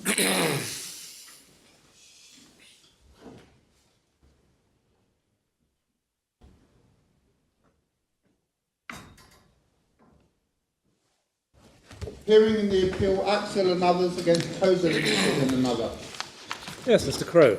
Hearing in the appeal, Akçil and others against Koza Ltd and another. Yes, Mr. Crowe.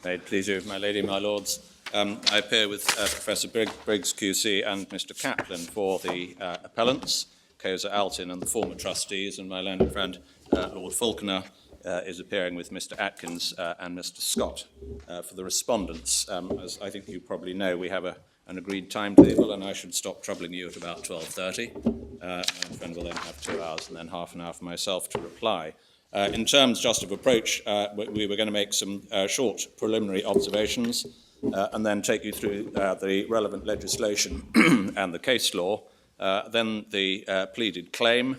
May it please you, my lady, my lords. I appear with Professor Briggs QC and Mr. Kaplan for the appellants, Koza Ltd and the former trustees, and my learned friend Lord Falconer is appearing with Mr. Atkins and Mr. Scott for the respondents. As I think you probably know, we have an agreed timetable, and I should stop troubling you at about 12:30. My friend will then have 2 hours and then half an hour for myself to reply. In terms just of approach, we were going to make some short preliminary observations and then take you through the relevant legislation and the case law, then the pleaded claim,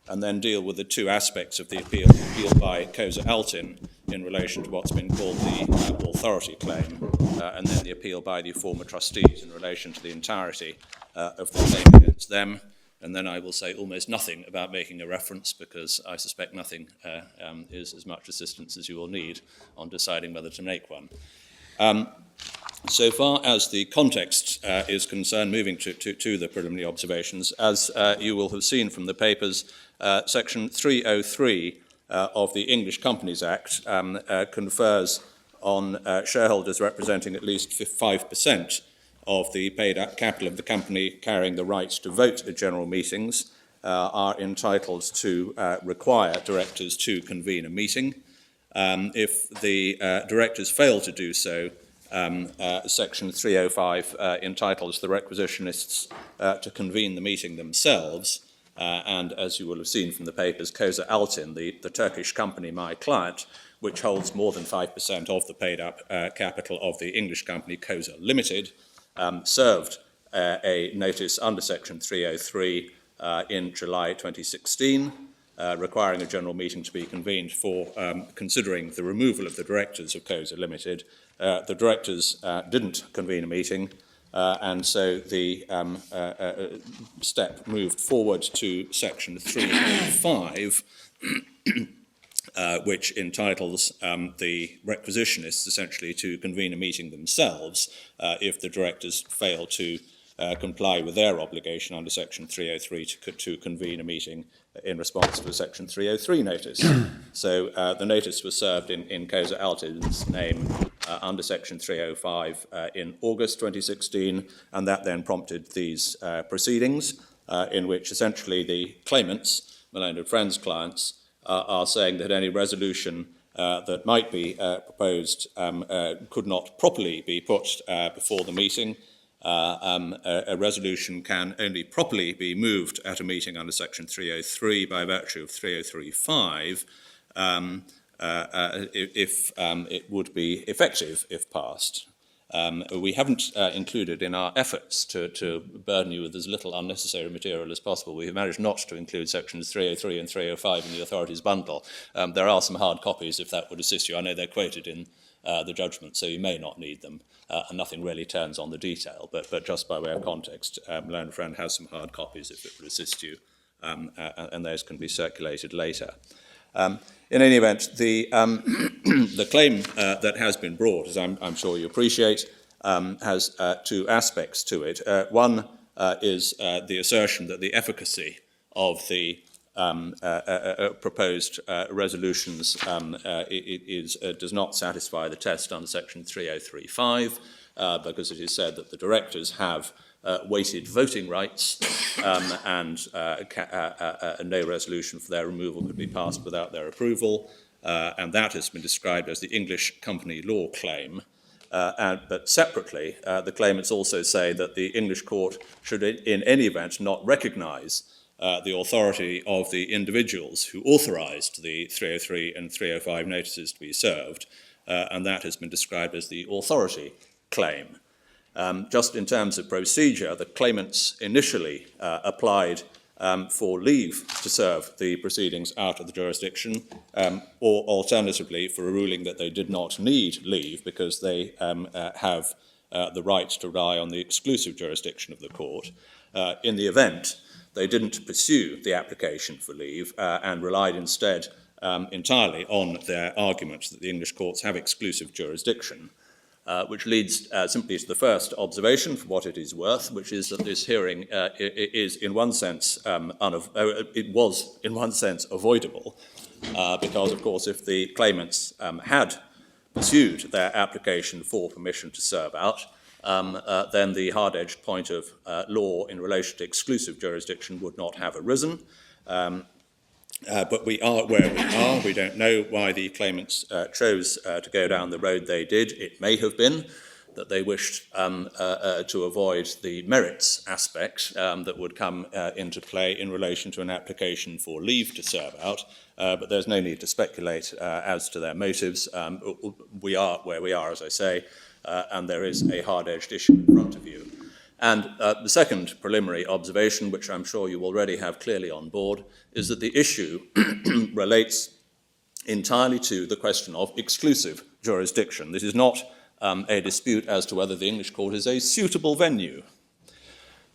and then deal with the two aspects of the appeal by Koza Ltd in relation to what's been called the authority claim, and then the appeal by the former trustees in relation to the entirety of the claim against them. And then I will say almost nothing about making a reference, because I suspect nothing is as much assistance as you will need on deciding whether to make one. So far as the context is concerned, moving to the preliminary observations, as you will have seen from the papers, Section 303 of the English Companies Act confers on shareholders representing at least 5% of the paid-up capital of the company carrying the right to vote at general meetings are entitled to require directors to convene a meeting. If the directors fail to do so, Section 305 entitles the requisitionists to convene the meeting themselves, and as you will have seen from the papers, Koza Ltd, the Turkish company, my client, which holds more than 5% of the paid-up capital of the English company Koza Ltd, served a notice under Section 303 in July 2016, requiring a general meeting to be convened for considering the removal of the directors of Koza Ltd. The directors didn't convene a meeting, and so the step moved forward to Section 305, which entitles the requisitionists essentially to convene a meeting themselves if the directors fail to comply with their obligation under Section 303 to convene a meeting in response to a Section 303 notice. So the notice was served in Koza Ltd's name under Section 305 in August 2016, and that then prompted these proceedings in which essentially the claimants, my learned friends' clients, are saying that any resolution that might be proposed could not properly be put before the meeting. A resolution can only properly be moved at a meeting under Section 303 by virtue of 303(5) if it would be effective if passed. We haven't included in our efforts to burden you with as little unnecessary material as possible. We have managed not to include sections 303 and 305 in the authorities bundle. There are some hard copies if that would assist you. I know they're quoted in the judgment, so you may not need them. And nothing really turns on the detail, but just by way of context, learned friend has some hard copies if it would assist you, and those can be circulated later. In any event, the claim that has been brought, as I'm sure you appreciate, has two aspects to it. One is the assertion that the efficacy of the proposed resolutions does not satisfy the test under Section 303(5), because it is said that the directors have weighted voting rights and no resolution for their removal could be passed without their approval, and that has been described as the English company law claim. But separately, the claimants also say that the English court should in any event not recognise the authority of the individuals who authorised the 303 and 305 notices to be served, and that has been described as the authority claim. Just in terms of procedure, the claimants initially applied for leave to serve the proceedings out of the jurisdiction, or alternatively for a ruling that they did not need leave because they have the right to rely on the exclusive jurisdiction of the court. In the event, they didn't pursue the application for leave and relied instead entirely on their argument that the English courts have exclusive jurisdiction, which leads simply to the first observation, for what it is worth, which is that this hearing is, in one sense, it was, in one sense, avoidable, because, of course, if the claimants had pursued their application for permission to serve out, then the hard-edged point of law in relation to exclusive jurisdiction would not have arisen. But we are where we are. We don't know why the claimants chose to go down the road they did. It may have been that they wished to avoid the merits aspect that would come into play in relation to an application for leave to serve out, but there's no need to speculate as to their motives. We are where we are, as I say, and there is a hard-edged issue in front of you. And the second preliminary observation, which I'm sure you already have clearly on board, is that the issue relates entirely to the question of exclusive jurisdiction. This is not a dispute as to whether the English court is a suitable venue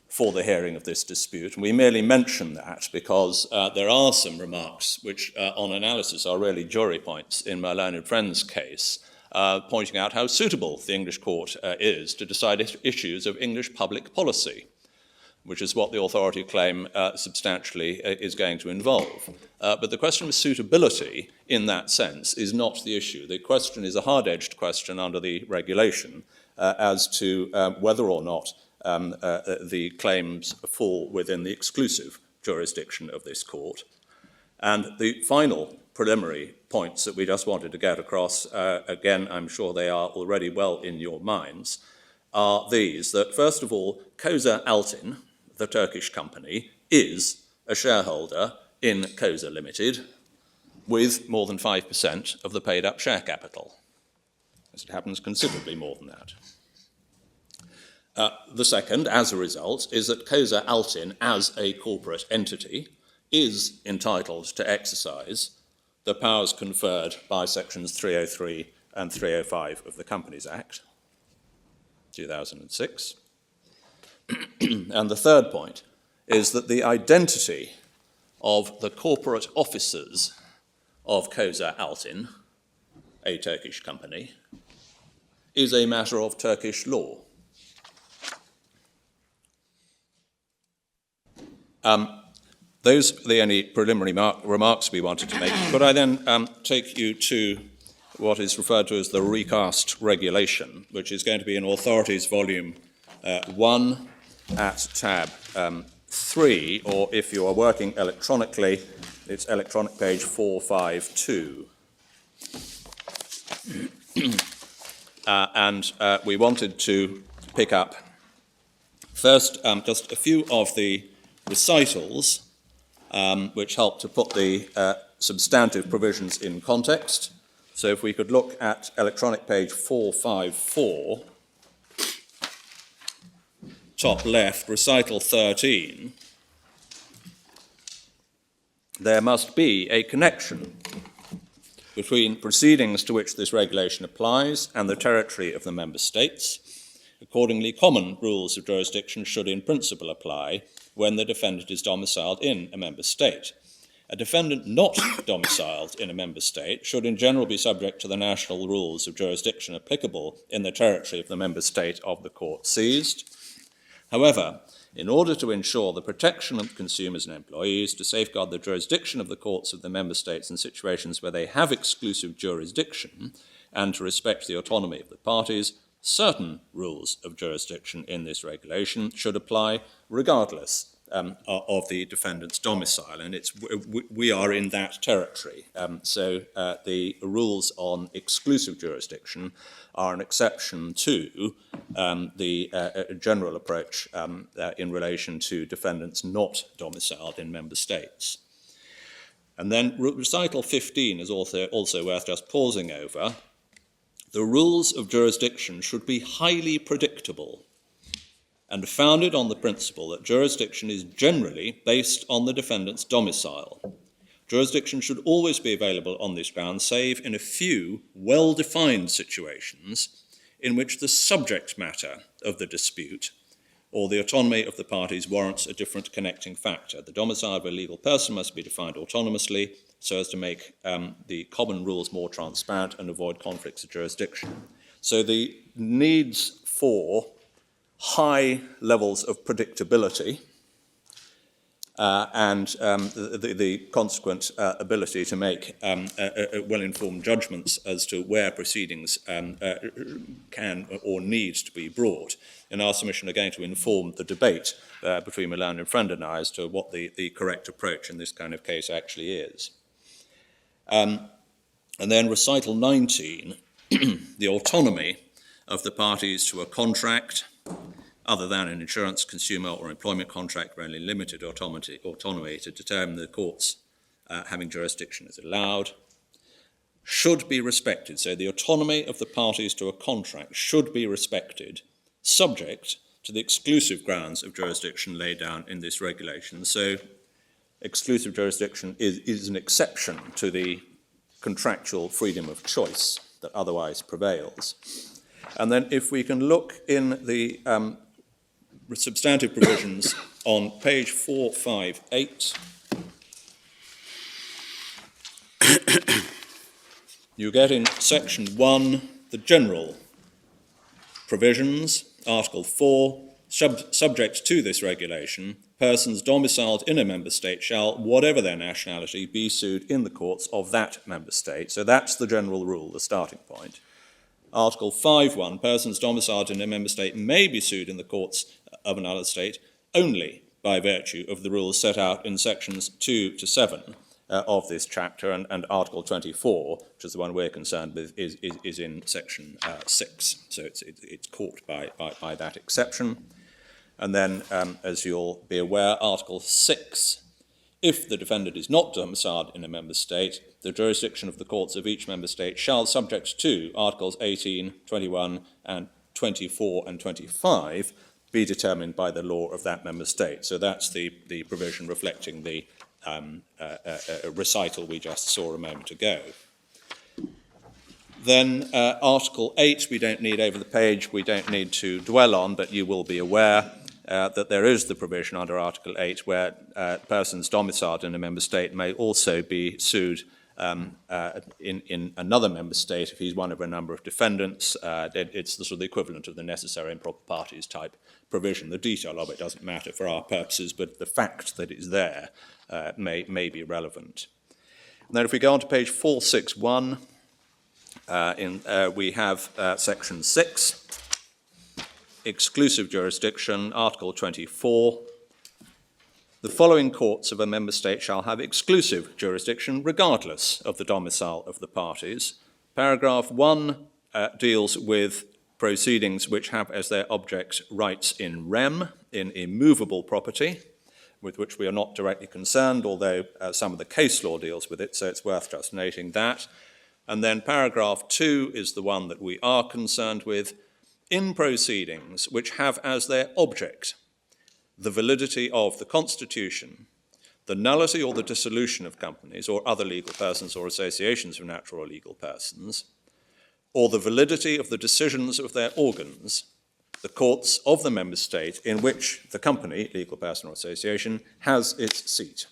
for the hearing of this dispute. And we merely mention that because there are some remarks which, on analysis, are really jury points in my learned friend's case, pointing out how suitable the English court is to decide issues of English public policy, which is what the authority claim substantially is going to involve. But the question of suitability in that sense is not the issue. The question is a hard-edged question under the regulation as to whether or not the claims fall within the exclusive jurisdiction of this court. And the final preliminary points that we just wanted to get across, again, I'm sure they are already well in your minds, are these, that first of all, Koza Ltd, the Turkish company, is a shareholder in Koza Ltd with more than 5% of the paid-up share capital. As it happens, considerably more than that. The second, as a result, is that Koza Ltd, as a corporate entity, is entitled to exercise the powers conferred by sections 303 and 305 of the Companies Act, 2006. And the third point is that the identity of the corporate officers of Koza Ltd, a Turkish company, is a matter of Turkish law. Those are the only preliminary remarks we wanted to make. Could I then take you to what is referred to as the recast regulation, which is going to be in Authorities Volume 1 at tab 3, or if you are working electronically, it's electronic page 452. And we wanted to pick up first just a few of the recitals which help to put the substantive provisions in context. So if we could look at electronic page 454, top left, recital 13, there must be a connection between proceedings to which this regulation applies and the territory of the member states. Accordingly, common rules of jurisdiction should in principle apply when the defendant is domiciled in a member state. A defendant not domiciled in a member state should in general be subject to the national rules of jurisdiction applicable in the territory of the member state of the court seized. However, in order to ensure the protection of consumers and employees, to safeguard the jurisdiction of the courts of the member states in situations where they have exclusive jurisdiction, and to respect the autonomy of the parties, certain rules of jurisdiction in this regulation should apply regardless of the defendant's domicile, and we are in that territory. So the rules on exclusive jurisdiction are an exception to the general approach in relation to defendants not domiciled in member states. And then recital 15 is also worth just pausing over. The rules of jurisdiction should be highly predictable and founded on the principle that jurisdiction is generally based on the defendant's domicile. Jurisdiction should always be available on this ground, save in a few well-defined situations in which the subject matter of the dispute or the autonomy of the parties warrants a different connecting factor. The domicile of a legal person must be defined autonomously, so as to make the common rules more transparent and avoid conflicts of jurisdiction. So the needs for high levels of predictability and the consequent ability to make well-informed judgments as to where proceedings can or need to be brought, in our submission are going to inform the debate between my learned friend and I as to what the correct approach in this kind of case actually is. And then recital 19, the autonomy of the parties to a contract, other than an insurance, consumer, or employment contract, where only limited autonomy to determine the courts having jurisdiction is allowed, should be respected. So the autonomy of the parties to a contract should be respected, subject to the exclusive grounds of jurisdiction laid down in this regulation. So exclusive jurisdiction is an exception to the contractual freedom of choice that otherwise prevails. And then if we can look in the substantive provisions on page 458, you get in section 1 the general provisions, article 4, subject to this regulation, persons domiciled in a member state shall, whatever their nationality, be sued in the courts of that member state. So that's the general rule, the starting point. Article 5.1, persons domiciled in a member state may be sued in the courts of another state only by virtue of the rules set out in sections 2 to 7 of this chapter, and Article 24, which is the one we're concerned with, is in section 6. So it's caught by that exception. And then, as you'll be aware, Article 6, if the defendant is not domiciled in a member state, the jurisdiction of the courts of each member state shall, subject to Articles 18, 21, and 24 and 25, be determined by the law of that member state. So that's the provision reflecting the recital we just saw a moment ago. Then Article 8, we don't need over the page, we don't need to dwell on, but you will be aware that there is the provision under Article 8 where persons domiciled in a member state may also be sued in another member state if he's one of a number of defendants. It's the sort of the equivalent of the necessary and proper parties type provision. The detail of it doesn't matter for our purposes, but the fact that it's there may be relevant. And then if we go on to page 461, we have section 6, exclusive jurisdiction, Article 24. The following courts of a member state shall have exclusive jurisdiction regardless of the domicile of the parties. Paragraph 1 deals with proceedings which have as their object rights in rem, in immovable property, with which we are not directly concerned, although some of the case law deals with it, so it's worth just noting that. And then paragraph 2 is the one that we are concerned with, in proceedings which have as their object the validity of the Constitution, the nullity or the dissolution of companies or other legal persons or associations of natural or legal persons, or the validity of the decisions of their organs, the courts of the member state in which the company, legal person or association, has its seat.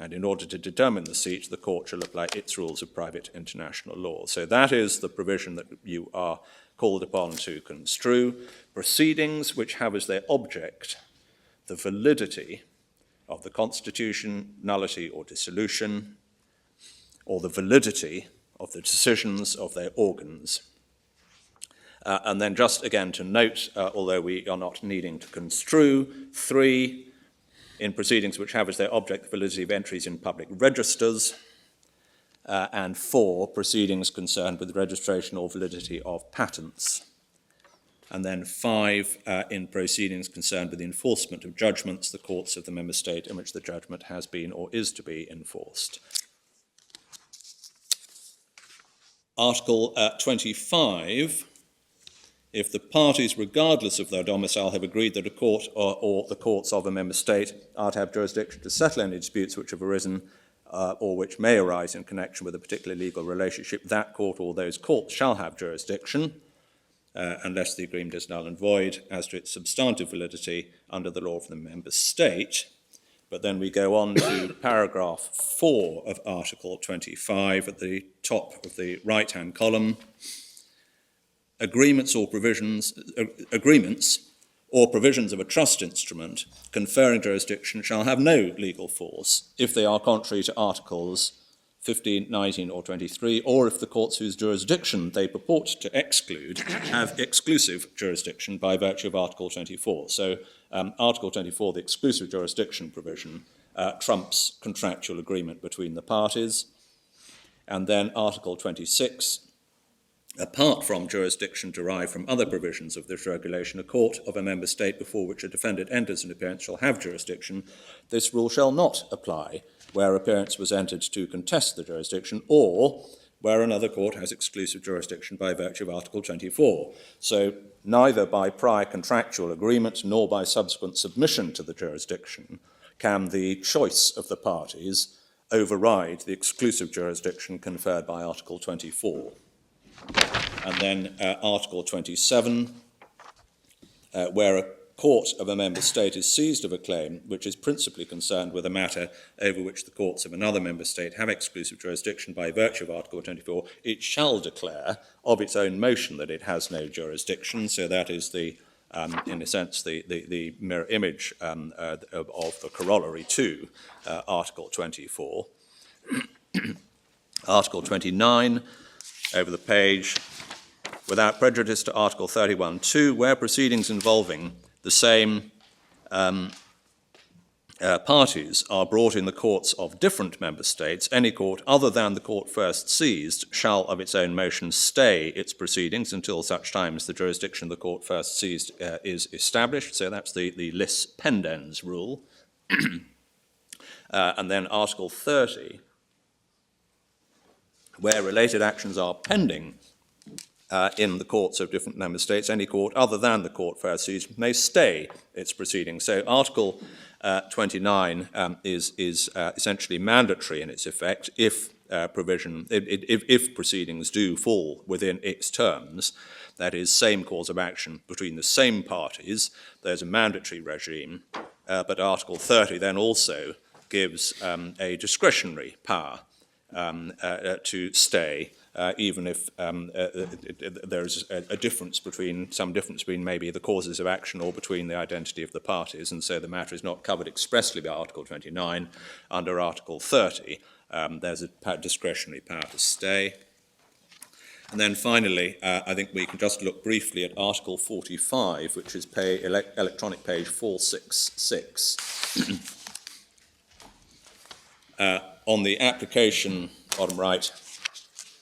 And in order to determine the seat, the court shall apply its rules of private international law. So that is the provision that you are called upon to construe. Proceedings which have as their object the validity of the Constitution, nullity or dissolution, or the validity of the decisions of their organs. And then just again to note, although we are not needing to construe, 3, in proceedings which have as their object the validity of entries in public registers, and 4, proceedings concerned with registration or validity of patents. And then 5, in proceedings concerned with the enforcement of judgments, the courts of the member state in which the judgment has been or is to be enforced. Article 25, if the parties, regardless of their domicile, have agreed that a court or the courts of a member state are to have jurisdiction to settle any disputes which have arisen or which may arise in connection with a particular legal relationship, that court or those courts shall have jurisdiction, unless the agreement is null and void as to its substantive validity under the law of the member state. But then we go on to paragraph 4 of Article 25 at the top of the right-hand column. Agreements or provisions of a trust instrument conferring jurisdiction shall have no legal force if they are contrary to Articles 15, 19 or 23, or if the courts whose jurisdiction they purport to exclude have exclusive jurisdiction by virtue of Article 24. So Article 24, the exclusive jurisdiction provision, trumps contractual agreement between the parties. And then Article 26, apart from jurisdiction derived from other provisions of this regulation, a court of a member state before which a defendant enters an appearance shall have jurisdiction. This rule shall not apply where appearance was entered to contest the jurisdiction, or where another court has exclusive jurisdiction by virtue of Article 24. So neither by prior contractual agreement nor by subsequent submission to the jurisdiction can the choice of the parties override the exclusive jurisdiction conferred by Article 24. And then Article 27, where a court of a member state is seized of a claim which is principally concerned with a matter over which the courts of another member state have exclusive jurisdiction by virtue of Article 24, it shall declare of its own motion that it has no jurisdiction. So that is the, in a sense, the mirror image of the corollary to Article 24. Article 29, over the page, without prejudice to Article 31(2), where proceedings involving the same parties are brought in the courts of different member states, any court other than the court first seized shall of its own motion stay its proceedings until such time as the jurisdiction of the court first seized is established. So that's the lis pendens rule. And then Article 30, where related actions are pending in the courts of different member states, any court other than the court first seized may stay its proceedings. So Article 29 is essentially mandatory in its effect if if proceedings do fall within its terms, that is, same cause of action between the same parties. There's a mandatory regime, but Article 30 then also gives a discretionary power to stay, even if there's a difference between, some difference between maybe the causes of action or between the identity of the parties, and so the matter is not covered expressly by Article 29. Under Article 30, there's a discretionary power to stay. And then finally, I think we can just look briefly at Article 45, which is electronic page 466. On the application, bottom right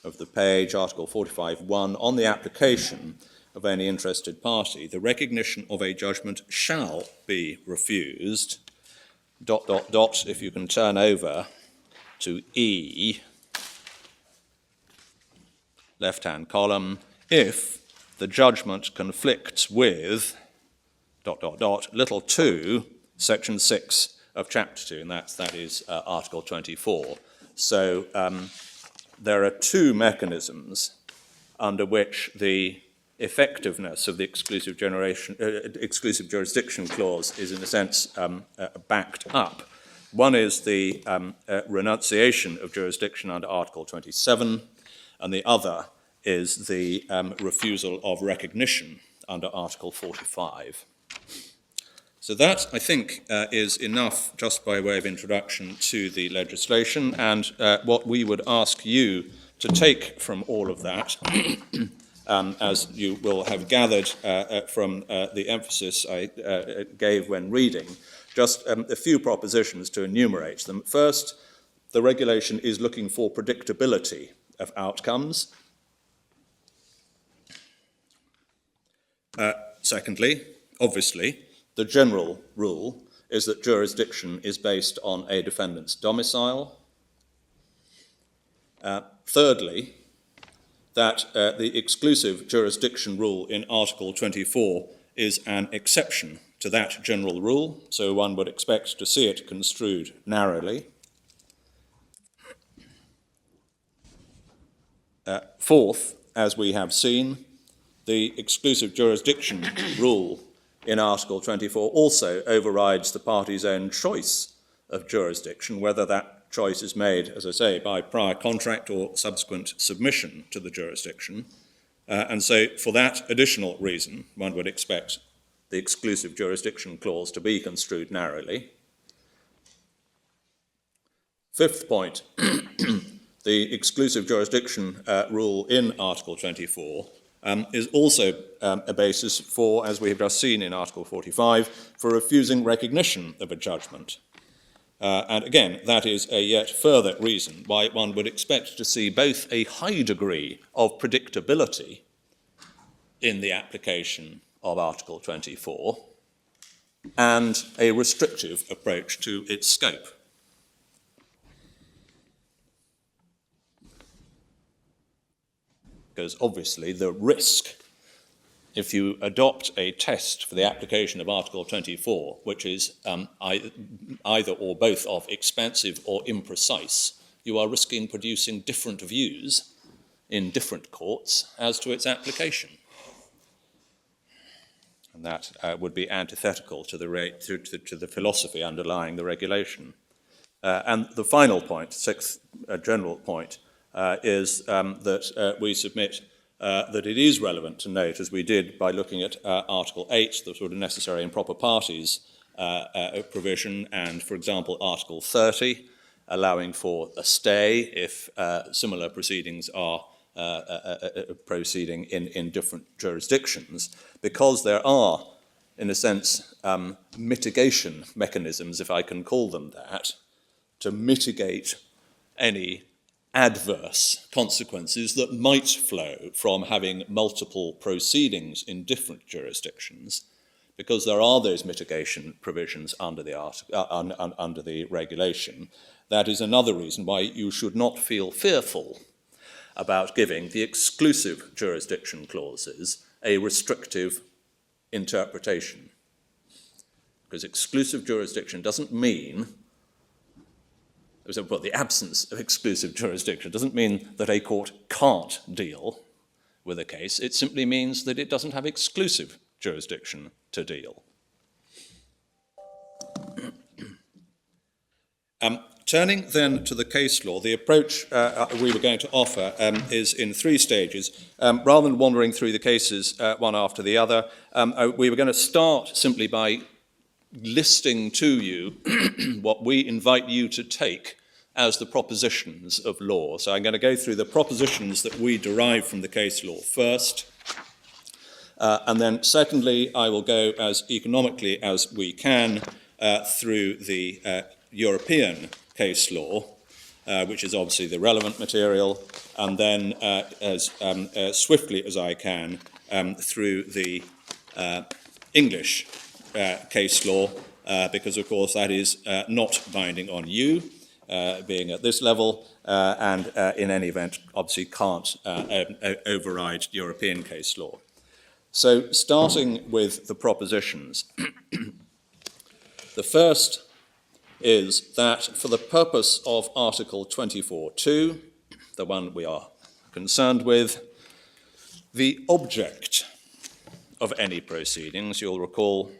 of the page, Article 45(1), on the application of any interested party, the recognition of a judgment shall be refused, ... if you can turn over to E, left-hand column, if the judgment conflicts with ... little 2, section 6 of chapter 2, and that is Article 24. So there are two mechanisms under which the effectiveness of the exclusive jurisdiction clause is, in a sense, backed up. One is the renunciation of jurisdiction under Article 27, and the other is the refusal of recognition under Article 45. So that, I think, is enough just by way of introduction to the legislation, and what we would ask you to take from all of that, as you will have gathered from the emphasis I gave when reading, just a few propositions to enumerate them. First, the regulation is looking for predictability of outcomes. Secondly, obviously, the general rule is that jurisdiction is based on a defendant's domicile. Thirdly, that the exclusive jurisdiction rule in Article 24 is an exception to that general rule, so one would expect to see it construed narrowly. Fourth, as we have seen, the exclusive jurisdiction rule in Article 24 also overrides the party's own choice of jurisdiction, whether that choice is made, as I say, by prior contract or subsequent submission to the jurisdiction. And so for that additional reason, one would expect the exclusive jurisdiction clause to be construed narrowly. Fifth point, the exclusive jurisdiction rule in Article 24 is also a basis for, as we have just seen in Article 45, for refusing recognition of a judgment. And again, that is a yet further reason why one would expect to see both a high degree of predictability in the application of Article 24 and a restrictive approach to its scope. Because obviously the risk, if you adopt a test for the application of Article 24, which is either or both of expansive or imprecise, you are risking producing different views in different courts as to its application. And that would be antithetical to the philosophy underlying the regulation. And the final point, sixth general point, is that we submit that it is relevant to note, as we did by looking at Article 8, the sort of necessary and proper parties provision, and, for example, Article 30, allowing for a stay if similar proceedings are proceeding in different jurisdictions, because there are, in a sense, mitigation mechanisms, if I can call them that, to mitigate any adverse consequences that might flow from having multiple proceedings in different jurisdictions, because there are those mitigation provisions under the regulation. That is another reason why you should not feel fearful about giving the exclusive jurisdiction clauses a restrictive interpretation. Because exclusive jurisdiction doesn't mean, well, the absence of exclusive jurisdiction doesn't mean that a court can't deal with a case. It simply means that it doesn't have exclusive jurisdiction to deal. Turning then to the case law, the approach we were going to offer is in three stages. Rather than wandering through the cases one after the other, we were going to start simply by listing to you what we invite you to take as the propositions of law. So I'm going to go through the propositions that we derive from the case law first. And then secondly, I will go as economically as we can through the European case law, which is obviously the relevant material, and then as swiftly as I can through the English case law, because of course that is not binding on you, being at this level, and in any event obviously can't override European case law. So starting with the propositions, the first is that for the purpose of Article 24.2, the one we are concerned with, the object of any proceedings, you'll recall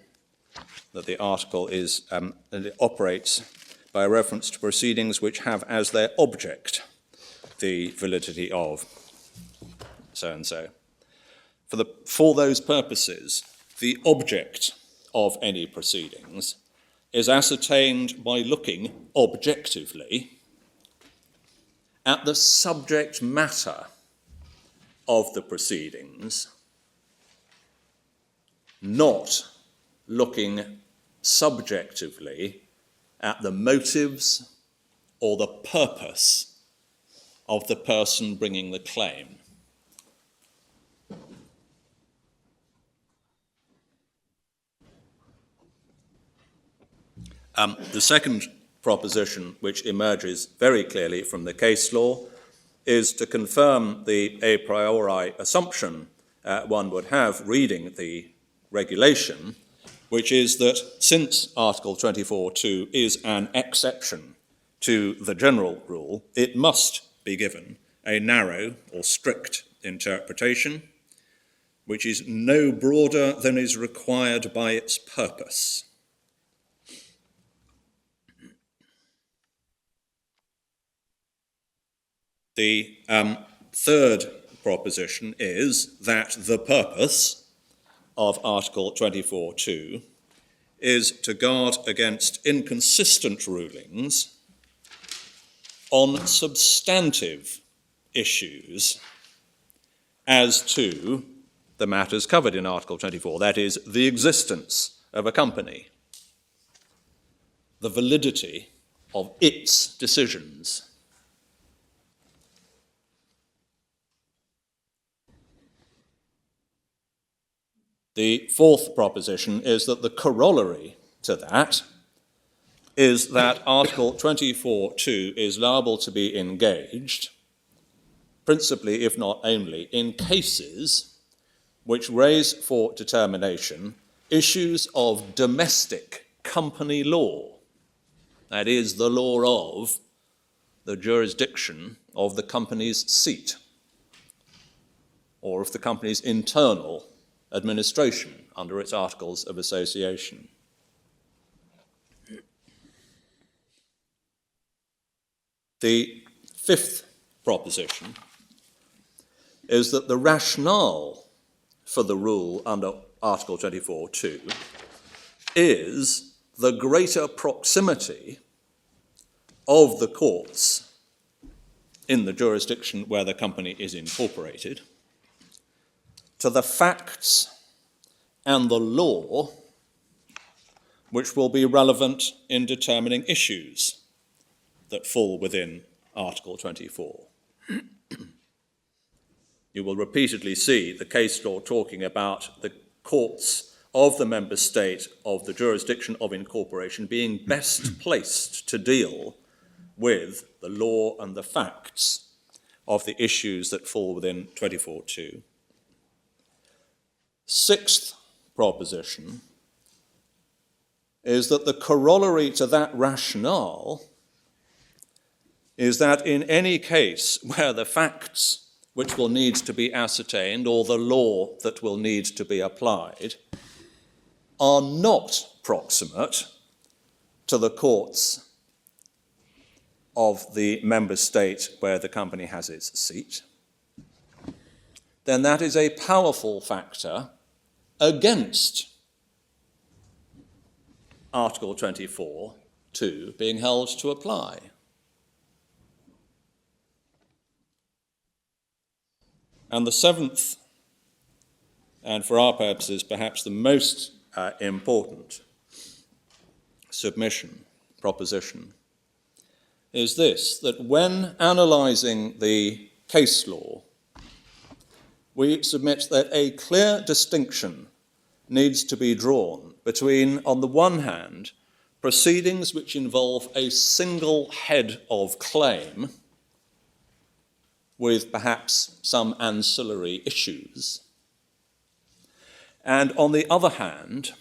that the article is, it operates by reference to proceedings which have as their object the validity of so-and-so. For those purposes, the object of any proceedings is ascertained by looking objectively at the subject matter of the proceedings, not looking subjectively at the motives or the purpose of the person bringing the claim. The second proposition, which emerges very clearly from the case law, is to confirm the a priori assumption one would have reading the regulation, which is that since Article 24.2 is an exception to the general rule, it must be given a narrow or strict interpretation, which is no broader than is required by its purpose. The third proposition is that the purpose of Article 24.2 is to guard against inconsistent rulings on substantive issues as to the matters covered in Article 24, that is, the existence of a company, the validity of its decisions. The fourth proposition is that the corollary to that is that Article 24.2 is liable to be engaged, principally, if not only, in cases which raise for determination issues of domestic company law, that is, the law of the jurisdiction of the company's seat, or of the company's internal administration under its Articles of Association. The fifth proposition is that the rationale for the rule under Article 24.2 is the greater proximity of the courts in the jurisdiction where the company is incorporated to the facts and the law which will be relevant in determining issues that fall within Article 24. You will repeatedly see the case law talking about the courts of the member state of the jurisdiction of incorporation being best placed to deal with the law and the facts of the issues that fall within 24.2. Sixth proposition is that the corollary to that rationale is that in any case where the facts which will need to be ascertained or the law that will need to be applied are not proximate to the courts of the member state where the company has its seat, then that is a powerful factor against Article 24.2 being held to apply. And the seventh, and for our purposes perhaps the most important proposition, is this, that when analysing the case law, we submit that a clear distinction needs to be drawn between, on the one hand, proceedings which involve a single head of claim with perhaps some ancillary issues, and on the other hand,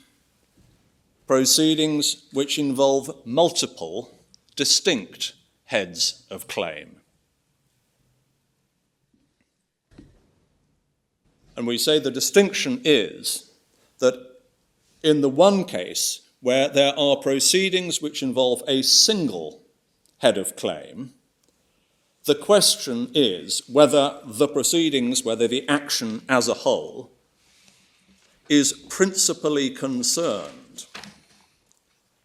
proceedings which involve multiple distinct heads of claim. And we say the distinction is that in the one case, where there are proceedings which involve a single head of claim, the question is whether the proceedings, whether the action as a whole, is principally concerned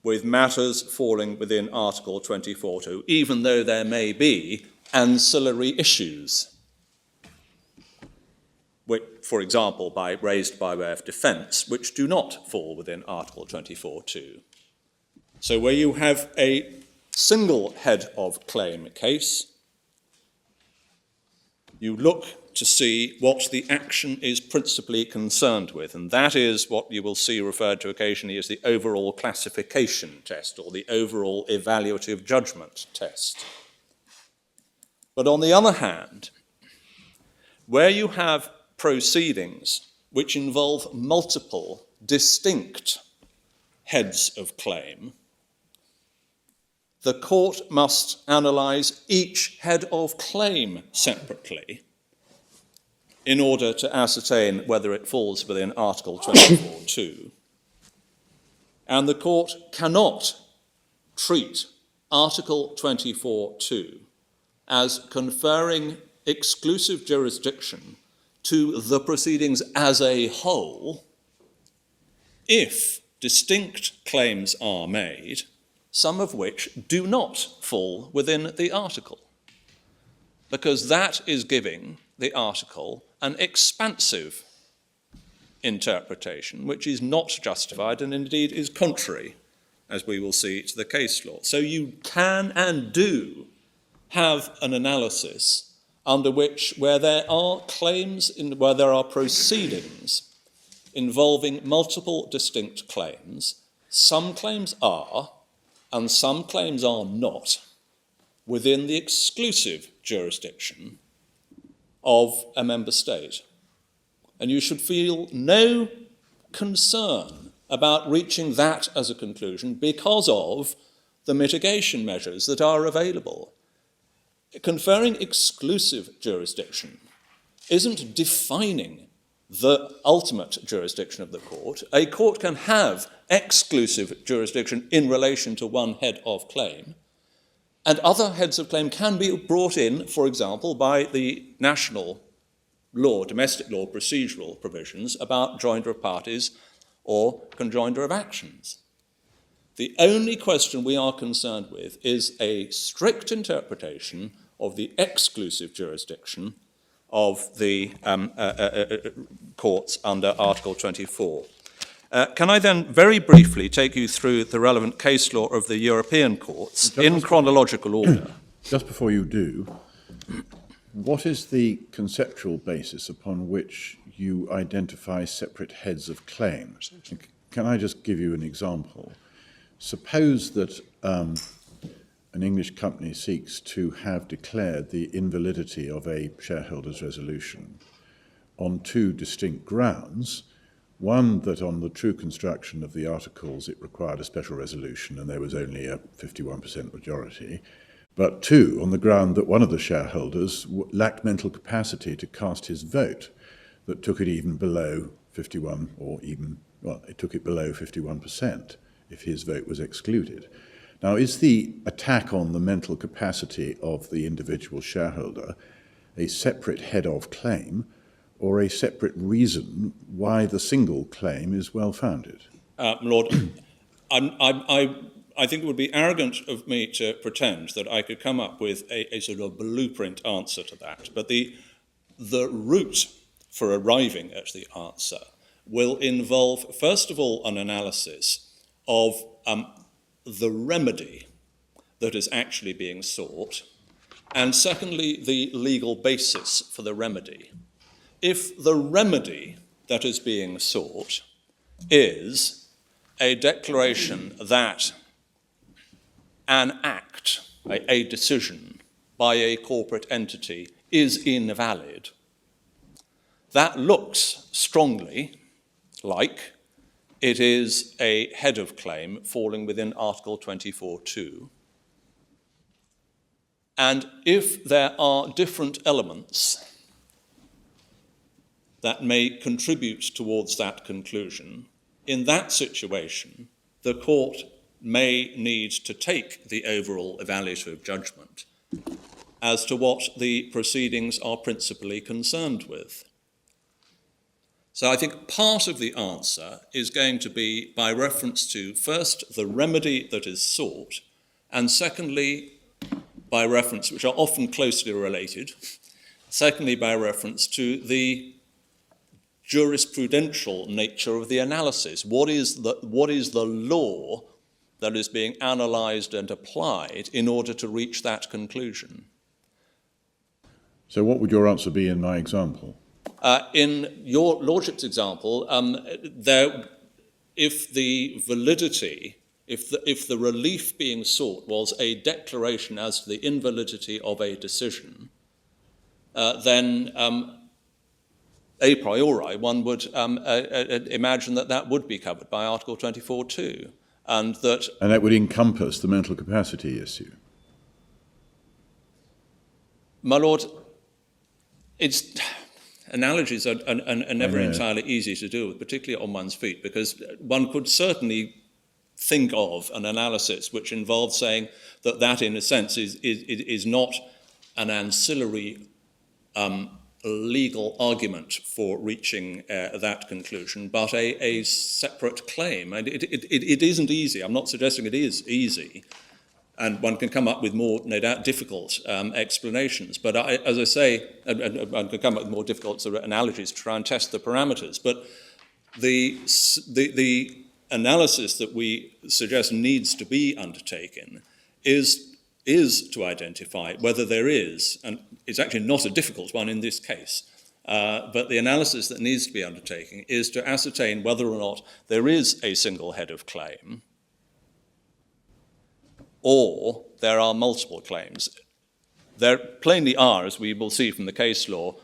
with matters falling within Article 24.2, even though there may be ancillary issues, which, for example, raised by way of defence, which do not fall within Article 24.2. So where you have a single head of claim case, you look to see what the action is principally concerned with, and that is what you will see referred to occasionally as the overall classification test or the overall evaluative judgment test. But on the other hand, where you have proceedings which involve multiple distinct heads of claim, the court must analyse each head of claim separately in order to ascertain whether it falls within Article 24.2. And the court cannot treat Article 24.2 as conferring exclusive jurisdiction to the proceedings as a whole if distinct claims are made, some of which do not fall within the article, because that is giving the article an expansive interpretation which is not justified and indeed is contrary, as we will see, to the case law. So you can and do have an analysis under which, where there are claims, where there are proceedings involving multiple distinct claims, some claims are and some claims are not within the exclusive jurisdiction of a member state. And you should feel no concern about reaching that as a conclusion because of the mitigation measures that are available. Conferring exclusive jurisdiction isn't defining the ultimate jurisdiction of the court. A court can have exclusive jurisdiction in relation to one head of claim, and other heads of claim can be brought in, for example, by the national law, domestic law, procedural provisions about joinder of parties or conjoinder of actions. The only question we are concerned with is a strict interpretation of the exclusive jurisdiction of the courts under Article 24. Can I then very briefly take you through the relevant case law of the European courts in chronological order? Just before you do, what is the conceptual basis upon which you identify separate heads of claims? Can I just give you an example? Suppose that an English company seeks to have declared the invalidity of a shareholders' resolution on two distinct grounds. One, that on the true construction of the articles it required a special resolution and there was only a 51% majority. But two, on the ground that one of the shareholders lacked mental capacity to cast his vote, that took it even below 51, or even, well, it took it below 51% if his vote was excluded. Now, is the attack on the mental capacity of the individual shareholder a separate head of claim or a separate reason why the single claim is well-founded? Lord, I think it would be arrogant of me to pretend that I could come up with a sort of blueprint answer to that. But the route for arriving at the answer will involve, first of all, an analysis of the remedy that is actually being sought, and secondly, the legal basis for the remedy. If the remedy that is being sought is a declaration that an act, a decision by a corporate entity is invalid, that looks strongly like it is a head of claim falling within Article 24(2). And if there are different elements that may contribute towards that conclusion, in that situation, the court may need to take the overall evaluative judgment as to what the proceedings are principally concerned with. So I think part of the answer is going to be by reference to, first, the remedy that is sought, and secondly, by reference, which are often closely related, secondly, by reference to the jurisprudential nature of the analysis. What is the law that is being analysed and applied in order to reach that conclusion? So what would your answer be in my example? In your Lordship's example, if the validity, if the relief being sought was a declaration as to the invalidity of a decision, then a priori one would imagine that would be covered by Article 24(2), and that would encompass the mental capacity issue. My Lord, analogies are never entirely easy to do with, particularly on one's feet, because one could certainly think of an analysis which involves saying that in a sense is not an ancillary legal argument for reaching that conclusion, but a separate claim. And it isn't easy. I'm not suggesting it is easy, and one can come up with more, no doubt, difficult explanations. But as I say, one can come up with more difficult sort of analogies to try and test the parameters. But the analysis that we suggest needs to be undertaken is to identify whether there is, and it's actually not a difficult one in this case, but the analysis that needs to be undertaken is to ascertain whether or not there is a single head of claim or there are multiple claims. There plainly are, as we will see from the case law,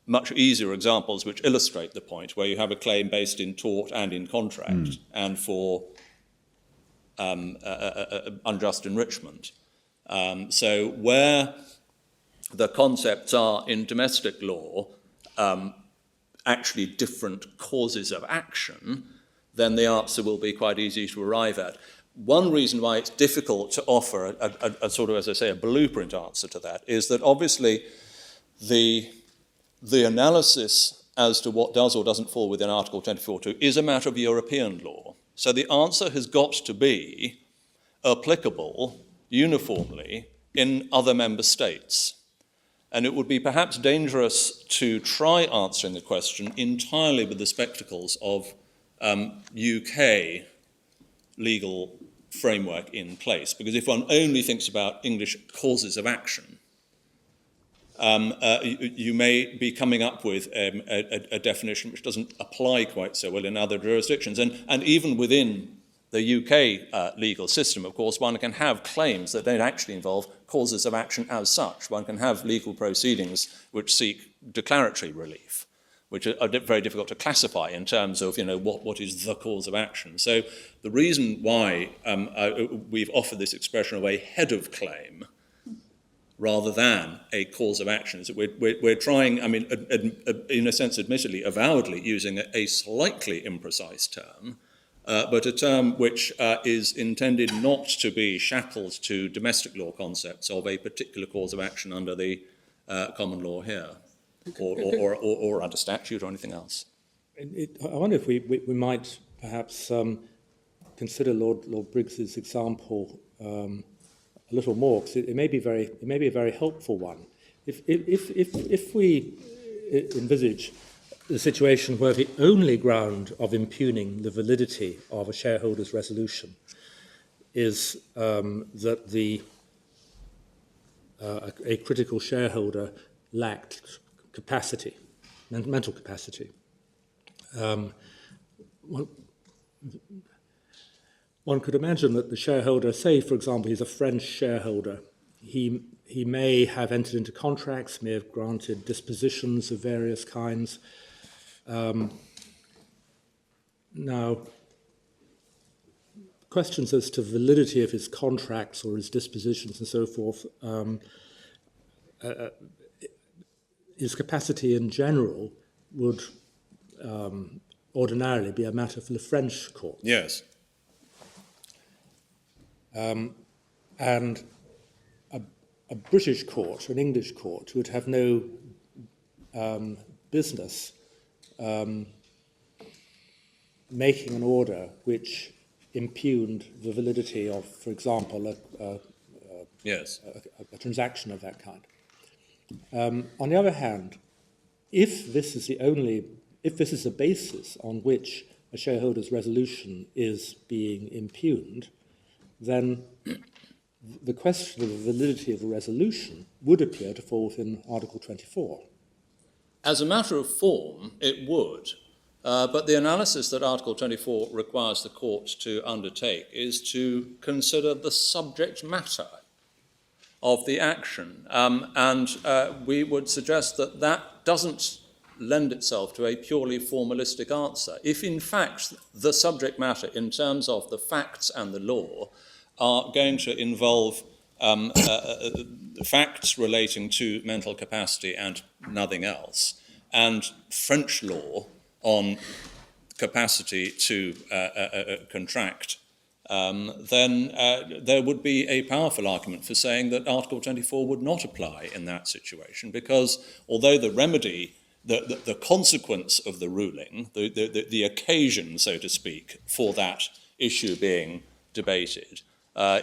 much easier examples which illustrate the point, where you have a claim based in tort and in contract and for unjust enrichment. So where the concepts are in domestic law actually different causes of action, then the answer will be quite easy to arrive at. One reason why it's difficult to offer a sort of, as I say, a blueprint answer to that is that obviously the analysis as to what does or doesn't fall within Article 24.2 is a matter of European law. So the answer has got to be applicable uniformly in other member states. And it would be perhaps dangerous to try answering the question entirely with the spectacles of UK legal framework in place. Because if one only thinks about English causes of action, you may be coming up with a definition which doesn't apply quite so well in other jurisdictions. And even within the UK legal system, of course, one can have claims that don't actually involve causes of action as such. One can have legal proceedings which seek declaratory relief, which are very difficult to classify in terms of, what is the cause of action. So the reason why we've offered this expression of a head of claim rather than a cause of action is that we're trying, in a sense, admittedly, avowedly using a slightly imprecise term, but a term which is intended not to be shackled to domestic law concepts of a particular cause of action under the common law here, or under statute or anything else. I wonder if we might perhaps consider Lord Briggs's example a little more, because it may be a very helpful one. If we envisage the situation where the only ground of impugning the validity of a shareholder's resolution is that a critical shareholder lacked capacity, mental capacity. One could imagine that the shareholder, say, for example, he's a French shareholder, he may have entered into contracts, may have granted dispositions of various kinds. Now, questions as to validity of his contracts or his dispositions and so forth, his capacity in general would ordinarily be a matter for the French court. Yes. And a British court, an English court, would have no business making an order which impugned the validity of, for example, a transaction of that kind. On the other hand, if this is the basis on which a shareholder's resolution is being impugned, then the question of the validity of a resolution would appear to fall within Article 24. As a matter of form, it would, but the analysis that Article 24 requires the court to undertake is to consider the subject matter of the action, and we would suggest that that doesn't lend itself to a purely formalistic answer. If in fact the subject matter in terms of the facts and the law are going to involve facts relating to mental capacity and nothing else, and French law on capacity to contract then there would be a powerful argument for saying that Article 24 would not apply in that situation, because although the remedy, the consequence of the ruling, the occasion, so to speak, for that issue being debated,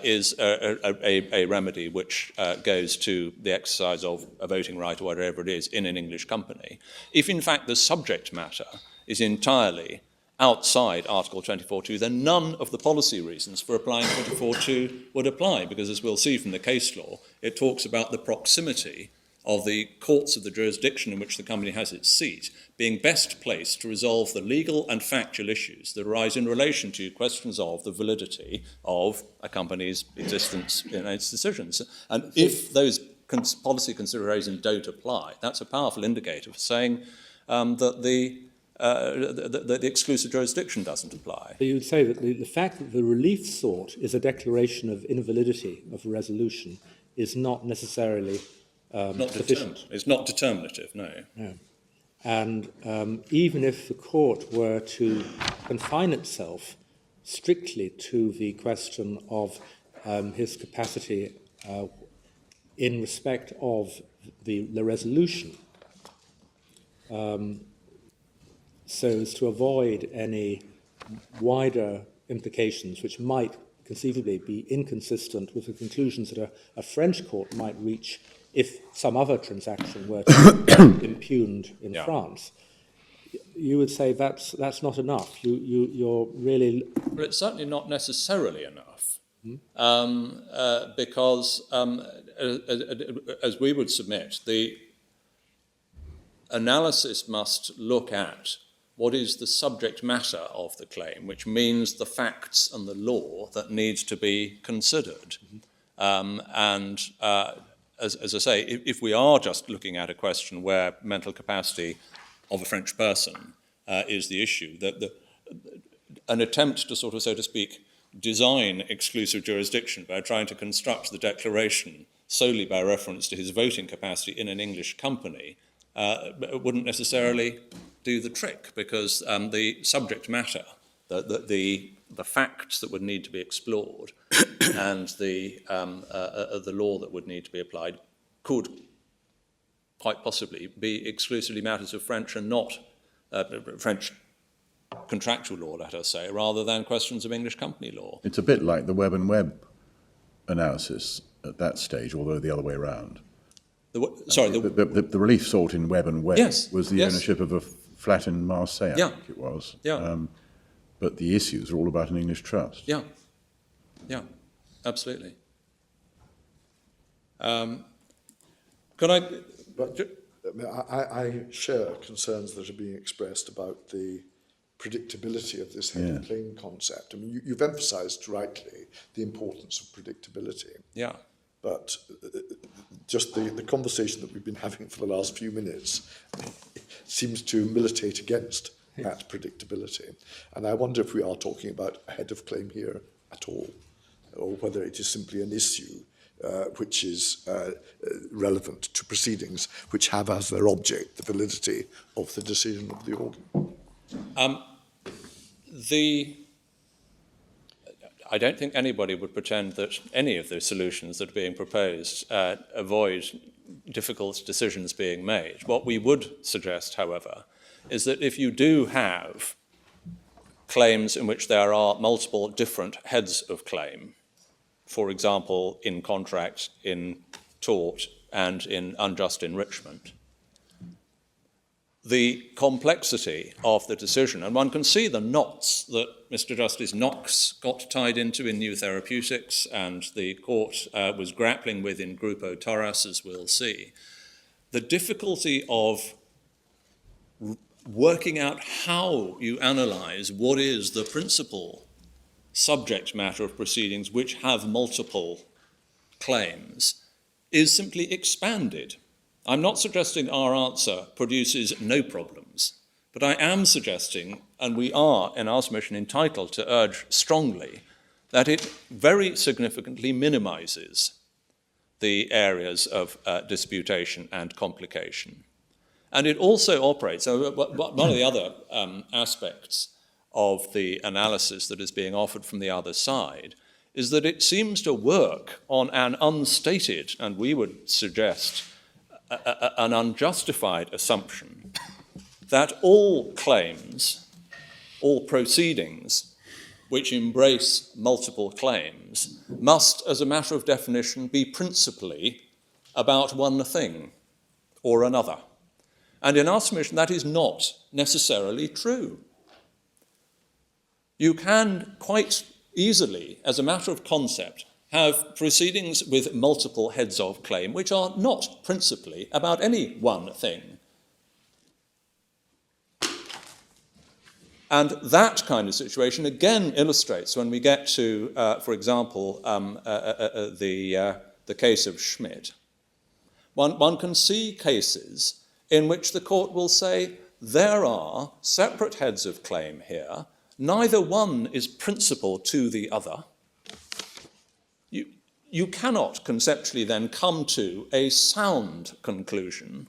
is a remedy which goes to the exercise of a voting right or whatever it is in an English company. If in fact the subject matter is entirely outside Article 24.2, then none of the policy reasons for applying 24.2 would apply, because as we'll see from the case law, it talks about the proximity of the courts of the jurisdiction in which the company has its seat being best placed to resolve the legal and factual issues that arise in relation to questions of the validity of a company's existence in its decisions. And if those policy considerations don't apply, that's a powerful indicator for saying that the exclusive jurisdiction doesn't apply. So you would say that the fact that the relief sought is a declaration of invalidity of a resolution is not necessarily sufficient. It's not determinative, no. No. And even if the court were to confine itself strictly to the question of his capacity in respect of the resolution, so as to avoid any wider implications which might conceivably be inconsistent with the conclusions that a French court might reach if some other transaction were to be impugned in France, you would say that's not enough. You're really... Well, it's certainly not necessarily enough, because, as we would submit, the analysis must look at what is the subject matter of the claim, which means the facts and the law that needs to be considered. As I say, if we are just looking at a question where mental capacity of a French person is the issue, that an attempt to sort of, so to speak, design exclusive jurisdiction by trying to construct the declaration solely by reference to his voting capacity in an English company wouldn't necessarily do the trick, because the subject matter, the facts that would need to be explored and the law that would need to be applied could quite possibly be exclusively matters of French and not French contractual law, let us say, rather than questions of English company law. It's a bit like the Webb and Webb analysis at that stage, although the other way around. The relief sought in Webb and Webb was the ownership of a flat in Marseille, I think it was. But the issues are all about an English trust. Yeah, absolutely. I share concerns that are being expressed about the predictability of this head of claim concept. I mean, you've emphasised rightly the importance of predictability. Yeah. But just the conversation that we've been having for the last few minutes seems to militate against that predictability. And I wonder if we are talking about a head of claim here at all, or whether it is simply an issue which is relevant to proceedings which have as their object the validity of the decision of the organ. I don't think anybody would pretend that any of the solutions that are being proposed avoid difficult decisions being made. What we would suggest, however, is that if you do have claims in which there are multiple different heads of claim, for example, in contract, in tort, and in unjust enrichment, the complexity of the decision, and one can see the knots that Mr. Justice Knox got tied into in New Therapeutics and the court was grappling with in Grupo Torres, as we'll see. The difficulty of working out how you analyse what is the principal subject matter of proceedings which have multiple claims is simply expanded. I'm not suggesting our answer produces no problems, but I am suggesting, and we are in our submission entitled to urge strongly, that it very significantly minimises the areas of disputation and complication. And it also operates, one of the other aspects of the analysis that is being offered from the other side is that it seems to work on an unstated, and we would suggest an unjustified assumption that all claims, all proceedings which embrace multiple claims must, as a matter of definition, be principally about one thing or another. And in our submission, that is not necessarily true. You can quite easily, as a matter of concept, have proceedings with multiple heads of claim which are not principally about any one thing. And that kind of situation again illustrates when we get to, for example, the case of Schmidt. One can see cases in which the court will say there are separate heads of claim here, neither one is principal to the other. You cannot conceptually then come to a sound conclusion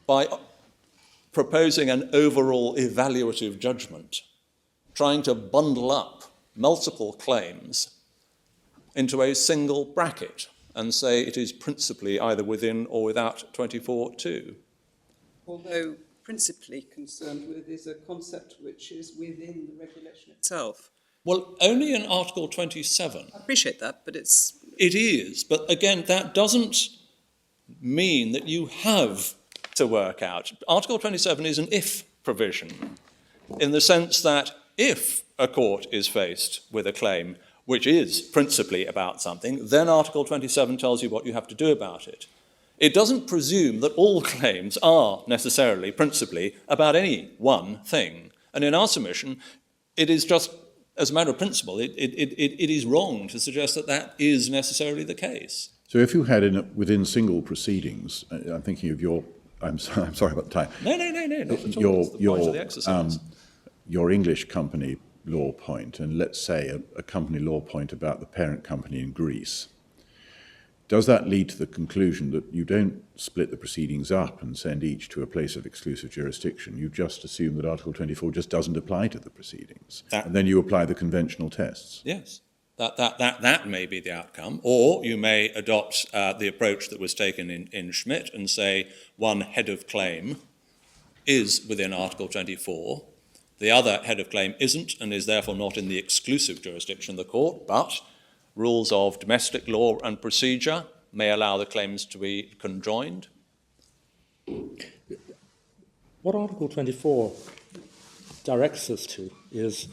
by proposing an overall evaluative judgment, trying to bundle up multiple claims into a single bracket and say it is principally either within or without 24(2). Although principally concerned with is a concept which is within the regulation itself. Well, only in Article 27. I appreciate that, but it's... It is, but again, that doesn't mean that you have to work out. Article 27 is an if provision, in the sense that if a court is faced with a claim which is principally about something, then Article 27 tells you what you have to do about it. It doesn't presume that all claims are necessarily principally about any one thing. And in our submission, it is just, as a matter of principle, it is wrong to suggest that that is necessarily the case. So if you had within single proceedings, I'm thinking of your, I'm sorry about the time. No, not at all. It's the point of the exercise. Your English company law point, and let's say a company law point about the parent company in Greece. Does that lead to the conclusion that you don't split the proceedings up and send each to a place of exclusive jurisdiction? You just assume that Article 24 just doesn't apply to the proceedings, and then you apply the conventional tests? Yes, that may be the outcome. Or you may adopt the approach that was taken in Schmidt and say one head of claim is within Article 24, the other head of claim isn't and is therefore not in the exclusive jurisdiction of the court, but rules of domestic law and procedure may allow the claims to be conjoined. What Article 24 directs us to is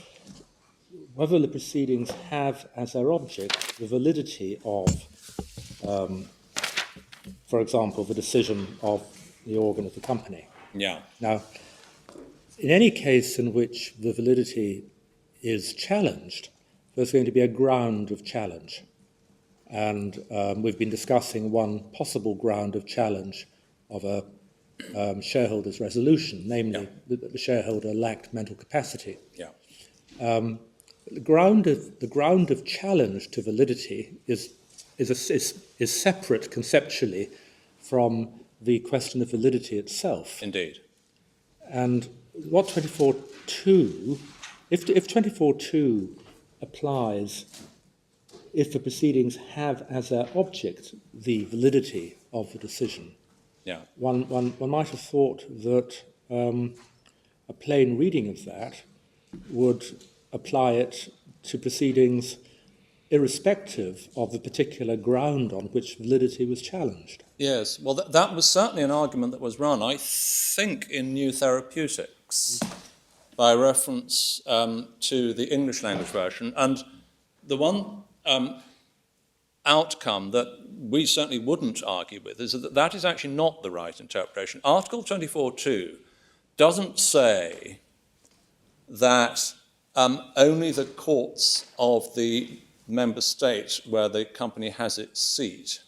whether the proceedings have as their object the validity of, for example, the decision of the organ of the company. Yeah. Now, in any case in which the validity is challenged, there's going to be a ground of challenge. And we've been discussing one possible ground of challenge of a shareholder's resolution, namely that the shareholder lacked mental capacity. Yeah. The ground of challenge to validity is separate conceptually from the question of validity itself. Indeed. And what 24.2, if 24.2 applies if the proceedings have as their object the validity of the decision, one might have thought that a plain reading of that would apply it to proceedings irrespective of the particular ground on which validity was challenged. Yes, well, that was certainly an argument that was run, I think, in New Therapeutics, by reference to the English language version. And the one outcome that we certainly wouldn't argue with is that that is actually not the right interpretation. Article 24.2 doesn't say that only the courts of the member state where the company has its seat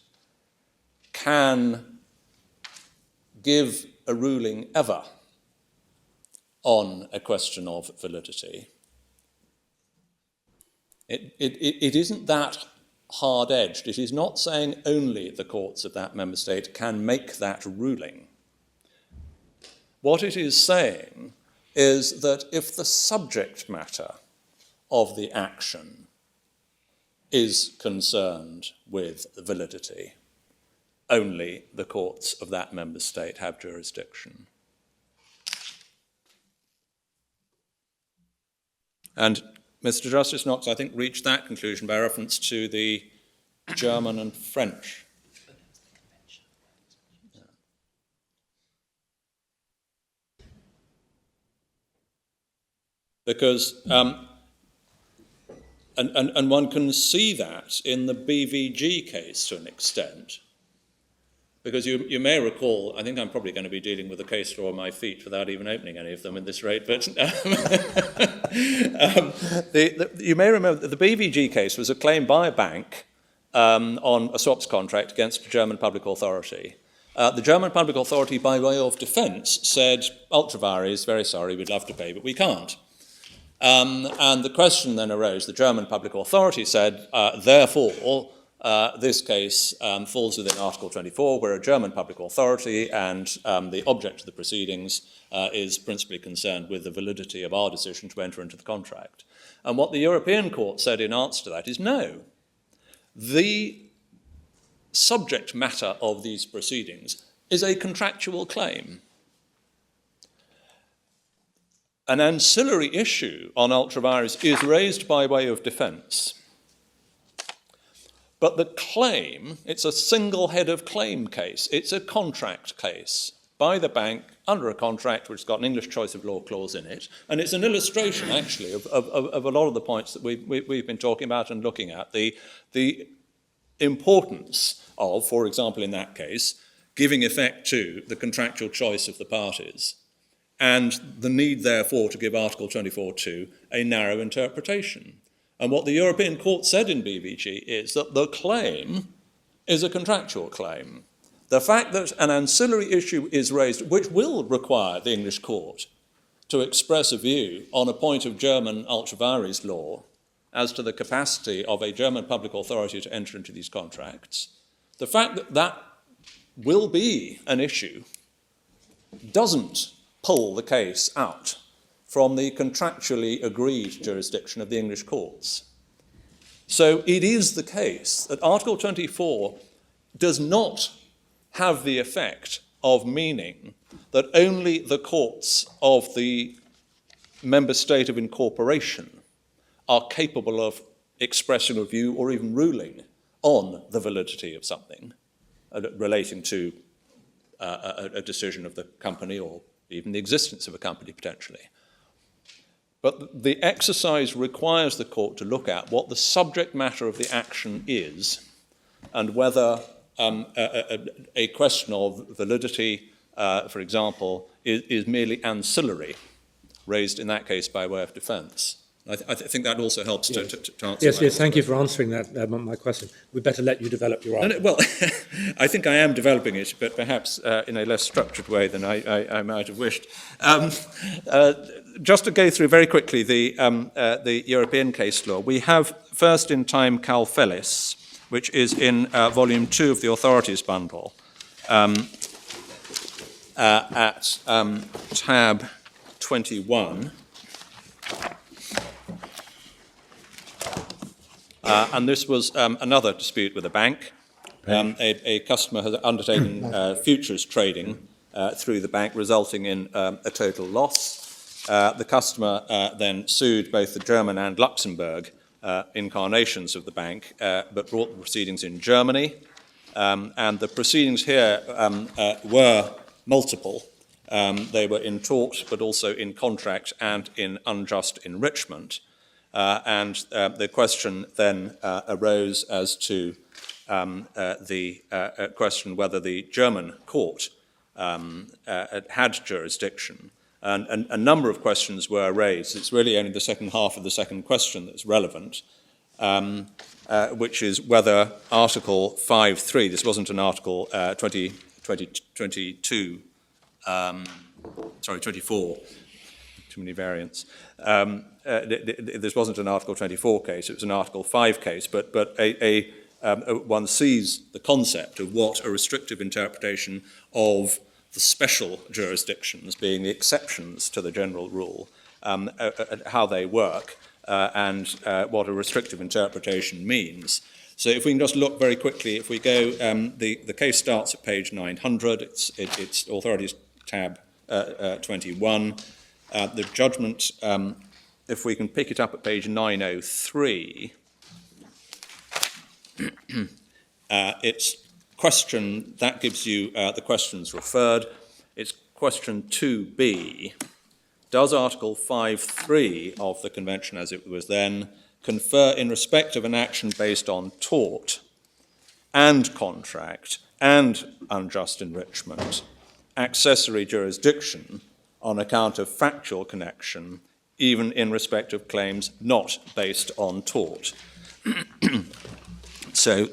can give a ruling ever on a question of validity. It isn't that hard-edged. It is not saying only the courts of that member state can make that ruling. What it is saying is that if the subject matter of the action is concerned with validity, only the courts of that member state have jurisdiction. And Mr. Justice Knox, I think, reached that conclusion by reference to the German and French. Because, and one can see that in the BVG case to an extent. Because you may recall, I think I'm probably going to be dealing with the case law on my feet without even opening any of them at this rate, but you may remember that the BVG case was a claim by a bank on a swaps contract against a German public authority. The German public authority, by way of defence, said, ultra vires, very sorry, we'd love to pay, but we can't. And the question then arose, the German public authority said, therefore, this case falls within Article 24, where a German public authority and the object of the proceedings is principally concerned with the validity of our decision to enter into the contract. And what the European Court said in answer to that is no. The subject matter of these proceedings is a contractual claim. An ancillary issue on ultra vires is raised by way of defence. But the claim, it's a single head of claim case. It's a contract case by the bank under a contract which has got an English choice of law clause in it. And it's an illustration, actually, of a lot of the points that we've been talking about and looking at. The importance of, for example, in that case, giving effect to the contractual choice of the parties, and the need, therefore, to give Article 24.2 a narrow interpretation. And what the European Court said in BVG is that the claim is a contractual claim. The fact that an ancillary issue is raised, which will require the English court to express a view on a point of German ultra vires law as to the capacity of a German public authority to enter into these contracts, the fact that that will be an issue doesn't pull the case out from the contractually agreed jurisdiction of the English courts. So it is the case that Article 24 does not have the effect of meaning that only the courts of the member state of incorporation are capable of expressing a view or even ruling on the validity of something relating to a decision of the company or even the existence of a company potentially. But the exercise requires the court to look at what the subject matter of the action is and whether a question of validity, for example, is merely ancillary, raised in that case by way of defence. I think that also helps to answer. Yes, thank you for answering that, my question. We'd better let you develop your argument. Well, I think I am developing it, but perhaps in a less structured way than I might have wished. Just to go through very quickly the European case law, we have first in time Calfelis, which is in volume 2 of the authorities bundle, at tab 21. And this was another dispute with a bank. A customer has undertaken futures trading through the bank, resulting in a total loss. The customer then sued both the German and Luxembourg incarnations of the bank, but brought the proceedings in Germany. And the proceedings here were multiple. They were in tort, but also in contract and in unjust enrichment. And the question then arose as to the question whether the German court had jurisdiction. And a number of questions were raised. It's really only the second half of the second question that's relevant, which is whether Article 5.3, this wasn't an Article 24, too many variants. This wasn't an Article 24 case, it was an Article 5 case, but one sees the concept of what a restrictive interpretation of the special jurisdictions being the exceptions to the general rule, how they work, and what a restrictive interpretation means. So if we can just look very quickly, if we go, the case starts at page 900, it's Authorities tab 21. The judgment, if we can pick it up at page 903, it's question, that gives you the questions referred. It's question 2b. Does Article 5.3 of the Convention as it was then confer in respect of an action based on tort and contract and unjust enrichment accessory jurisdiction on account of factual connection, even in respect of claims not based on tort? So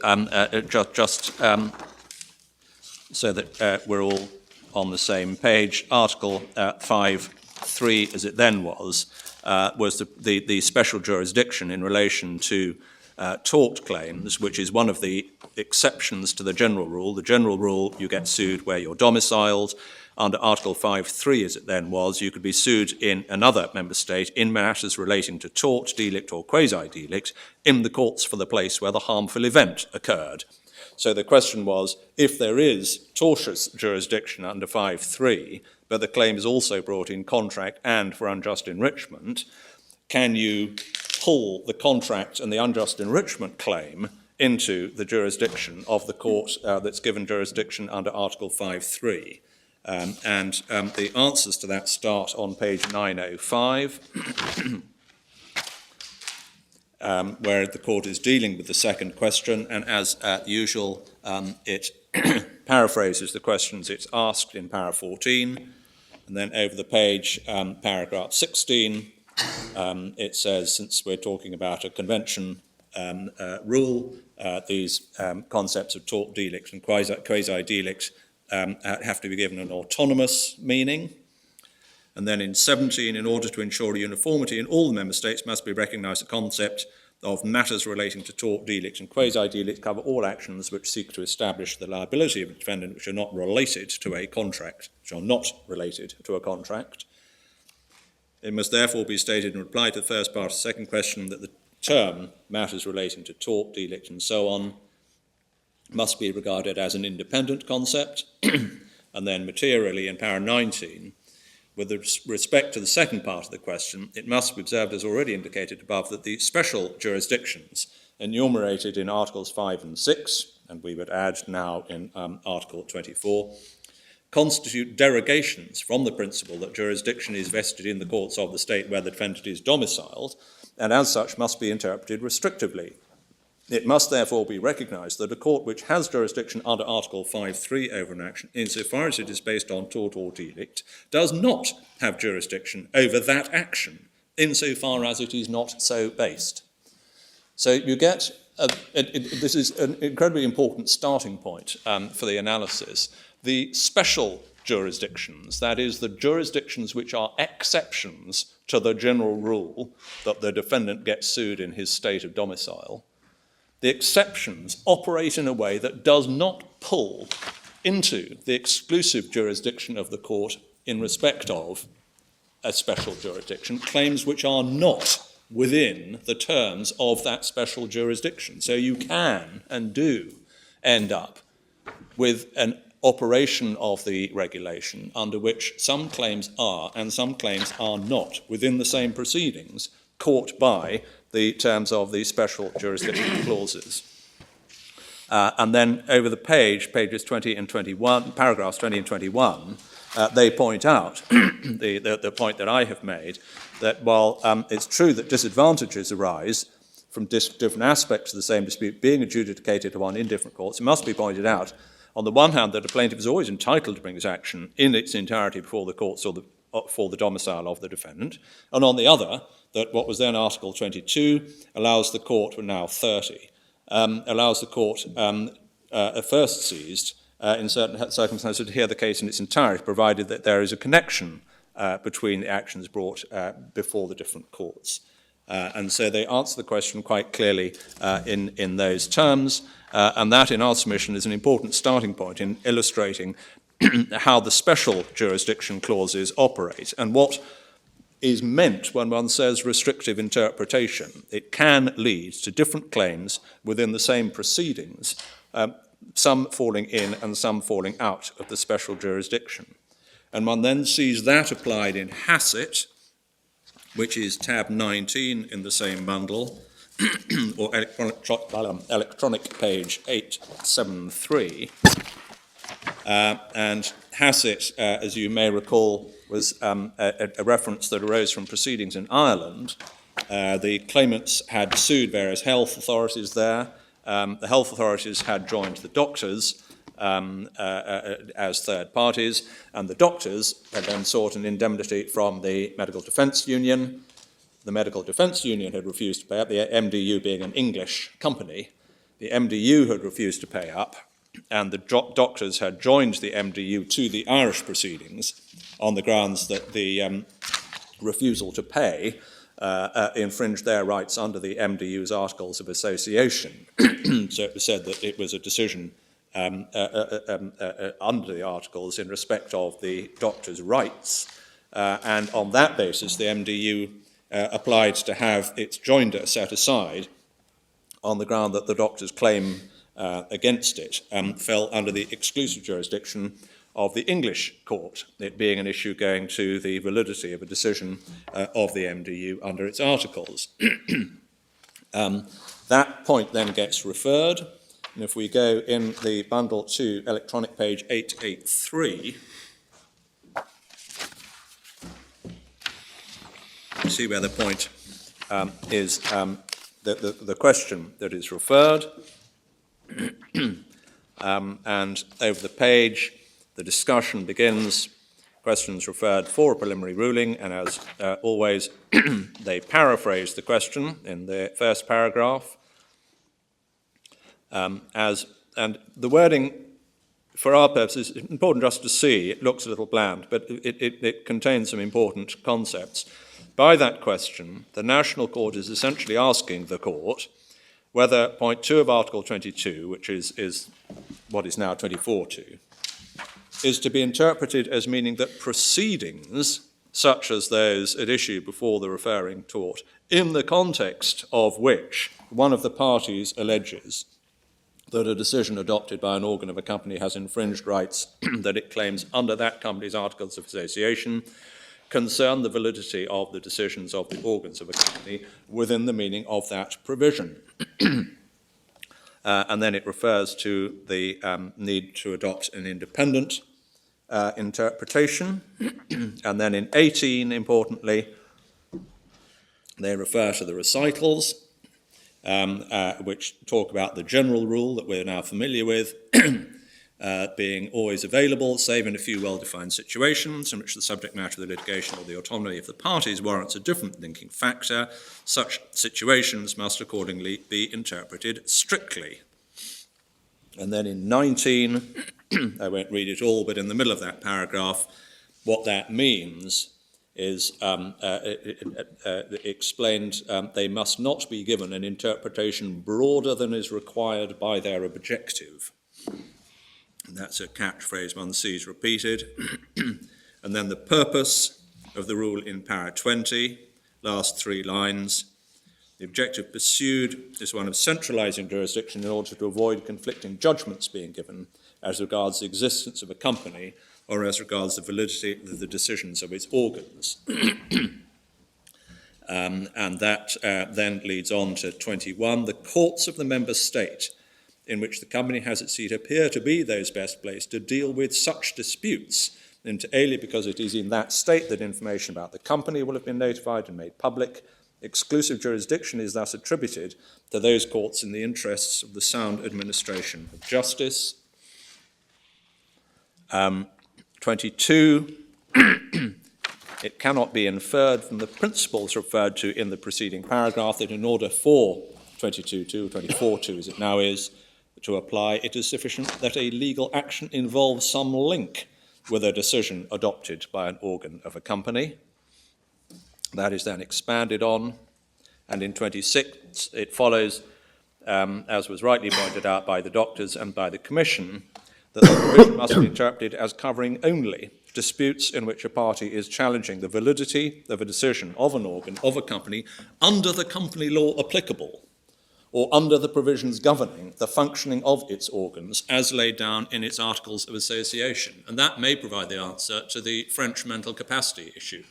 so that we're all on the same page, Article 5.3, as it then was the special jurisdiction in relation to tort claims, which is one of the exceptions to the general rule. The general rule, you get sued where you're domiciled. Under Article 5.3, as it then was, you could be sued in another member state in matters relating to tort, delict, or quasi-delict in the courts for the place where the harmful event occurred. So the question was, if there is tortious jurisdiction under 5.3, but the claim is also brought in contract and for unjust enrichment, can you pull the contract and the unjust enrichment claim into the jurisdiction of the court that's given jurisdiction under Article 5.3? The answers to that start on page 905, where the court is dealing with the second question, and as usual, it paraphrases the questions it's asked in para 14, and then over the page, paragraph 16, it says, since we're talking about a convention rule, these concepts of tort, delict, and quasi-delict have to be given an autonomous meaning. And then in 17, in order to ensure uniformity in all the member states, must be recognised the concept of matters relating to tort, delict, and quasi-delict cover all actions which seek to establish the liability of a defendant which are not related to a contract, It must therefore be stated in reply to the first part of the second question that the term matters relating to tort, delict, and so on must be regarded as an independent concept. And then materially in para 19, with respect to the second part of the question, it must be observed, as already indicated above, that the special jurisdictions enumerated in Articles 5 and 6, and we would add now in Article 24, constitute derogations from the principle that jurisdiction is vested in the courts of the state where the defendant is domiciled, and as such must be interpreted restrictively. It must therefore be recognised that a court which has jurisdiction under Article 5.3 over an action, insofar as it is based on tort or delict, does not have jurisdiction over that action, insofar as it is not so based. So you get, this is an incredibly important starting point for the analysis. The special jurisdictions, that is, the jurisdictions which are exceptions to the general rule that the defendant gets sued in his state of domicile, the exceptions operate in a way that does not pull into the exclusive jurisdiction of the court in respect of a special jurisdiction, claims which are not within the terms of that special jurisdiction. So you can and do end up with an operation of the regulation under which some claims are and some claims are not within the same proceedings caught by the terms of the special jurisdiction clauses. And then over the page, pages 20 and 21, paragraphs 20 and 21, they point out the point that I have made, that while it's true that disadvantages arise from different aspects of the same dispute being adjudicated upon in different courts, it must be pointed out, on the one hand, that a plaintiff is always entitled to bring this action in its entirety before the courts or for the domicile of the defendant, and on the other, that what was then Article 22 allows the court, well now 30, allows the court first seized in certain circumstances to hear the case in its entirety, provided that there is a connection between the actions brought before the different courts. And so they answer the question quite clearly in those terms, and that, in our submission, is an important starting point in illustrating how the special jurisdiction clauses operate and what is meant when one says restrictive interpretation. It can lead to different claims within the same proceedings, some falling in and some falling out of the special jurisdiction. And one then sees that applied in Hassett, which is tab 19 in the same bundle, or electronic page 873. And Hassett, as you may recall, was a reference that arose from proceedings in Ireland. The claimants had sued various health authorities there. The health authorities had joined the doctors as third parties, and the doctors had then sought an indemnity from the Medical Defence Union. The Medical Defence Union had refused to pay up, the MDU being an English company. The MDU had refused to pay up, and the doctors had joined the MDU to the Irish proceedings on the grounds that the refusal to pay infringed their rights under the MDU's Articles of Association. So it was said that it was a decision under the Articles in respect of the doctors' rights, and on that basis the MDU applied to have its joinder set aside on the ground that the doctor's claim against it fell under the exclusive jurisdiction of the English court, it being an issue going to the validity of a decision of the MDU under its articles. That point then gets referred, and if we go in the bundle to electronic page 883, you see where the point is the question that is referred, and over the page the discussion begins, questions referred for a preliminary ruling, and as always they paraphrase the question in the first paragraph, and the wording for our purposes is important just to see. It looks a little bland, but it contains some important concepts. By that question, the National Court is essentially asking the court whether point 2 of Article 22, which is what is now 24.2, is to be interpreted as meaning that proceedings, such as those at issue before the referring court, in the context of which one of the parties alleges that a decision adopted by an organ of a company has infringed rights that it claims under that company's Articles of Association, concern the validity of the decisions of the organs of a company within the meaning of that provision. And then it refers to the need to adopt an independent interpretation. And then in 18, importantly, they refer to the recitals, which talk about the general rule that we're now familiar with, being always available, save in a few well-defined situations in which the subject matter of the litigation or the autonomy of the parties warrants a different linking factor. Such situations must accordingly be interpreted strictly. And then in 19, I won't read it all, but in the middle of that paragraph, what that means is explained, they must not be given an interpretation broader than is required by their objective. And that's a catchphrase one sees repeated. And then the purpose of the rule in para 20, last 3 lines. The objective pursued is one of centralising jurisdiction in order to avoid conflicting judgments being given as regards the existence of a company or as regards the validity of the decisions of its organs. And that then leads on to 21. The courts of the member state in which the company has its seat appear to be those best placed to deal with such disputes, inter alia because it is in that state that information about the company will have been notified and made public. Exclusive jurisdiction is thus attributed to those courts in the interests of the sound administration of justice. 22, it cannot be inferred from the principles referred to in the preceding paragraph that in order for 22.2, 24.2 as it now is, to apply, it is sufficient that a legal action involves some link with a decision adopted by an organ of a company. That is then expanded on, and in 26 it follows, as was rightly pointed out by the doctors and by the Commission, that the provision must be interpreted as covering only disputes in which a party is challenging the validity of a decision of an organ, of a company, under the company law applicable, or under the provisions governing the functioning of its organs as laid down in its Articles of Association. And that may provide the answer to the French mental capacity issue.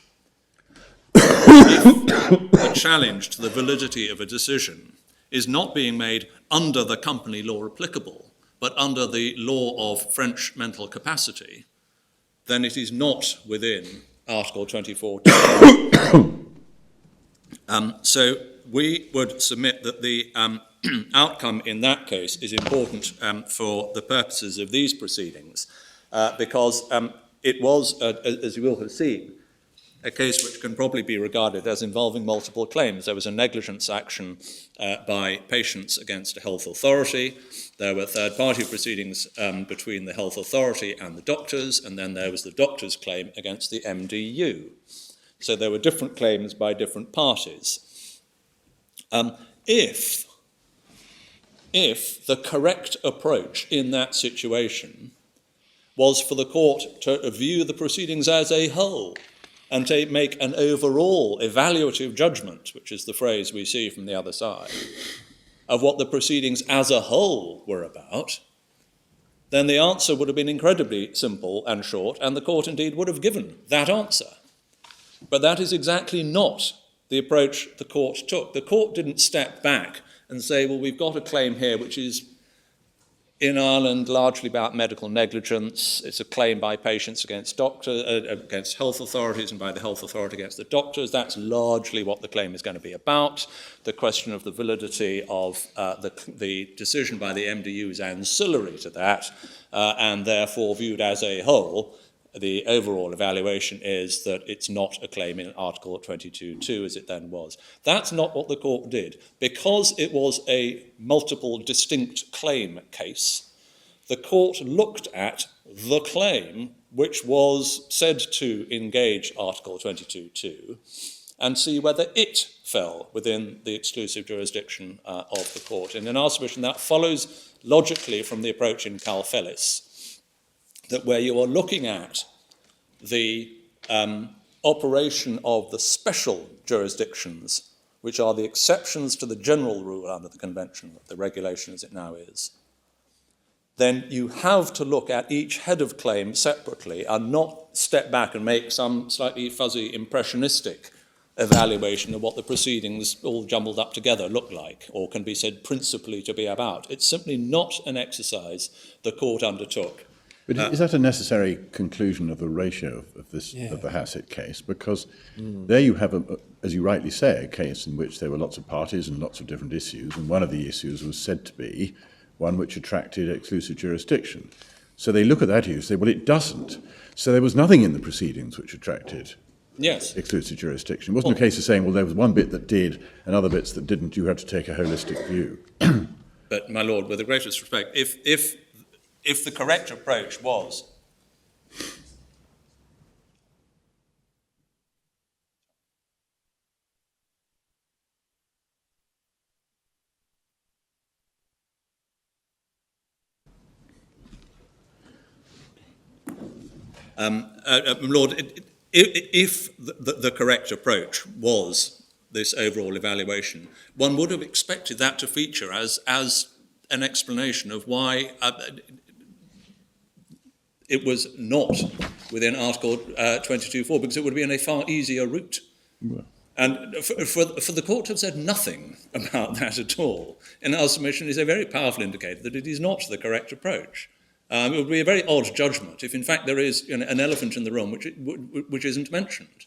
If the challenge to the validity of a decision is not being made under the company law applicable, but under the law of French mental capacity, then it is not within Article 24. So we would submit that the outcome in that case is important for the purposes of these proceedings, because it was, as you will have seen, a case which can probably be regarded as involving multiple claims. There was a negligence action by patients against a health authority. There were third-party proceedings between the health authority and the doctors, and then there was the doctor's claim against the MDU. So there were different claims by different parties. If the correct approach in that situation was for the court to view the proceedings as a whole and to make an overall evaluative judgment, which is the phrase we see from the other side, of what the proceedings as a whole were about, then the answer would have been incredibly simple and short, and the court indeed would have given that answer. But that is exactly not the approach the court took. The court didn't step back and say, well, we've got a claim here which is in Ireland largely about medical negligence. It's a claim by patients against against health authorities, and by the health authority against the doctors. That's largely what the claim is going to be about. The question of the validity of the decision by the MDU is ancillary to that, and therefore viewed as a whole. The overall evaluation is that it's not a claim in Article 22.2 as it then was. That's not what the court did. Because it was a multiple distinct claim case, the court looked at the claim which was said to engage Article 22.2 and see whether it fell within the exclusive jurisdiction of the court. And in our submission, that follows logically from the approach in Calfellis, that where you are looking at the operation of the special jurisdictions, which are the exceptions to the general rule under the Convention, the regulation as it now is, then you have to look at each head of claim separately and not step back and make some slightly fuzzy, impressionistic evaluation of what the proceedings all jumbled up together look like, or can be said principally to be about. It's simply not an exercise the court undertook. But is that a necessary conclusion of the ratio of this of the Hassett case? Because there you have, as you rightly say, a case in which there were lots of parties and lots of different issues, and one of the issues was said to be one which attracted exclusive jurisdiction. So they look at that issue and say, well, it doesn't. So there was nothing in the proceedings which attracted exclusive jurisdiction. It wasn't a case of saying, well, there was one bit that did and other bits that didn't. You had to take a holistic view. But, my Lord, with the greatest respect, if the correct approach was Lord, if the correct approach was this overall evaluation, one would have expected that to feature as an explanation of why it was not within Article 22.4, because it would have been a far easier route. Well. And for the court to have said nothing about that at all in our submission is a very powerful indicator that it is not the correct approach. It would be a very odd judgment if, in fact, there is an elephant in the room which isn't mentioned.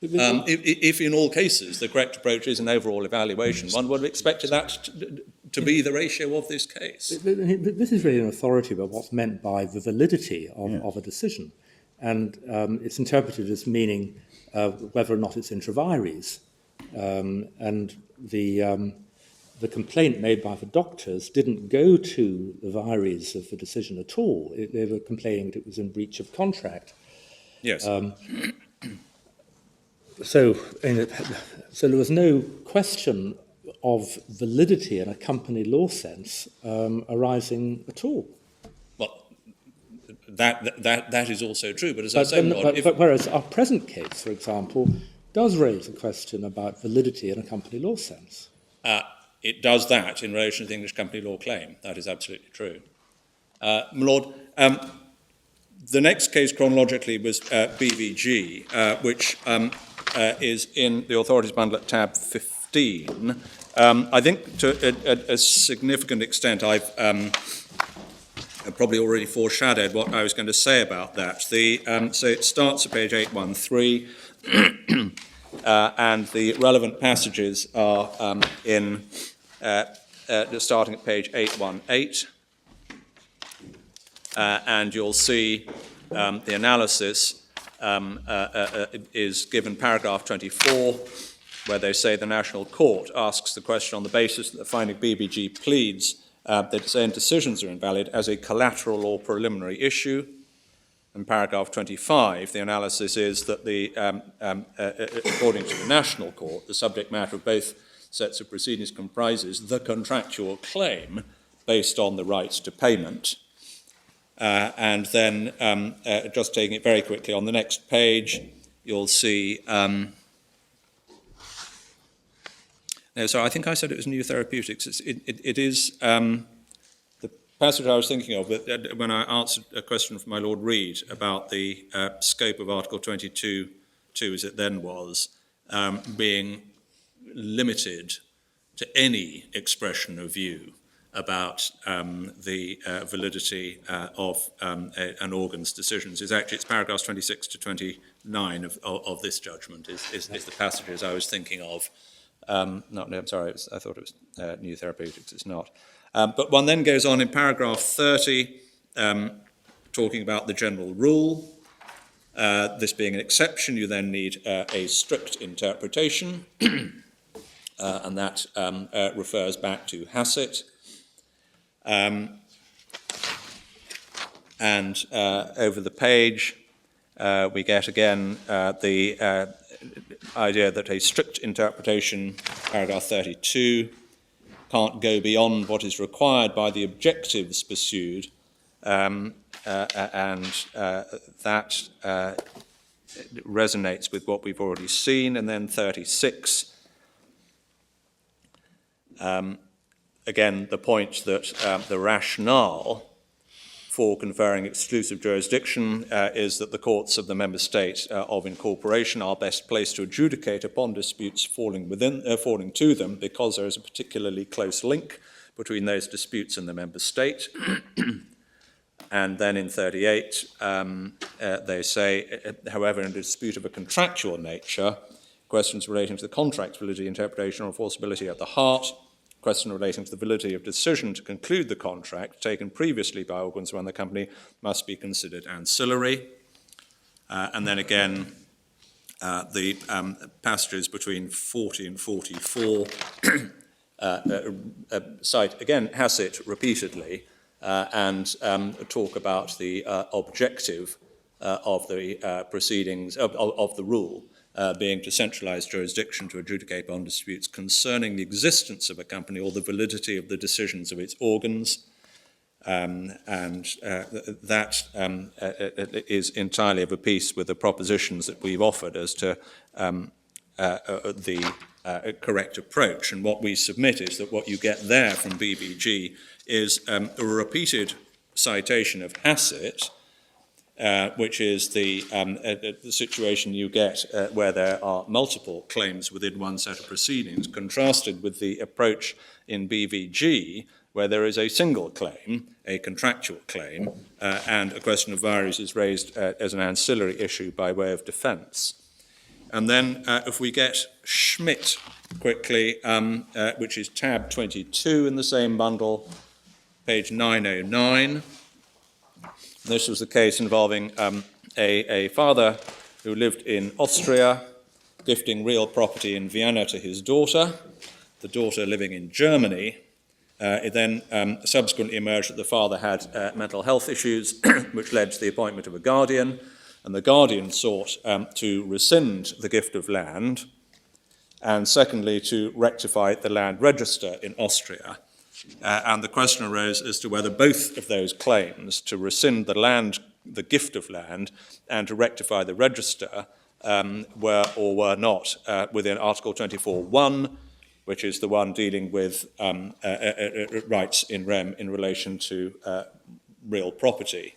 If in all cases the correct approach is an overall evaluation, one would have expected that to be the ratio of this case. This is really an authority about what's meant by the validity of a decision. And it's interpreted as meaning whether or not it's intra vires. And the complaint made by the doctors didn't go to the vires of the decision at all. They were complaining that it was in breach of contract. Yes. So there was no question of validity in a company law sense arising at all. Well, that is also true. But as I say, but whereas our present case, for example, does raise a question about validity in a company law sense. it does that in relation to the English company law claim. That is absolutely true. My Lord, the next case chronologically was BVG, which is in the authorities bundle at tab 15. I think to a significant extent I've probably already foreshadowed what I was going to say about that. So it starts at page 813, and the relevant passages are starting at page 818. And you'll see the analysis is given paragraph 24, where they say the National Court asks the question on the basis that the finding BBG pleads that its own decisions are invalid as a collateral or preliminary issue. In paragraph 25, the analysis is that according to the National Court, the subject matter of both sets of proceedings comprises the contractual claim based on the rights to payment. And then, just taking it very quickly, on the next page, you'll see... no, sorry, I think I said it was new therapeutics. It is the passage I was thinking of when I answered a question from my Lord Reid about the scope of Article 22, as it then was, being limited to any expression of view about the validity of an organ's decisions. It's paragraphs 26 to 29 of this judgment is the passages I was thinking of. No, I'm sorry, I thought it was new therapeutics, it's not. But one then goes on in paragraph 30, talking about the general rule. This being an exception, you then need a strict interpretation, and that refers back to Hassett. And over the page, we get again the idea that a strict interpretation, paragraph 32, can't go beyond what is required by the objectives pursued, and that resonates with what we've already seen. And then 36, again, the point that the rationale for conferring exclusive jurisdiction is that the courts of the member state of incorporation are best placed to adjudicate upon disputes falling to them because there is a particularly close link between those disputes and the member state. And then in 38, they say, however, in a dispute of a contractual nature, questions relating to the contract's validity, interpretation, or enforceability at the heart, question relating to the validity of decision to conclude the contract taken previously by organs run the company must be considered ancillary. And then again, the passages between 40 and 44 cite again Hassett repeatedly and talk about the objective of the proceedings of the rule. Being to centralise jurisdiction to adjudicate on disputes concerning the existence of a company or the validity of the decisions of its organs. That is entirely of a piece with the propositions that we've offered as to the correct approach. And what we submit is that what you get there from BBG is a repeated citation of Hassett, which is the situation you get where there are multiple claims within one set of proceedings, contrasted with the approach in BVG, where there is a single claim, a contractual claim, and a question of varies is raised as an ancillary issue by way of defence. And then if we get Schmidt quickly, which is tab 22 in the same bundle, page 909, this was the case involving a father who lived in Austria, gifting real property in Vienna to his daughter, the daughter living in Germany. It then subsequently emerged that the father had mental health issues, which led to the appointment of a guardian, and the guardian sought to rescind the gift of land, and secondly, to rectify the land register in Austria. And the question arose as to whether both of those claims, to rescind the land the gift of land and to rectify the register were or were not within Article 24.1, which is the one dealing with rights in rem in relation to real property.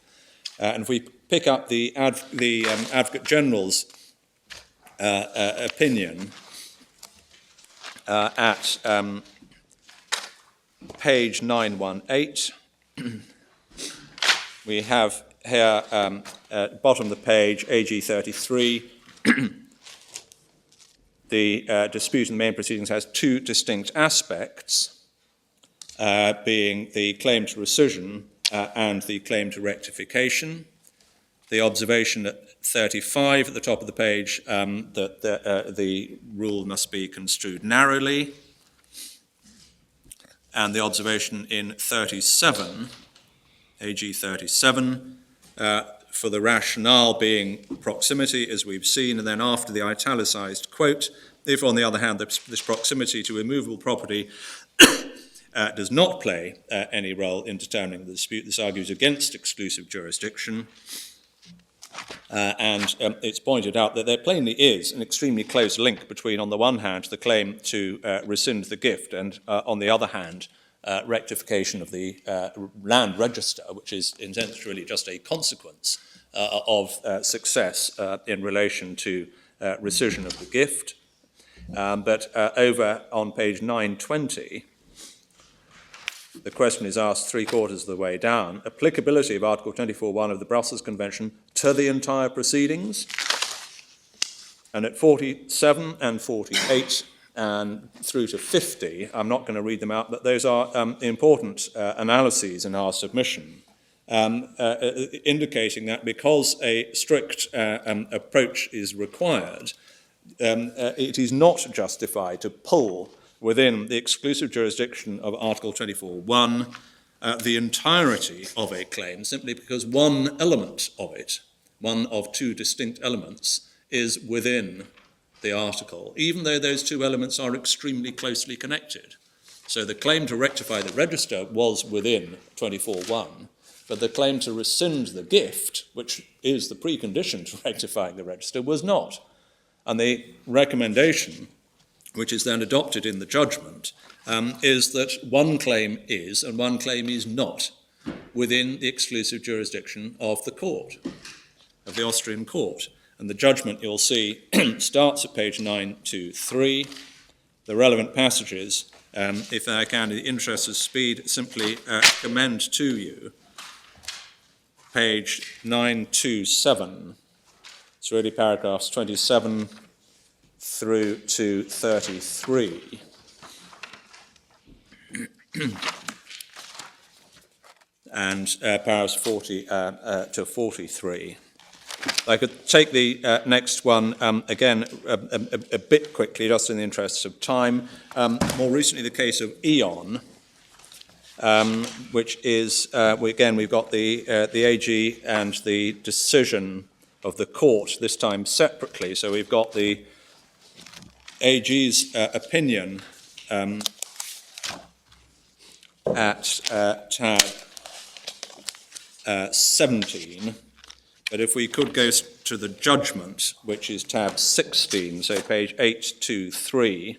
And if we pick up the Advocate General's opinion at page 918, we have here at the bottom of the page, AG 33, the dispute in the main proceedings has two distinct aspects, being the claim to rescission and the claim to rectification. The observation at 35 at the top of the page that the rule must be construed narrowly, and the observation in 37, AG 37, for the rationale being proximity, as we've seen, and then after the italicised quote, if, on the other hand, this proximity to immovable property does not play any role in determining the dispute, this argues against exclusive jurisdiction. And it's pointed out that there plainly is an extremely close link between, on the one hand, the claim to rescind the gift, and on the other hand, rectification of the land register, which is essentially just a consequence of success in relation to rescission of the gift. But over on page 920, the question is asked 3/4 of the way down, applicability of Article 24.1 of the Brussels Convention to the entire proceedings. And at 47 and 48 and through to 50, I'm not going to read them out, but those are important analyses in our submission, indicating that because a strict approach is required, it is not justified to pull within the exclusive jurisdiction of Article 24.1 the entirety of a claim, simply because one element of it, one of two distinct elements, is within the article, even though those two elements are extremely closely connected. So the claim to rectify the register was within 24.1, but the claim to rescind the gift, which is the precondition to rectifying the register, was not. And the recommendation, which is then adopted in the judgment, is that one claim is and one claim is not within the exclusive jurisdiction of the court, of the Austrian court. And the judgment, you'll see, starts at page 923. The relevant passages, if I can, in the interest of speed, simply commend to you page 927. It's really paragraphs 27 through to 33. And paragraphs 40 to 43. I could take the next one again a bit quickly, just in the interests of time. More recently, the case of Eon, which is, we've got the AG and the decision of the court, this time separately. So we've got the AG's opinion at tab 17. But if we could go to the judgment, which is tab 16, so page 823.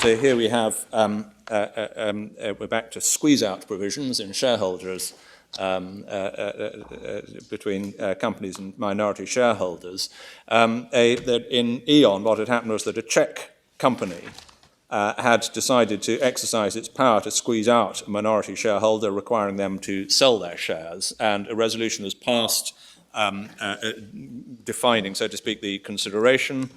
So here we have, we're back to squeeze-out provisions in shareholders between companies and minority shareholders. That in Eon, what had happened was that a Czech company had decided to exercise its power to squeeze out a minority shareholder, requiring them to sell their shares, and a resolution was passed defining, so to speak, the consideration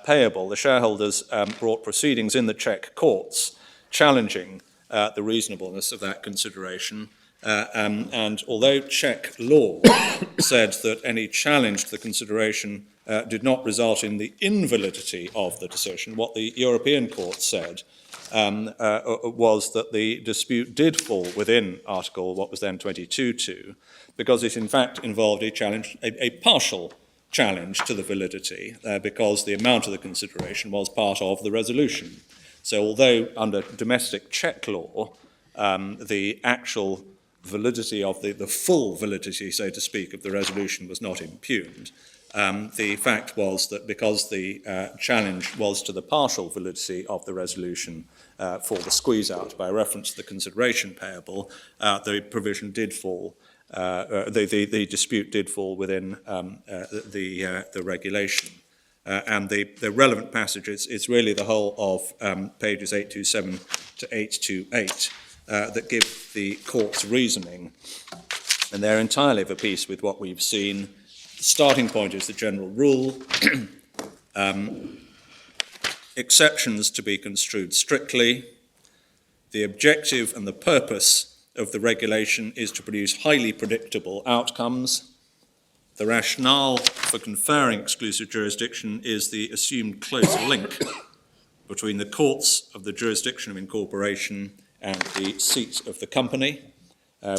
payable. The shareholders brought proceedings in the Czech courts challenging the reasonableness of that consideration. And although Czech law said that any challenge to the consideration did not result in the invalidity of the decision, what the European court said was that the dispute did fall within Article, what was then 22.2, because it in fact involved a challenge, a partial challenge to the validity, because the amount of the consideration was part of the resolution. So although under domestic Czech law, the actual validity of the full validity, so to speak, of the resolution was not impugned. The fact was that because the challenge was to the partial validity of the resolution for the squeeze-out by reference to the consideration payable, the provision did fall, the dispute did fall within the regulation. And the relevant passage is really the whole of pages 827 to 828 that give the court's reasoning. And they're entirely of a piece with what we've seen. The starting point is the general rule. Exceptions to be construed strictly. The objective and the purpose of the regulation is to produce highly predictable outcomes. The rationale for conferring exclusive jurisdiction is the assumed close link between the courts of the jurisdiction of incorporation and the seat of the company,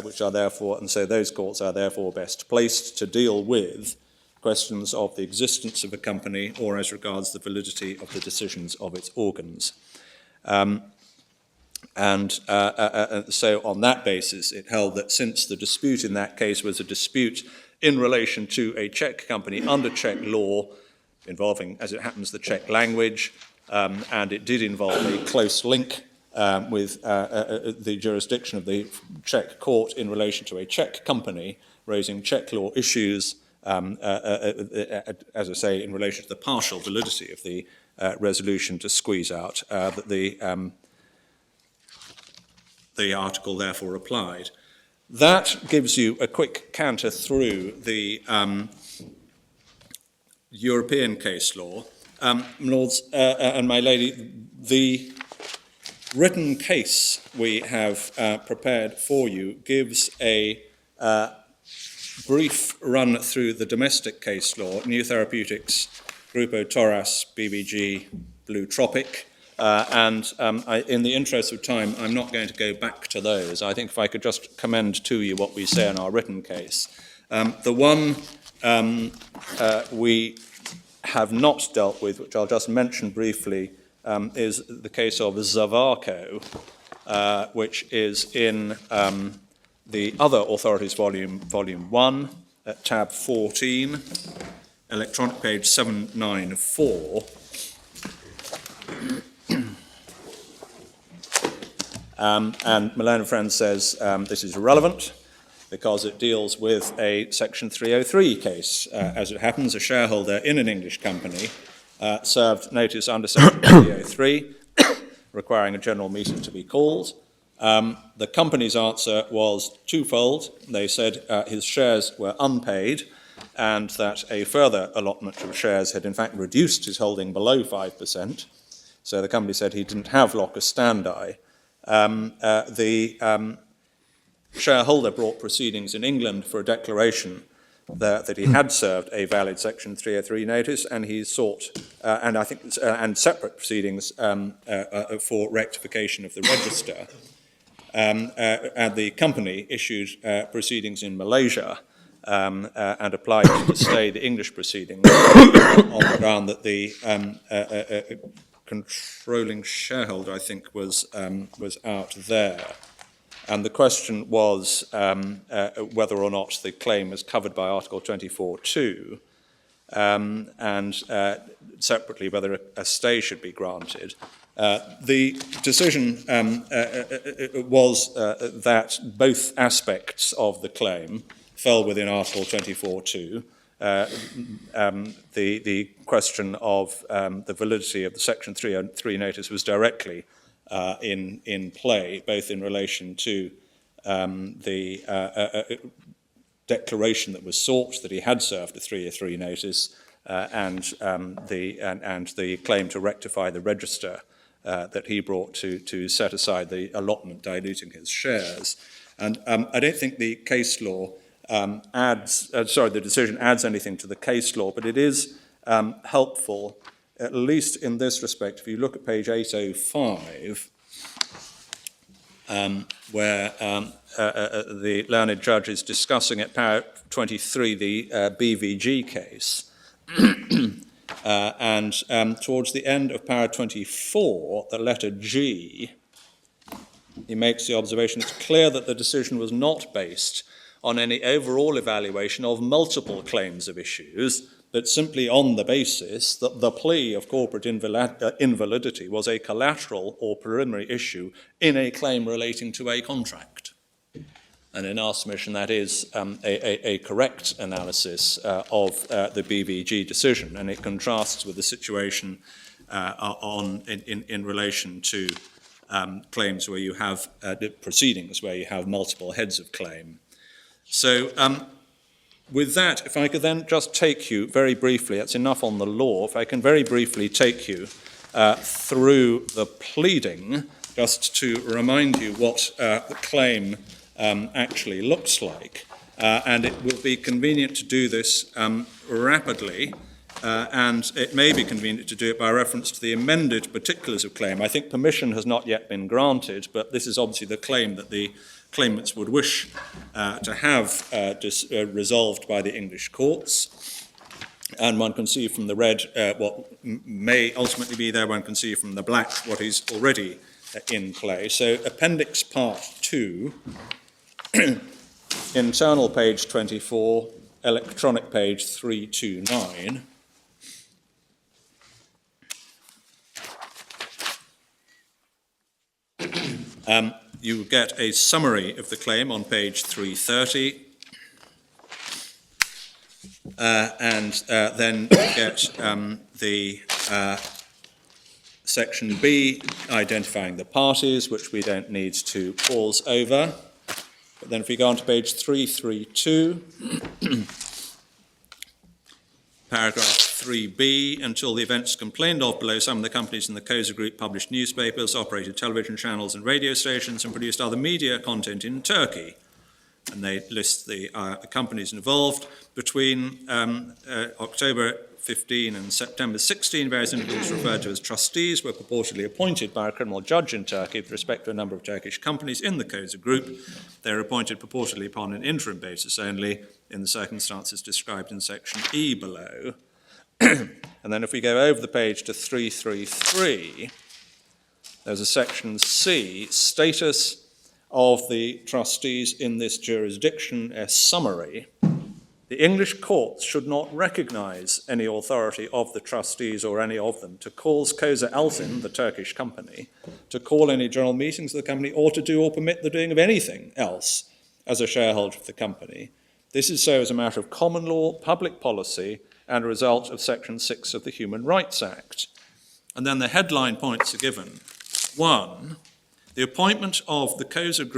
which are therefore, and so those courts are therefore best placed to deal with questions of the existence of a company or as regards the validity of the decisions of its organs. So on that basis, it held that since the dispute in that case was a dispute in relation to a Czech company under Czech law, involving, as it happens, the Czech language, and it did involve a close link with the jurisdiction of the Czech court in relation to a Czech company, raising Czech law issues, as I say, in relation to the partial validity of the resolution to squeeze out, that the article therefore applied. That gives you a quick canter through the European case law. Lords and my lady, the written case we have prepared for you gives a brief run through the domestic case law, New Therapeutics, Grupo Torras, BBG, Blue Tropic, in the interest of time, I'm not going to go back to those. I think if I could just commend to you what we say in our written case. The one we have not dealt with, which I'll just mention briefly, is the case of Zavarco, which is in the other authorities volume 1, at tab 14, electronic page 794. And Malone and Friends says this is irrelevant because it deals with a Section 303 case. As it happens, a shareholder in an English company served notice under Section 303 requiring a general meeting to be called. The company's answer was twofold. They said his shares were unpaid and that a further allotment of shares had in fact reduced his holding below 5%. So the company said he didn't have locus standi. The shareholder brought proceedings in England for a declaration that he had served a valid Section 303 notice, and he sought, and separate proceedings for rectification of the register. And the company issued proceedings in Malaysia and applied to stay the English proceedings on the ground that the controlling shareholder, I think, was out there. And the question was whether or not the claim was covered by Article 24.2, and separately whether a stay should be granted. The decision was that both aspects of the claim fell within Article 24.2. The question of the validity of the Section 303 notice was directly in play, both in relation to the declaration that was sought that he had served a 303 notice and the claim to rectify the register that he brought to set aside the allotment diluting his shares. And I don't think the case law the decision adds anything to the case law, but it is helpful, at least in this respect. If you look at page 805, where the learned judge is discussing at paragraph 23 the BVG case, and towards the end of paragraph 24, the letter G, he makes the observation, it's clear that the decision was not based on any overall evaluation of multiple claims of issues, but simply on the basis that the plea of corporate invalidity was a collateral or preliminary issue in a claim relating to a contract. And in our submission, that is a correct analysis of the BVG decision, and it contrasts with the situation in relation to claims where you have proceedings where you have multiple heads of claim. So with that, if I could then just take you very briefly, that's enough on the law, if I can very briefly take you through the pleading, just to remind you what the claim actually looks like. And it will be convenient to do this rapidly, and it may be convenient to do it by reference to the amended particulars of claim. I think permission has not yet been granted, but this is obviously the claim that the claimants would wish to have resolved by the English courts. And one can see from the red what may ultimately be there, one can see from the black what is already in play. So Appendix Part 2, internal page 24, electronic page 329. You get a summary of the claim on page 330, and then you get the section B, identifying the parties, which we don't need to pause over. But then if we go on to page 332, paragraph 3b, until the events complained of below, some of the companies in the Koza Group published newspapers, operated television channels and radio stations, and produced other media content in Turkey. And they list the companies involved. Between October 15 and September 16, various individuals referred to as trustees were purportedly appointed by a criminal judge in Turkey with respect to a number of Turkish companies in the Koza Group. They were appointed purportedly upon an interim basis only in the circumstances described in section E below. And then if we go over the page to 333, there's a section C, status of the trustees in this jurisdiction, a summary. The English courts should not recognise any authority of the trustees or any of them to cause Koza Ltd, the Turkish company, to call any general meetings of the company or to do or permit the doing of anything else as a shareholder of the company. This is so as a matter of common law, public policy, and a result of Section 6 of the Human Rights Act. And then the headline points are given. 1, the appointment of the Koza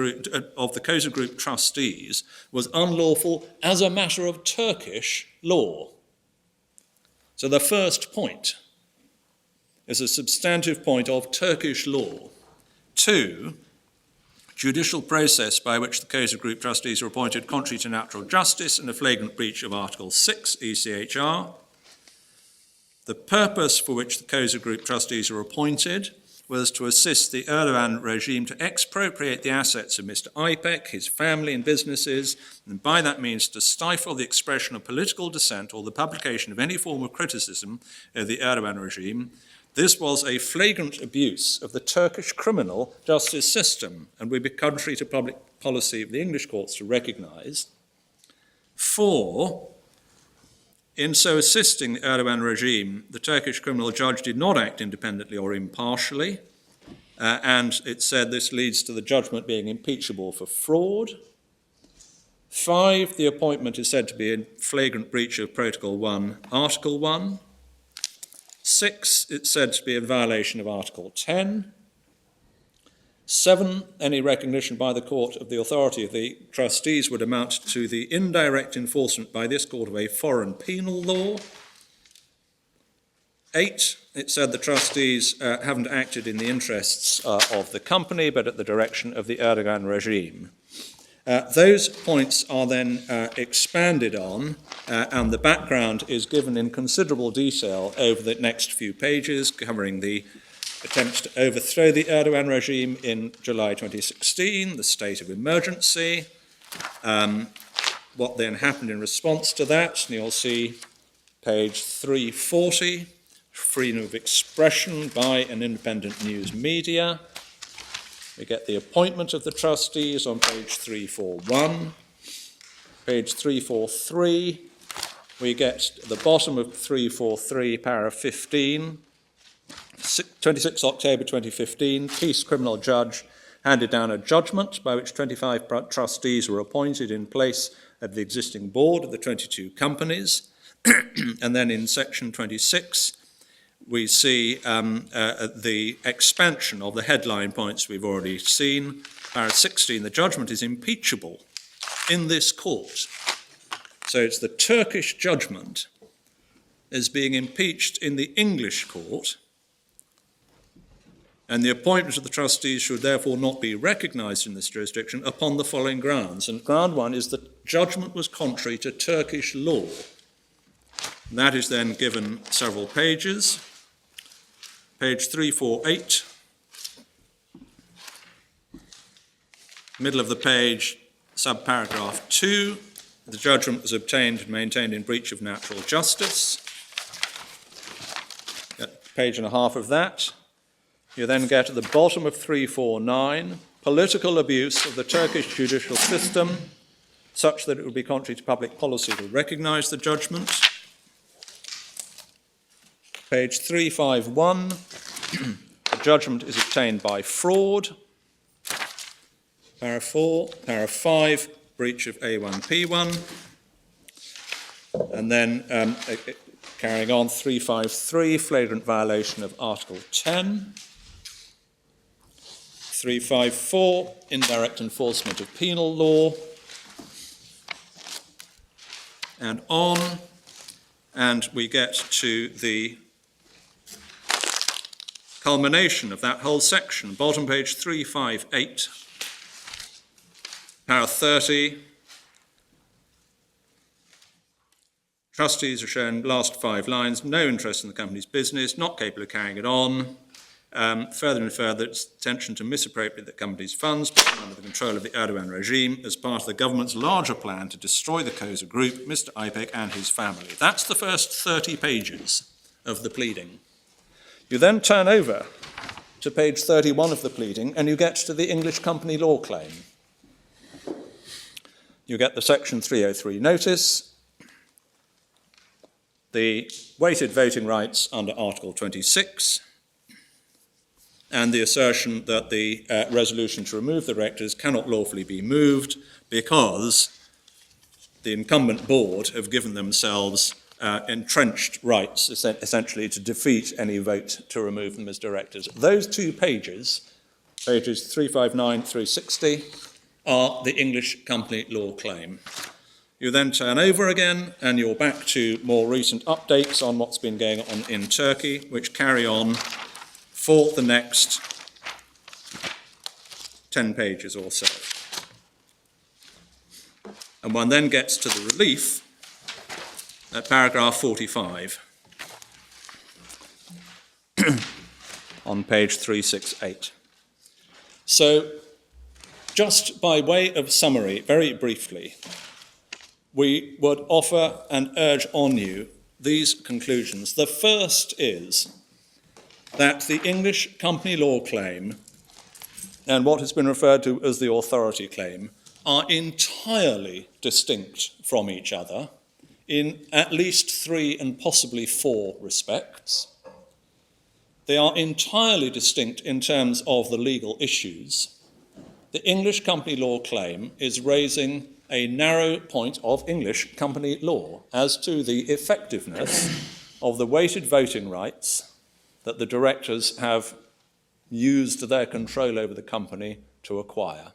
Group trustees was unlawful as a matter of Turkish law. So the first point is a substantive point of Turkish law. 2, judicial process by which the Koza Group trustees were appointed contrary to natural justice and a flagrant breach of Article 6 ECHR. The purpose for which the Koza Group trustees were appointed was to assist the Erdogan regime to expropriate the assets of Mr. Ipek, his family and businesses, and by that means to stifle the expression of political dissent or the publication of any form of criticism of the Erdogan regime. This was a flagrant abuse of the Turkish criminal justice system, and would be contrary to public policy of the English courts to recognise. 4, in so assisting the Erdogan regime, the Turkish criminal judge did not act independently or impartially, and it said this leads to the judgment being impeachable for fraud. 5, the appointment is said to be in flagrant breach of Protocol 1, Article 1. 6, it's said to be in violation of Article 10. 7, any recognition by the court of the authority of the trustees would amount to the indirect enforcement by this court of a foreign penal law. 8, it said the trustees haven't acted in the interests of the company, but at the direction of the Erdogan regime. Those points are then expanded on, and the background is given in considerable detail over the next few pages, covering the attempts to overthrow the Erdogan regime in July 2016, the state of emergency, what then happened in response to that, and you'll see page 340, freedom of expression by an independent news media, We get the appointment of the trustees on page 341. Page 343, we get the bottom of 343, paragraph 15, 26 October 2015, Peace Criminal Judge handed down a judgment by which 25 trustees were appointed in place of the existing board of the 22 companies. And then in section 26, we see the expansion of the headline points we've already seen. Paragraph 16, the judgment is impeachable in this court. So it's the Turkish judgment is being impeached in the English court, and the appointment of the trustees should therefore not be recognised in this jurisdiction upon the following grounds. And ground one is that judgment was contrary to Turkish law. And that is then given several pages. Page 348, middle of the page, subparagraph 2, the judgment was obtained and maintained in breach of natural justice. Page and a half of that. You then get at the bottom of 349, political abuse of the Turkish judicial system, such that it would be contrary to public policy to recognise the judgment. Page 351, the judgment is obtained by fraud. Paragraph 4, paragraph 5, breach of A1P1. And then carrying on, 353, flagrant violation of Article 10. 354, indirect enforcement of penal law. And on, and we get to the culmination of that whole section, bottom page 358, paragraph 30. Trustees are shown, last 5 lines, no interest in the company's business, not capable of carrying it on. Further and further, its intention to misappropriate the company's funds under the control of the Erdogan regime as part of the government's larger plan to destroy the Koza Group, Mr. Ipek and his family. That's the first 30 pages of the pleading. You then turn over to page 31 of the pleading and you get to the English company law claim. You get the section 303 notice, the weighted voting rights under Article 26, and the assertion that the resolution to remove the directors cannot lawfully be moved because the incumbent board have given themselves entrenched rights, essentially, to defeat any vote to remove them as directors. Those 2 pages, pages 359 through 60, are the English company law claim. You then turn over again and you're back to more recent updates on what's been going on in Turkey, which carry on for the next 10 pages or so. And one then gets to the relief at paragraph 45 on page 368. So, just by way of summary, very briefly, we would offer and urge on you these conclusions. The first is that the English company law claim and what has been referred to as the authority claim are entirely distinct from each other in at least 3 and possibly 4 respects. They are entirely distinct in terms of the legal issues. The English company law claim is raising a narrow point of English company law as to the effectiveness of the weighted voting rights that the directors have used their control over the company to acquire.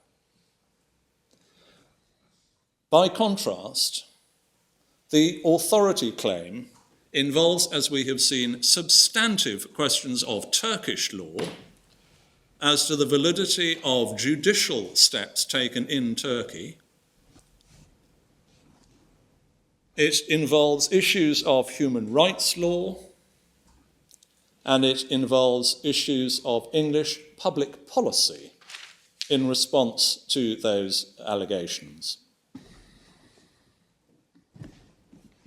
By contrast, the authority claim involves, as we have seen, substantive questions of Turkish law as to the validity of judicial steps taken in Turkey. It involves issues of human rights law, and it involves issues of English public policy in response to those allegations.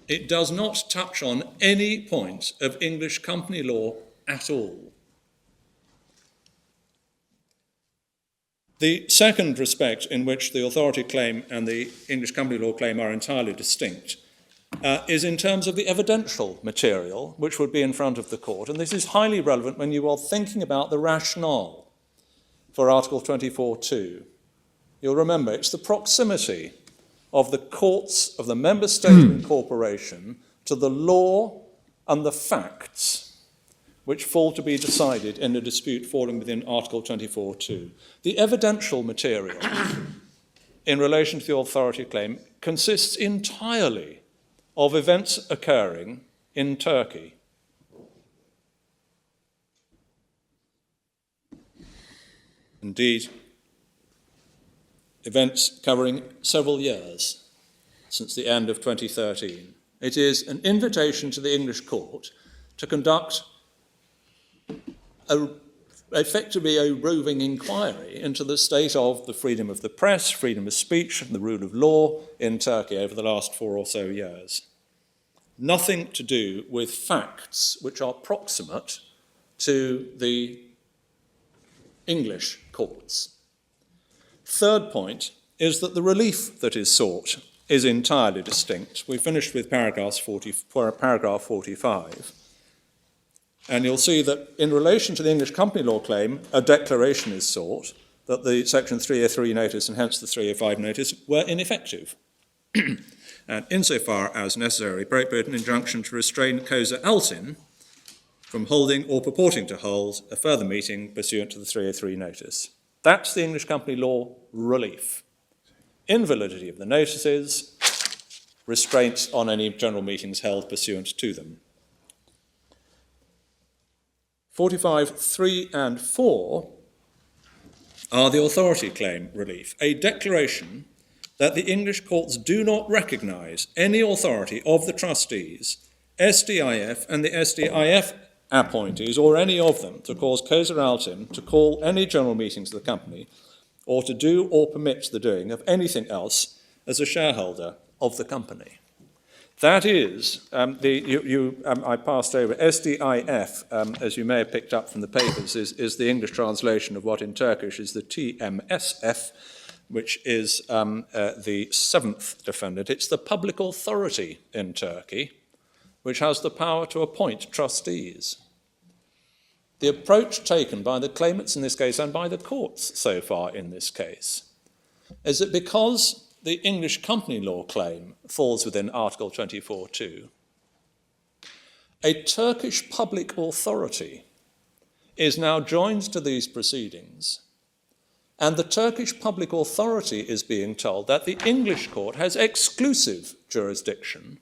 It does not touch on any point of English company law at all. The second respect in which the authority claim and the English company law claim are entirely distinct is in terms of the evidential material which would be in front of the court. And this is highly relevant when you are thinking about the rationale for Article 24.2. You'll remember it's the proximity of the courts of the member state of incorporation to the law and the facts which fall to be decided in a dispute falling within Article 24.2. The evidential material in relation to the authority claim consists entirely of events occurring in Turkey. Indeed, events covering several years since the end of 2013. It is an invitation to the English court to conduct effectively a roving inquiry into the state of the freedom of the press, freedom of speech, and the rule of law in Turkey over the last 4 or so years. Nothing to do with facts which are proximate to the English courts. Third point is that the relief that is sought is entirely distinct. We finished with paragraph 45. And you'll see that in relation to the English company law claim, a declaration is sought that the Section 303 notice and hence the 305 notice were ineffective. And insofar as necessary, appropriate, an injunction to restrain Koza Ltd from holding or purporting to hold a further meeting pursuant to the 303 notice. That's the English company law relief. Invalidity of the notices, restraints on any general meetings held pursuant to them. 45.3 and 4 are the authority claim relief, a declaration that the English courts do not recognise any authority of the trustees, SDIF and the SDIF appointees, or any of them, to cause Koza Ltd to call any general meetings of the company or to do or permit the doing of anything else as a shareholder of the company. That is, I passed over, SDIF, as you may have picked up from the papers, is the English translation of what in Turkish is the TMSF, which is the seventh defendant. It's the public authority in Turkey which has the power to appoint trustees. The approach taken by the claimants in this case and by the courts so far in this case is that because the English company law claim falls within Article 24.2, a Turkish public authority is now joined to these proceedings, and the Turkish public authority is being told that the English court has exclusive jurisdiction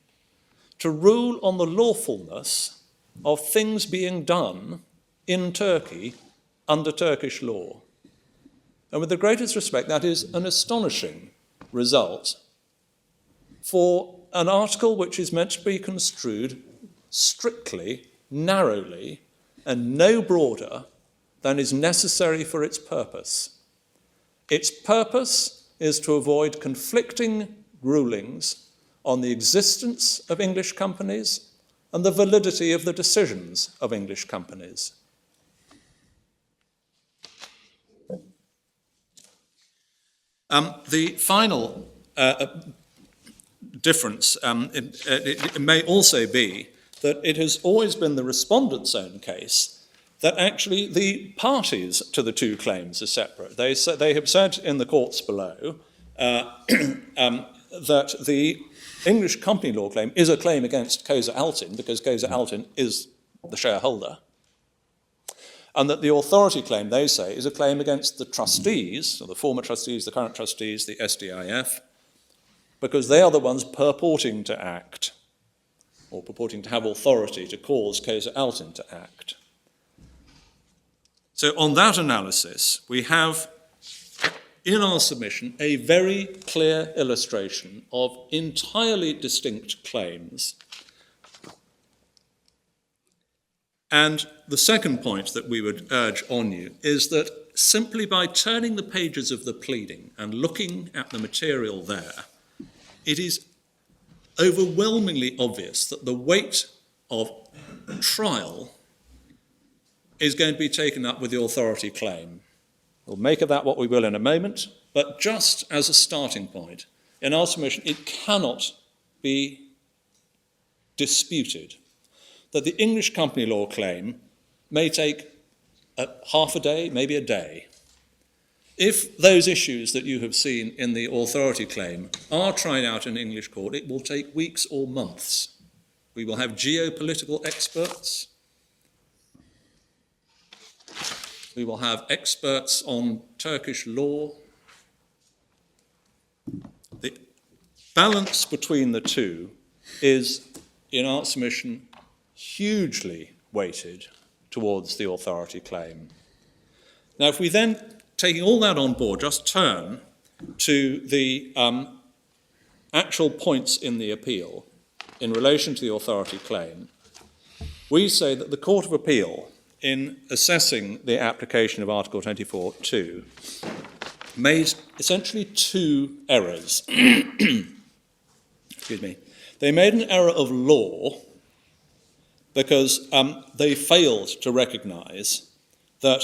to rule on the lawfulness of things being done in Turkey under Turkish law. And with the greatest respect, that is an astonishing result for an article which is meant to be construed strictly, narrowly, and no broader than is necessary for its purpose. Its purpose is to avoid conflicting rulings on the existence of English companies and the validity of the decisions of English companies. The final difference it may also be that it has always been the respondent's own case that actually the parties to the two claims are separate. They have said in the courts below that the English company law claim is a claim against Koza Ltd because Koza Ltd is the shareholder, and that the authority claim, they say, is a claim against the trustees, so the former trustees, the current trustees, the SDIF, because they are the ones purporting to act, or purporting to have authority to cause Koza Ltd to act. So on that analysis, we have in our submission a very clear illustration of entirely distinct claims. And the second point that we would urge on you is that simply by turning the pages of the pleading and looking at the material there, it is overwhelmingly obvious that the weight of trial is going to be taken up with the authority claim. We'll make of that what we will in a moment, but just as a starting point, in our submission, it cannot be disputed that the English company law claim may take half a day, maybe a day. If those issues that you have seen in the authority claim are tried out in English court, it will take weeks or months. We will have geopolitical experts. We will have experts on Turkish law. The balance between the two is, in our submission, hugely weighted towards the authority claim. Now, if we then, taking all that on board, just turn to the actual points in the appeal in relation to the authority claim, we say that the Court of Appeal, in assessing the application of Article 24.2, made essentially two errors. Excuse me. They made an error of law because they failed to recognise that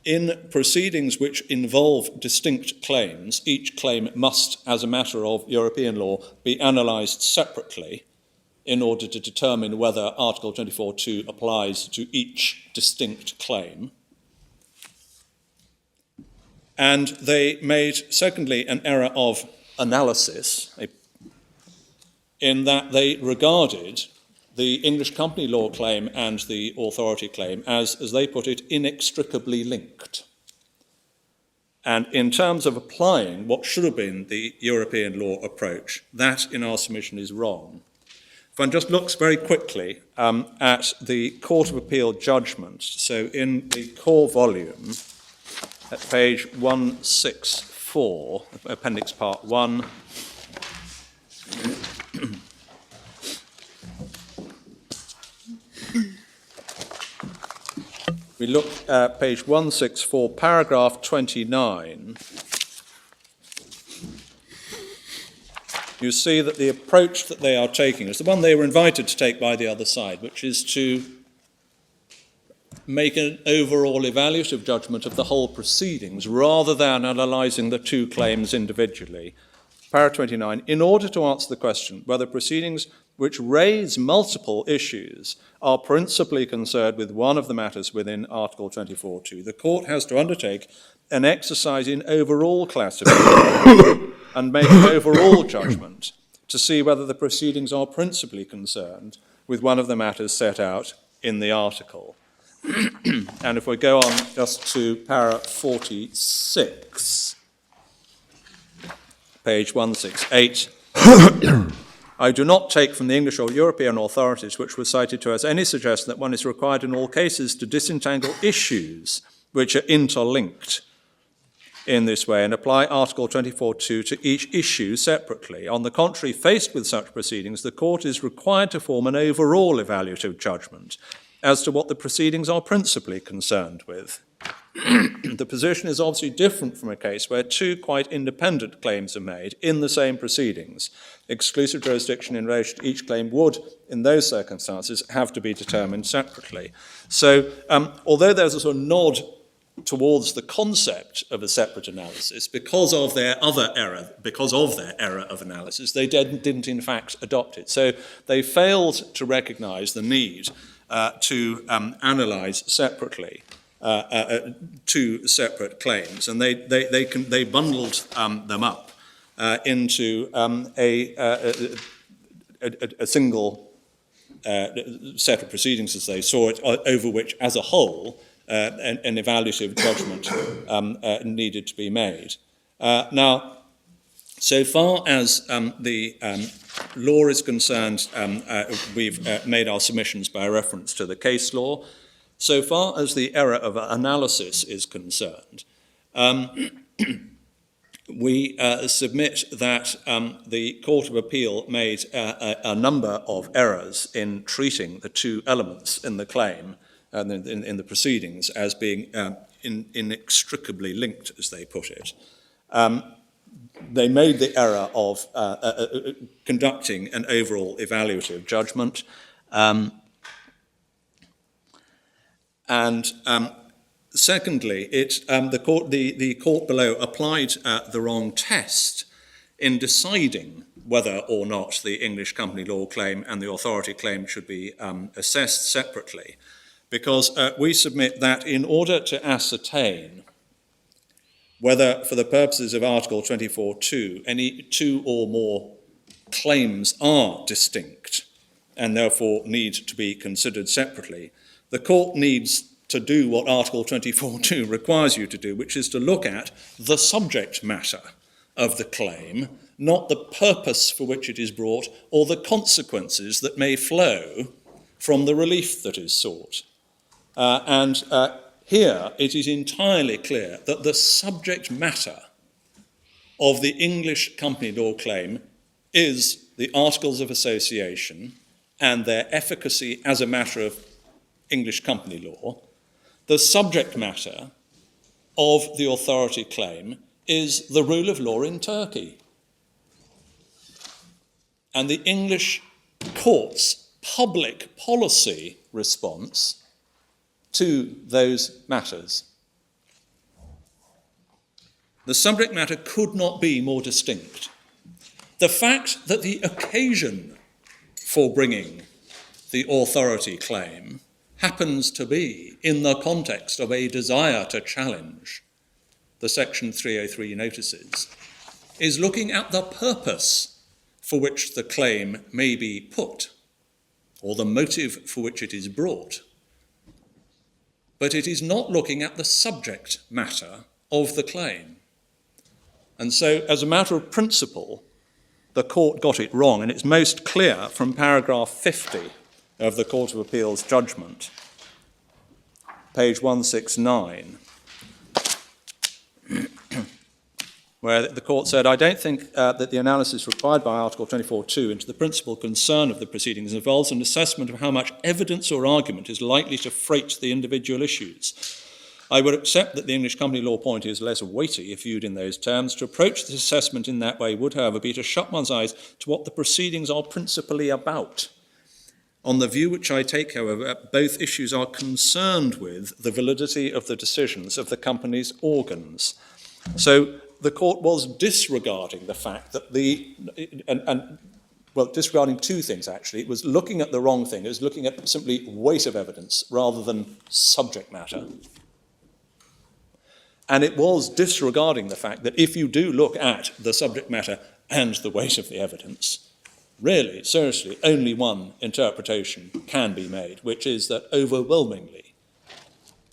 in proceedings which involve distinct claims, each claim must, as a matter of European law, be analysed separately in order to determine whether Article 24.2 applies to each distinct claim. And they made, secondly, an error of analysis, in that they regarded the English company law claim and the authority claim as they put it, inextricably linked. And in terms of applying what should have been the European law approach, that, in our submission, is wrong. If one just looks very quickly at the Court of Appeal judgment, so in the core volume, at page 164, Appendix Part 1, we look at page 164, paragraph 29, you see that the approach that they are taking is the one they were invited to take by the other side, which is to make an overall evaluative judgment of the whole proceedings rather than analysing the two claims individually. Paragraph 29, in order to answer the question whether proceedings which raise multiple issues are principally concerned with one of the matters within Article 24.2, the Court has to undertake an exercise in overall classification and make an overall judgment to see whether the proceedings are principally concerned with one of the matters set out in the article. And if we go on just to para 46, page 168, I do not take from the English or European authorities which were cited to us any suggestion that one is required in all cases to disentangle issues which are interlinked in this way and apply Article 24.2 to each issue separately. On the contrary, faced with such proceedings, the Court is required to form an overall evaluative judgment as to what the proceedings are principally concerned with. The position is obviously different from a case where two quite independent claims are made in the same proceedings. Exclusive jurisdiction in relation to each claim would, in those circumstances, have to be determined separately. So, although there's a sort of nod towards the concept of a separate analysis, because of their error of analysis, they didn't in fact adopt it. So they failed to recognise the need to analyse separately two separate claims, and they bundled them up into a single set of proceedings, as they saw it, over which, as a whole, an evaluative judgment needed to be made. Now, so far as the law is concerned, we've made our submissions by reference to the case law. So far as the error of analysis is concerned, we submit that the Court of Appeal made a number of errors in treating the two elements in the claim and in the proceedings as being inextricably linked, as they put it. They made the error of conducting an overall evaluative judgment, and Secondly, the court below applied the wrong test in deciding whether or not the English company law claim and the authority claim should be assessed separately, because we submit that in order to ascertain whether, for the purposes of Article 24.2, any two or more claims are distinct and therefore need to be considered separately, the court needs to do what Article 24.2 requires you to do, which is to look at the subject matter of the claim, not the purpose for which it is brought or the consequences that may flow from the relief that is sought. Here it is entirely clear that the subject matter of the English company law claim is the Articles of Association and their efficacy as a matter of English company law. The subject matter of the authority claim is the rule of law in Turkey. And the English court's public policy response to those matters. The subject matter could not be more distinct. The fact that the occasion for bringing the authority claim happens to be in the context of a desire to challenge the Section 303 notices is looking at the purpose for which the claim may be put, or the motive for which it is brought. But it is not looking at the subject matter of the claim. And so, as a matter of principle, the court got it wrong, and it's most clear from paragraph 50 of the Court of Appeal's judgment, page 169, where the court said, I don't think that the analysis required by Article 24.2 into the principal concern of the proceedings involves an assessment of how much evidence or argument is likely to freight the individual issues. I would accept that the English company law point is less weighty if viewed in those terms. To approach this assessment in that way would, however, be to shut one's eyes to what the proceedings are principally about. On the view which I take, however, both issues are concerned with the validity of the decisions of the company's organs. So the court was disregarding the fact that disregarding two things, actually. It was looking at the wrong thing. It was looking at simply weight of evidence rather than subject matter. And it was disregarding the fact that if you do look at the subject matter and the weight of the evidence, really, seriously, only one interpretation can be made, which is that overwhelmingly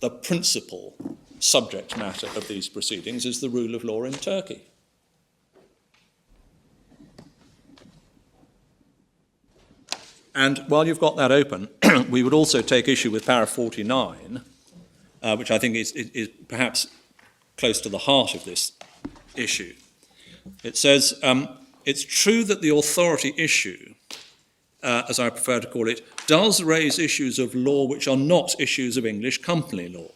the principal subject matter of these proceedings is the rule of law in Turkey. And while you've got that open, we would also take issue with paragraph 49, which I think is perhaps close to the heart of this issue. It says, it's true that the authority issue, as I prefer to call it, does raise issues of law which are not issues of English company law.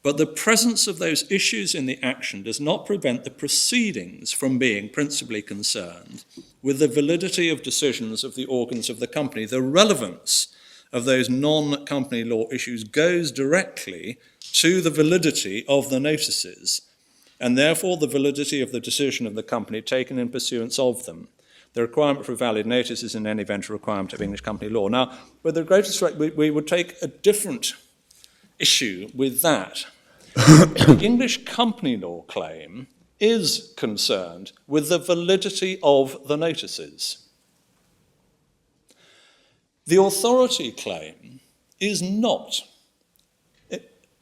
But the presence of those issues in the action does not prevent the proceedings from being principally concerned with the validity of decisions of the organs of the company. The relevance of those non-company law issues goes directly to the validity of the notices, and therefore the validity of the decision of the company taken in pursuance of them. The requirement for valid notice is in any event a requirement of English company law. Now, with the greatest respect, we would take a different issue with that. The English company law claim is concerned with the validity of the notices. The authority claim is not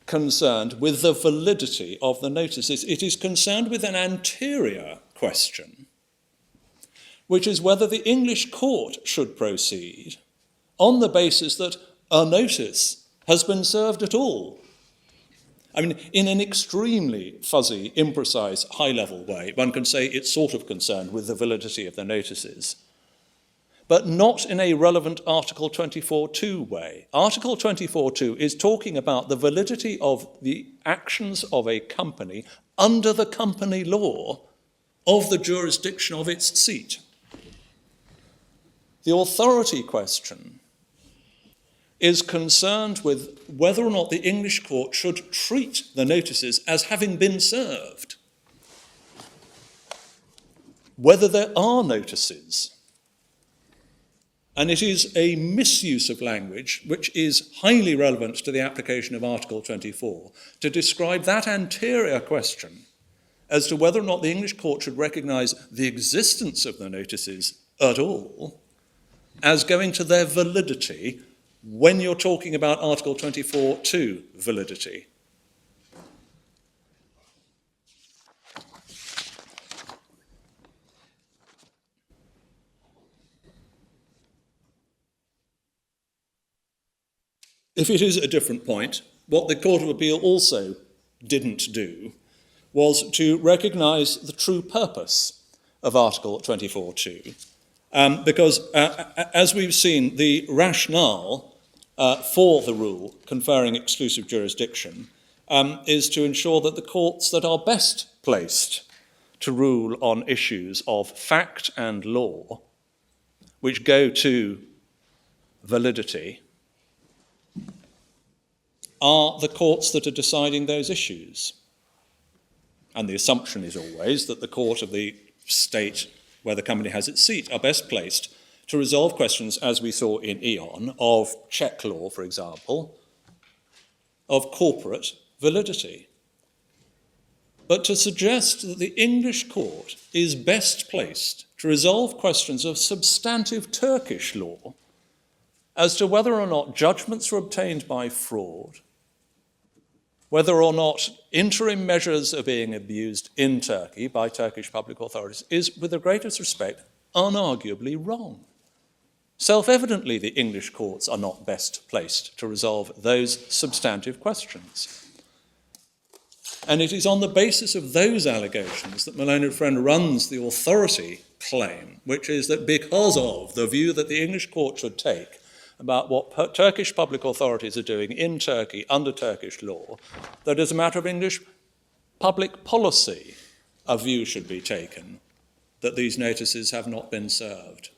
concerned with the validity of the notices. It is concerned with an anterior question, which is whether the English court should proceed on the basis that a notice has been served at all. I mean, in an extremely fuzzy, imprecise, high-level way, one can say it's sort of concerned with the validity of the notices, but not in a relevant Article 24.2 way. Article 24.2 is talking about the validity of the actions of a company under the company law of the jurisdiction of its seat. The authority question is concerned with whether or not the English court should treat the notices as having been served. Whether there are notices. And it is a misuse of language, which is highly relevant to the application of Article 24, to describe that anterior question as to whether or not the English court should recognise the existence of the notices at all as going to their validity when you're talking about Article 24(2) validity. If it is a different point, what the Court of Appeal also didn't do was to recognise the true purpose of Article 24(2), because, as we've seen, the rationale for the rule conferring exclusive jurisdiction is to ensure that the courts that are best placed to rule on issues of fact and law, which go to validity, are the courts that are deciding those issues. And the assumption is always that the court of the state where the company has its seat are best placed to resolve questions, as we saw in Eon, of check law, for example, of corporate validity. But to suggest that the English court is best placed to resolve questions of substantive Turkish law as to whether or not judgments were obtained by fraud, whether or not interim measures are being abused in Turkey by Turkish public authorities, is, with the greatest respect, unarguably wrong. Self-evidently, the English courts are not best placed to resolve those substantive questions. And it is on the basis of those allegations that my learned friend runs the authority claim, which is that because of the view that the English court should take about what Turkish public authorities are doing in Turkey under Turkish law, that as a matter of English public policy, a view should be taken that these notices have not been served.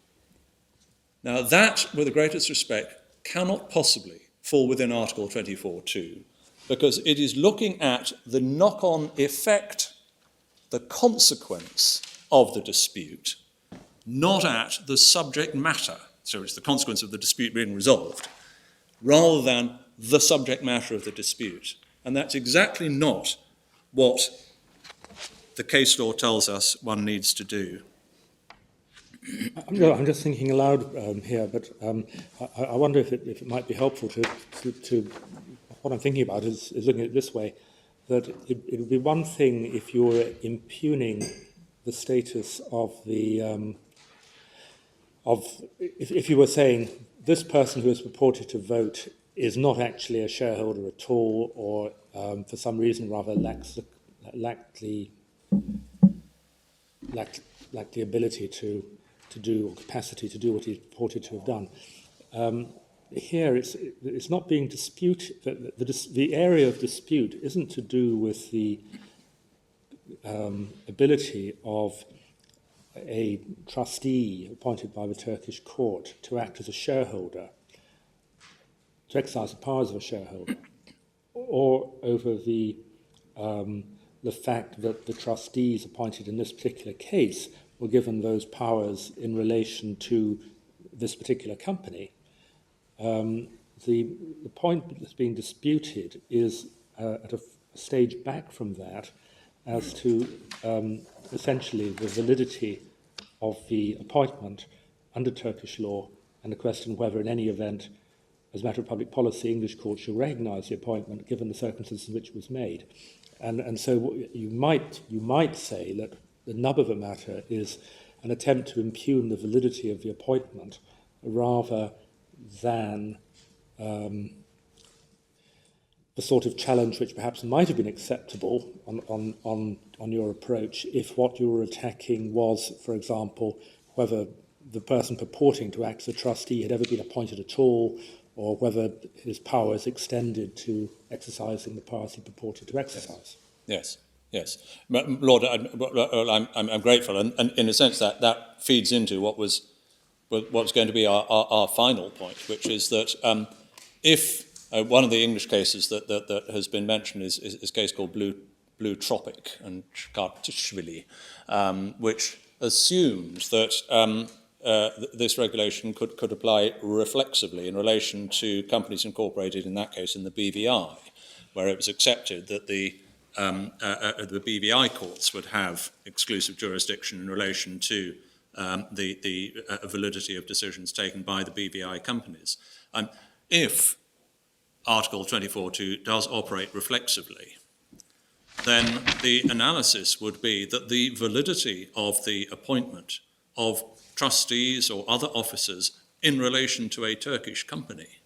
Now that, with the greatest respect, cannot possibly fall within Article 24(2), because it is looking at the knock-on effect, the consequence of the dispute, not at the subject matter. So it's the consequence of the dispute being resolved, rather than the subject matter of the dispute. And that's exactly not what the case law tells us one needs to do. I'm just thinking aloud here, but I wonder if it might be helpful to what I'm thinking about is looking at it this way, that it would be one thing if you were impugning the status of the if you were saying this person who is purported to vote is not actually a shareholder at all, or for some reason rather lacks the ability to do, or capacity to do what he's purported to have done. Here it's not being disputed. The area of dispute isn't to do with the ability of a trustee appointed by the Turkish court to act as a shareholder, to exercise the powers of a shareholder, or over the fact that the trustees appointed in this particular case were given those powers in relation to this particular company. The point that's being disputed is at a stage back from that as to essentially the validity of the appointment under Turkish law, and the question whether in any event, as a matter of public policy, English courts should recognise the appointment given the circumstances in which it was made. And so you might say that the nub of the matter is an attempt to impugn the validity of the appointment rather than the sort of challenge which perhaps might have been acceptable on your approach if what you were attacking was, for example, whether the person purporting to act as a trustee had ever been appointed at all, or whether his powers extended to exercising the powers he purported to exercise. Yes, yes. Lord, I'm grateful, and in a sense that feeds into what's going to be our final point, which is that if one of the English cases that has been mentioned is a case called Blue Tropic and Chkartishvili, which assumes that this regulation could apply reflexively in relation to companies incorporated, in that case, in the BVI, where it was accepted that the BVI courts would have exclusive jurisdiction in relation to the validity of decisions taken by the BVI companies. If Article 24.2 does operate reflexively, then the analysis would be that the validity of the appointment of trustees or other officers in relation to a Turkish company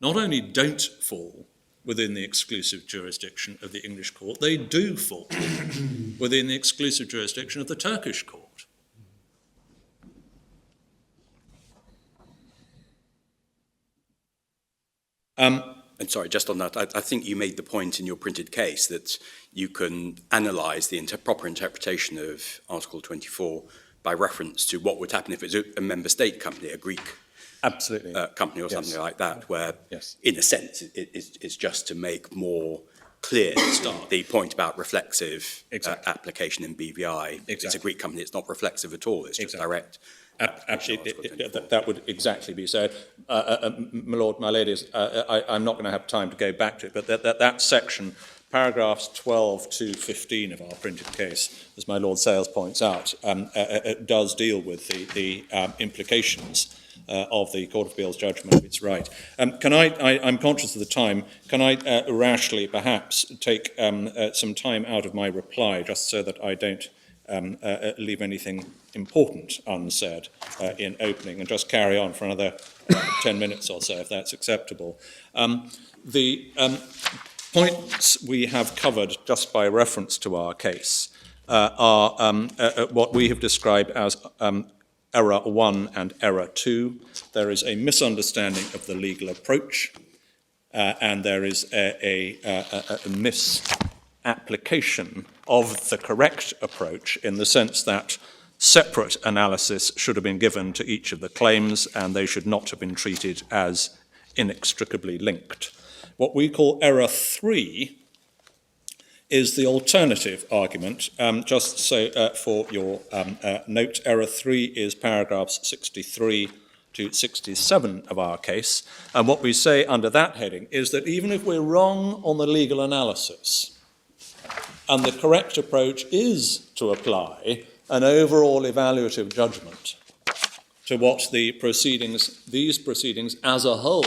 not only don't fall within the exclusive jurisdiction of the English court, they do fall within the exclusive jurisdiction of the Turkish court. And sorry, just on that, I think you made the point in your printed case that you can analyse the proper interpretation of Article 24 by reference to what would happen if it was a member state company, a Greek company or something like that, where, in a sense, it's just to make more clear the point about reflexive application in BVI. It's a Greek company, it's not reflexive at all, it's just direct. That would exactly be so. My lord, my ladies, I'm not going to have time to go back to it, but that section, paragraphs 12 to 15 of our printed case, as my Lord Sales points out, does deal with the implications of the Court of Appeal's judgment. It's right. I'm conscious of the time. Can I rashly, perhaps, take some time out of my reply, just so that I don't leave anything important unsaid in opening, and just carry on for another 10 minutes or so, if that's acceptable. The points we have covered just by reference to our case are what we have described as error 1 and error 2. There is a misunderstanding of the legal approach, and there is a misapplication of the correct approach, in the sense that separate analysis should have been given to each of the claims, and they should not have been treated as inextricably linked. What we call error 3 is the alternative argument. Just so for your note, error 3 is paragraphs 63 to 67 of our case. And what we say under that heading is that even if we're wrong on the legal analysis, and the correct approach is to apply an overall evaluative judgment to what these proceedings as a whole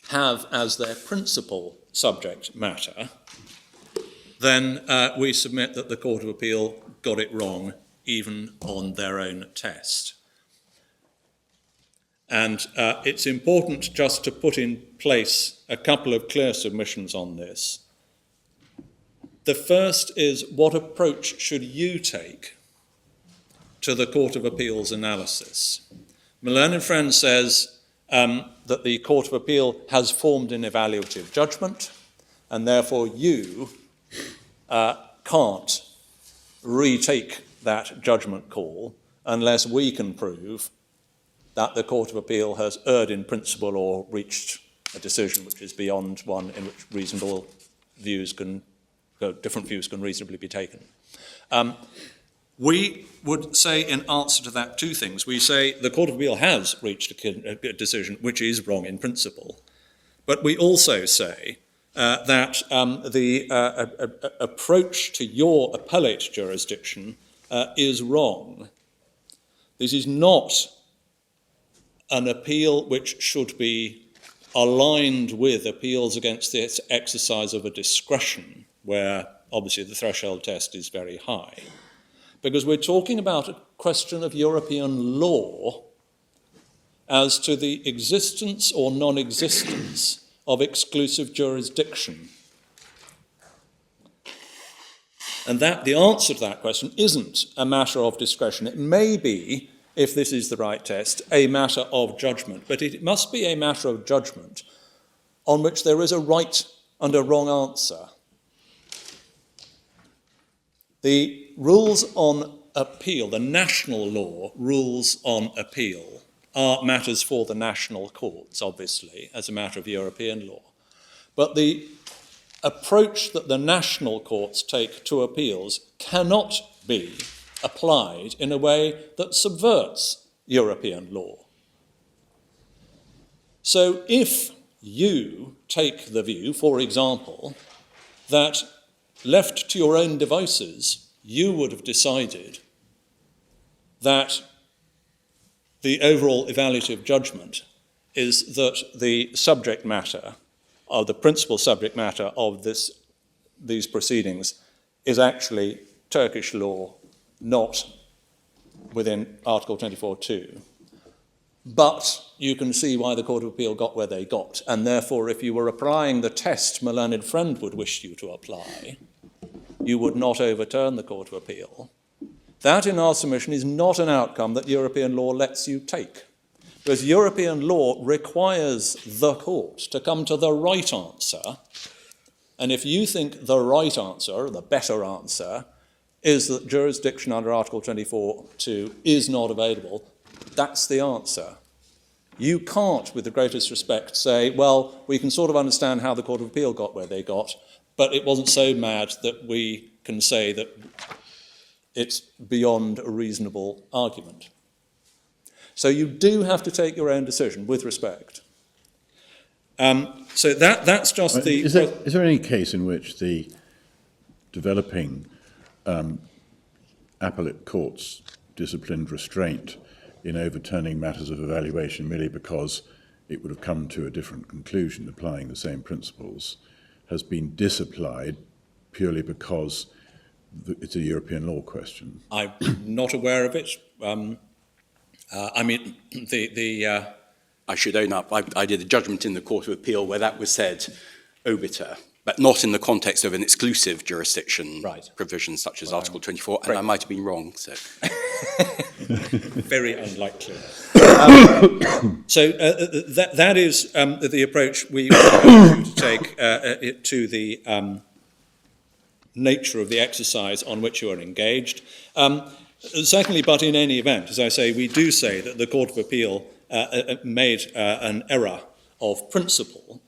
have as their principal subject matter, then we submit that the Court of Appeal got it wrong even on their own test. And it's important just to put in place a couple of clear submissions on this. The first is, what approach should you take to the Court of Appeal's analysis? My learned friend says that the Court of Appeal has formed an evaluative judgment, and therefore you can't retake that judgment call unless we can prove that the Court of Appeal has erred in principle or reached a decision which is beyond one in which different views can reasonably be taken. We would say in answer to that two things. We say the Court of Appeal has reached a decision which is wrong in principle, but we also say that the approach to your appellate jurisdiction is wrong. This is not an appeal which should be aligned with appeals against the exercise of a discretion, where obviously the threshold test is very high, because we're talking about a question of European law as to the existence or non-existence of exclusive jurisdiction. And that the answer to that question isn't a matter of discretion. It may be, if this is the right test, a matter of judgment, but it must be a matter of judgment on which there is a right and a wrong answer. The rules on appeal, the national law rules on appeal, are matters for the national courts, obviously, as a matter of European law. But the approach that the national courts take to appeals cannot be applied in a way that subverts European law. So if you take the view, for example, that left to your own devices, you would have decided that the overall evaluative judgment is that the subject matter, or the principal subject matter of these proceedings is actually Turkish law, not within Article 24.2. But you can see why the Court of Appeal got where they got, and therefore if you were applying the test my learned friend would wish you to apply, you would not overturn the Court of Appeal. That, in our submission, is not an outcome that European law lets you take, because European law requires the court to come to the right answer, and if you think the right answer, the better answer, is that jurisdiction under Article 24.2 is not available, that's the answer. You can't, with the greatest respect, say, well, we can sort of understand how the Court of Appeal got where they got, but it wasn't so mad that we can say that it's beyond a reasonable argument. So you do have to take your own decision with respect. So that's just the... Is there any case in which the developing appellate courts disciplined restraint in overturning matters of evaluation merely because it would have come to a different conclusion applying the same principles has been disapplied purely because it's a European law question? I'm not aware of it. I mean, I should own up, I did a judgment in the Court of Appeal where that was said obiter, but not in the context of an exclusive jurisdiction provision such as Article 24, and I might have been wrong. So. Very unlikely. So that is the approach we want to take to the nature of the exercise on which you are engaged. Secondly, but in any event, as I say, we do say that the Court of Appeal made an error of principle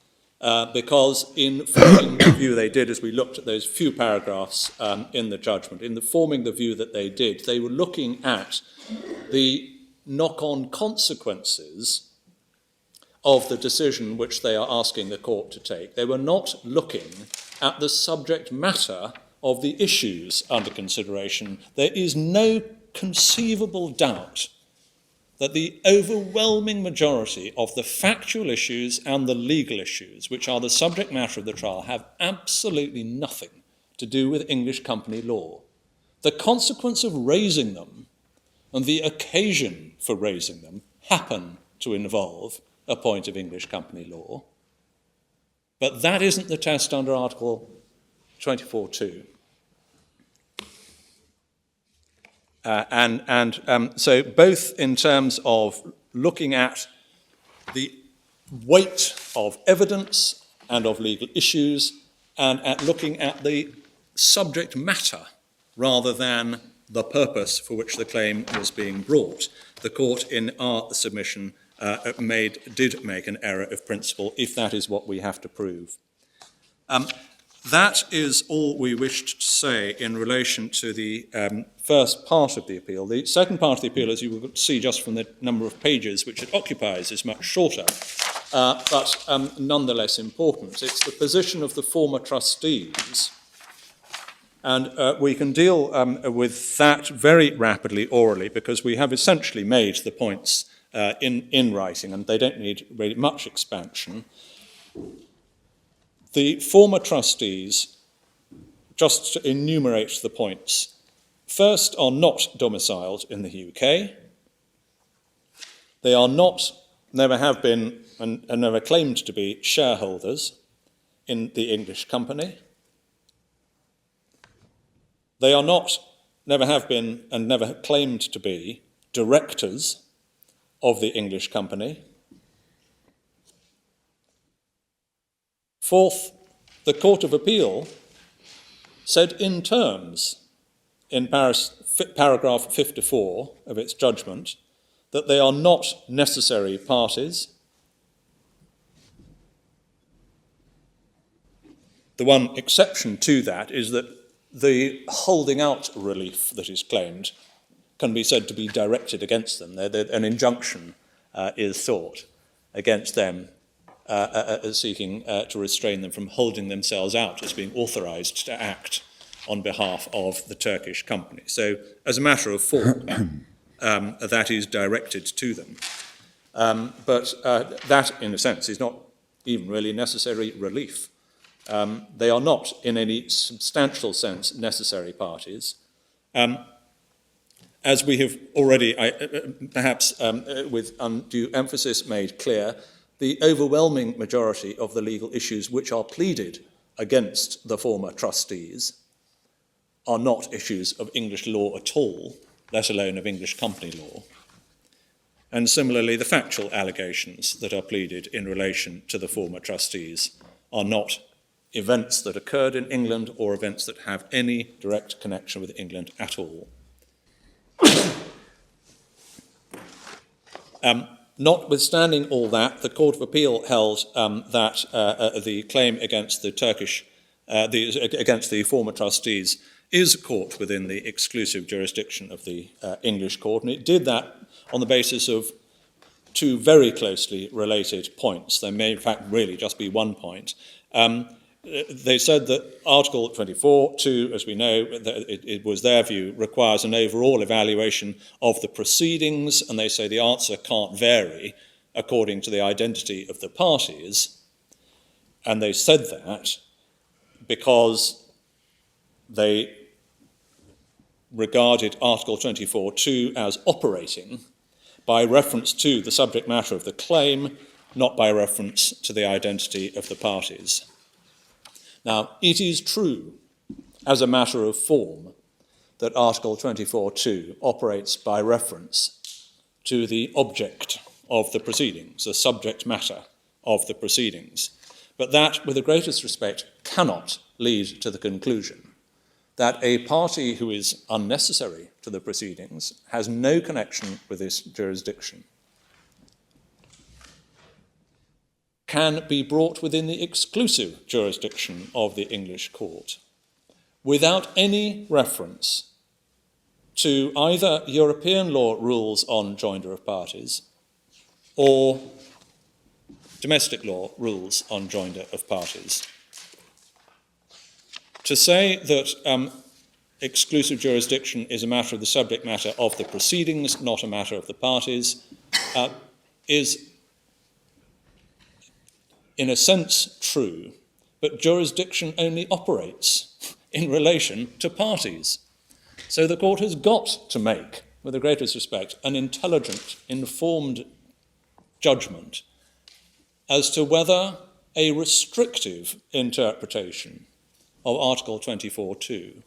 because in forming the view they did, as we looked at those few paragraphs in the judgment, in forming the view that they did, they were looking at the knock-on consequences of the decision which they are asking the court to take. They were not looking at the subject matter of the issues under consideration. There is no conceivable doubt that the overwhelming majority of the factual issues and the legal issues, which are the subject matter of the trial, have absolutely nothing to do with English company law. The consequence of raising them and the occasion for raising them happen to involve a point of English company law. But that isn't the test under Article 24.2. So both in terms of looking at the weight of evidence and of legal issues and at looking at the subject matter rather than the purpose for which the claim was being brought, the court in our submission did make an error of principle, if that is what we have to prove. That is all we wished to say in relation to the first part of the appeal. The second part of the appeal, as you will see just from the number of pages which it occupies, is much shorter, but nonetheless important. It's the position of the former trustees, and we can deal with that very rapidly orally because we have essentially made the points in writing, and they don't need really much expansion. The former trustees, just to enumerate the points, first are not domiciled in the UK. They are not, never have been, and never claimed to be shareholders in the English company. They are not, never have been, and never claimed to be directors of the English company. Fourth, the Court of Appeal said in terms, in paragraph 54 of its judgment, that they are not necessary parties. The one exception to that is that the holding out relief that is claimed can be said to be directed against them. An injunction is sought against them seeking to restrain them from holding themselves out as being authorised to act on behalf of the Turkish company. So, as a matter of form, that is directed to them. But that, in a sense, is not even really necessary relief. They are not, in any substantial sense, necessary parties. As we have already, perhaps with undue emphasis, made clear, the overwhelming majority of the legal issues which are pleaded against the former trustees are not issues of English law at all, let alone of English company law. And similarly, the factual allegations that are pleaded in relation to the former trustees are not events that occurred in England or events that have any direct connection with England at all. Notwithstanding all that, the Court of Appeal held that the claim against the against the former trustees is caught within the exclusive jurisdiction of the English court, and it did that on the basis of two very closely related points. There may, in fact, really just be one point. They said that Article 24.2, as we know, it was their view, requires an overall evaluation of the proceedings, and they say the answer can't vary according to the identity of the parties. And they said that because they regarded Article 24.2 as operating by reference to the subject matter of the claim, not by reference to the identity of the parties. Now, it is true, as a matter of form, that Article 24.2 operates by reference to the object of the proceedings, the subject matter of the proceedings. But that, with the greatest respect, cannot lead to the conclusion that a party who is unnecessary to the proceedings has no connection with this jurisdiction, can be brought within the exclusive jurisdiction of the English court without any reference to either European law rules on joinder of parties or domestic law rules on joinder of parties. To say that exclusive jurisdiction is a matter of the subject matter of the proceedings, not a matter of the parties, is in a sense true, but jurisdiction only operates in relation to parties. So the court has got to make, with the greatest respect, an intelligent, informed judgment as to whether a restrictive interpretation of Article 24.2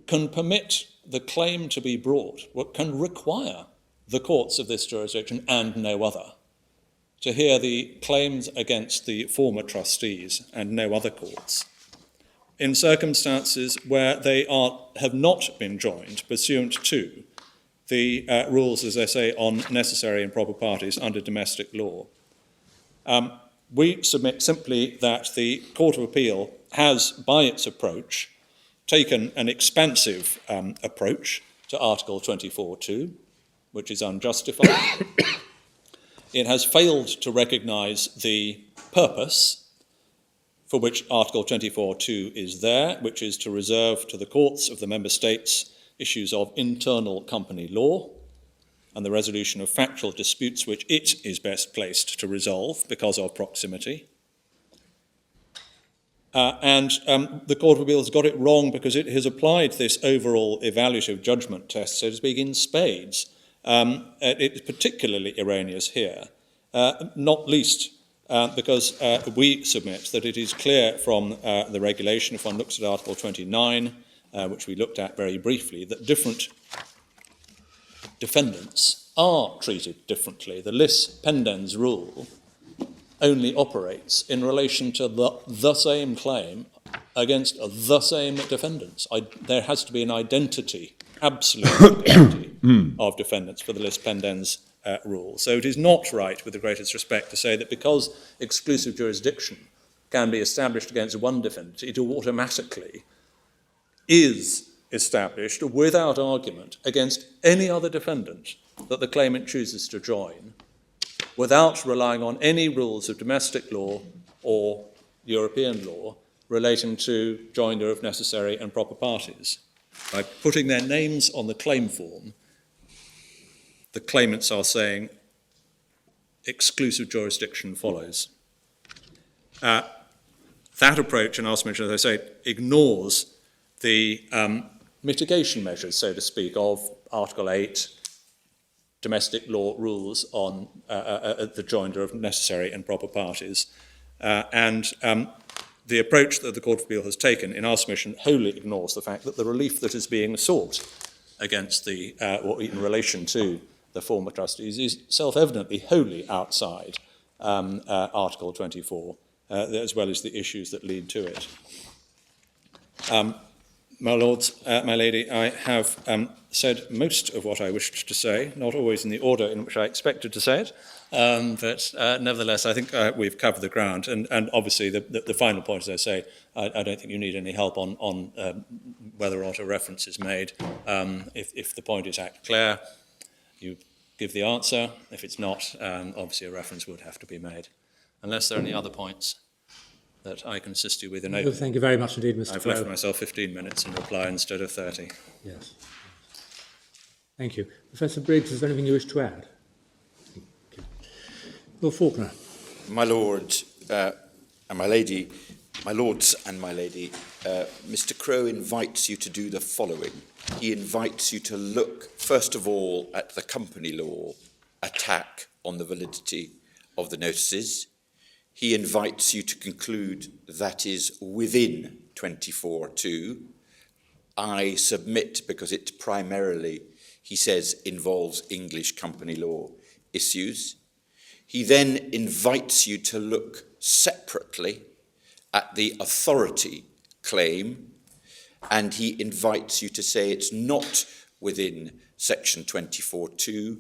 can permit the claim to be brought, what can require the courts of this jurisdiction and no other to hear the claims against the former trustees and no other courts in circumstances where they have not been joined pursuant to the rules, as I say, on necessary and proper parties under domestic law. We submit simply that the Court of Appeal has, by its approach, taken an expansive approach to Article 24.2, which is unjustified. It has failed to recognise the purpose for which Article 24.2 is there, which is to reserve to the courts of the member states issues of internal company law and the resolution of factual disputes which it is best placed to resolve because of proximity. The Court of Appeal has got it wrong because it has applied this overall evaluative judgment test, so to speak, in spades. It is particularly erroneous here, not least because we submit that it is clear from the regulation, if one looks at Article 29, which we looked at very briefly, that different defendants are treated differently. The lis pendens rule only operates in relation to the same claim against the same defendants. There has to be an identity absolute impunity of defendants for the lis pendens rule. So it is not right, with the greatest respect, to say that because exclusive jurisdiction can be established against one defendant, it automatically is established without argument against any other defendant that the claimant chooses to join, without relying on any rules of domestic law or European law relating to joinder of necessary and proper parties. By putting their names on the claim form, the claimants are saying exclusive jurisdiction follows. That approach, in our submission, as I say, ignores the mitigation measures, so to speak, of Article 8 domestic law rules on the joinder of necessary and proper parties. The approach that the Court of Appeal has taken, in our submission, wholly ignores the fact that the relief that is being sought against the, or in relation to the former trustees, is self-evidently wholly outside Article 24, as well as the issues that lead to it. My lords, my lady, I have said most of what I wished to say, not always in the order in which I expected to say it, but nevertheless, I think we've covered the ground. And obviously, the final point, as I say, I don't think you need any help on whether or not a reference is made. If the point is clear, you give the answer. If it's not, obviously a reference would have to be made. Unless there are any other points that I can assist you with in opening. Thank you very much indeed, Mr. I've Crowe. left myself 15 minutes in reply instead of 30. Yes. Thank you. Professor Briggs, is there anything you wish to add? Lord Faulkner. My Lord and my Lady, my Lords and my Lady, Mr. Crowe invites you to do the following. He invites you to look, first of all, at the company law attack on the validity of the notices. He invites you to conclude that is within 24.2. I submit, because it primarily, he says, involves English company law issues. He then invites you to look separately at the authority claim, and he invites you to say it's not within section 24.2,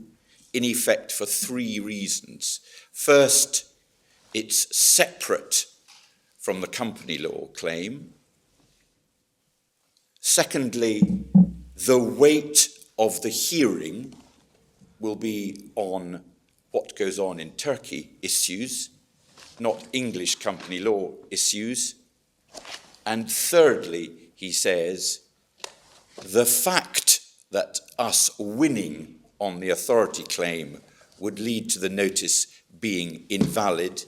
in effect for three reasons. First, it's separate from the company law claim. Secondly, the weight of the hearing will be on what goes on in Turkey issues, not English company law issues. And thirdly, he says, the fact that us winning on the authority claim would lead to the notice being invalid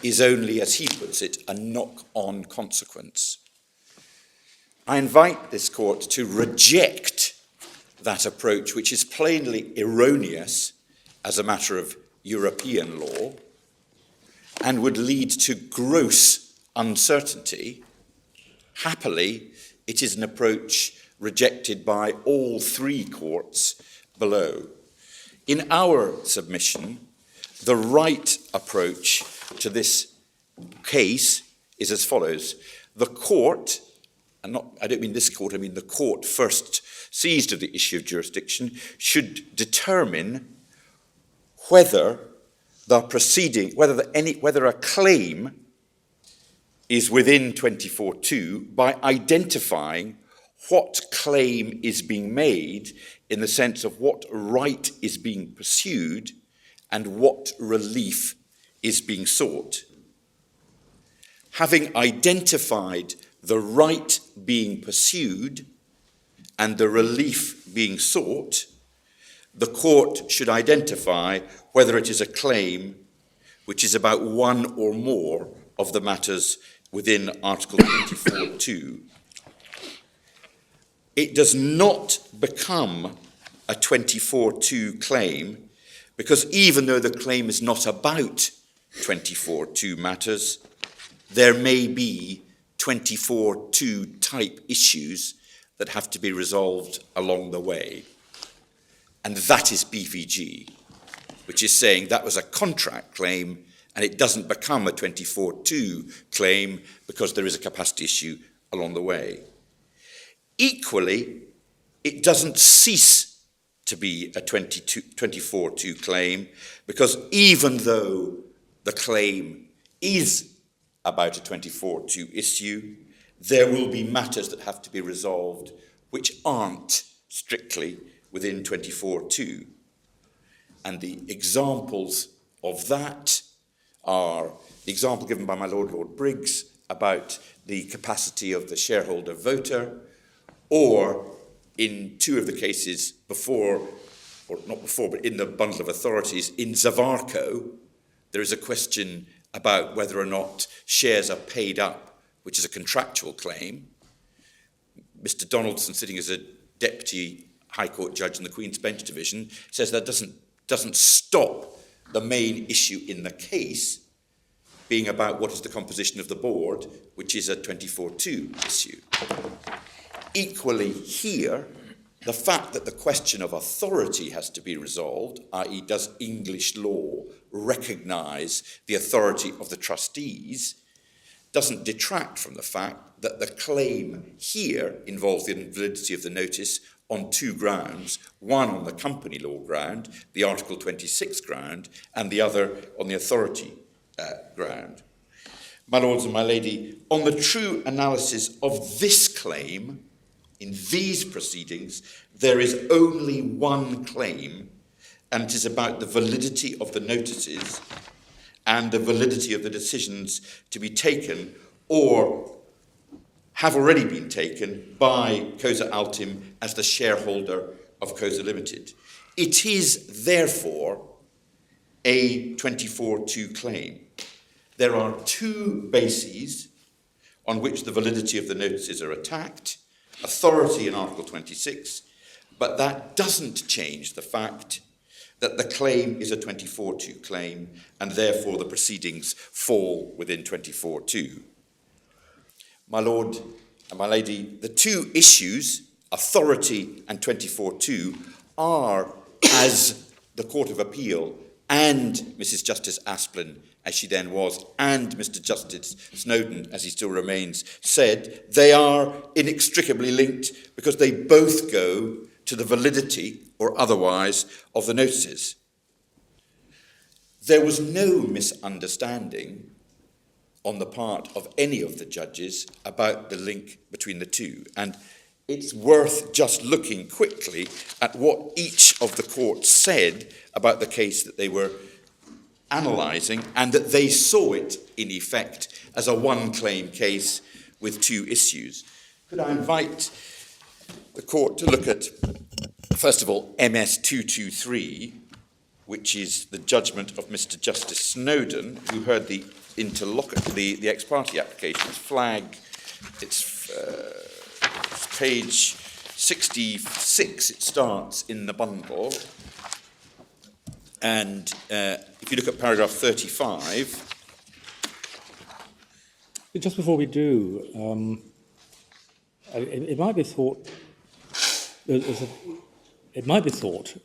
is only, as he puts it, a knock-on consequence. I invite this court to reject that approach, which is plainly erroneous as a matter of European law and would lead to gross uncertainty. Happily, it is an approach rejected by all three courts below. In our submission, the right approach to this case is as follows. The court, and I don't mean this court, I mean the court first seized of the issue of jurisdiction, should determine whether the proceeding, whether a claim is within 24.2 by identifying what claim is being made in the sense of what right is being pursued and what relief is being sought. Having identified the right being pursued and the relief being sought, the court should identify whether it is a claim which is about one or more of the matters within Article 24.2. It does not become a 24.2 claim because even though the claim is not about 24.2 matters, there may be 24.2 type issues that have to be resolved along the way. And that is BVG, which is saying that was a contract claim and it doesn't become a 24.2 claim because there is a capacity issue along the way. Equally, it doesn't cease to be a 24-2 claim, because even though the claim is about a 24-2 issue, there will be matters that have to be resolved which aren't strictly within 24-2. And the examples of that are the example given by my Lord Briggs about the capacity of the shareholder voter, or in two of the cases before, or not before, but in the bundle of authorities, in Zavarco, there is a question about whether or not shares are paid up, which is a contractual claim. Mr. Donaldson, sitting as a deputy High Court judge in the Queen's Bench Division, says that doesn't stop the main issue in the case being about what is the composition of the board, which is a 24-2 issue. Equally here, the fact that the question of authority has to be resolved, i.e. does English law recognise the authority of the trustees, doesn't detract from the fact that the claim here involves the invalidity of the notice on two grounds, one on the company law ground, the Article 26 ground, and the other on the authority ground. My lords and my lady, on the true analysis of this claim, in these proceedings, there is only one claim, and it is about the validity of the notices and the validity of the decisions to be taken or have already been taken by Koza Ltd as the shareholder of Koza Ltd. It is, therefore, a 24-2 claim. There are two bases on which the validity of the notices are attacked: authority in Article 26, but that doesn't change the fact that the claim is a 24-2 claim, and therefore the proceedings fall within 24-2. My lord and my lady, the two issues, authority and 24-2, are, as the Court of Appeal and Mrs. Justice Asplin, as she then was, and Mr. Justice Snowden, as he still remains, said, they are inextricably linked because they both go to the validity or otherwise of the notices. There was no misunderstanding on the part of any of the judges about the link between the two, and it's worth just looking quickly at what each of the courts said about the case that they were analysing, and that they saw it, in effect, as a one-claim case with two issues. Could I invite the court to look at, first of all, MS 223, which is the judgment of Mr. Justice Snowden, who heard the ex parte applications flag. It's page 66, it starts in the bundle. And if you look at paragraph 35... Just before we do, it might be thought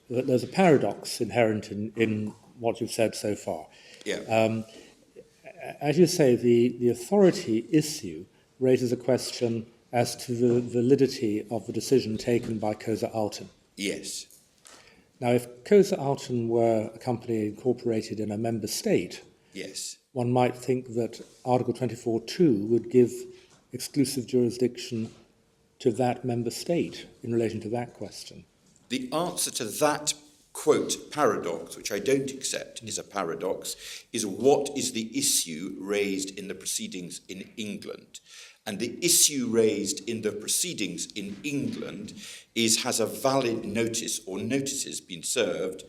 that there's a paradox inherent in what you've said so far. Yeah. As you say, the authority issue raises a question as to the validity of the decision taken by Koza Ltd. Yes. Now, if Koza Ltd were a company incorporated in a member state, Yes. one might think that Article 24.2 would give exclusive jurisdiction to that member state in relation to that question. The answer to that, quote, paradox, which I don't accept is a paradox, is what is the issue raised in the proceedings in England. And the issue raised in the proceedings in England is, has a valid notice or notices been served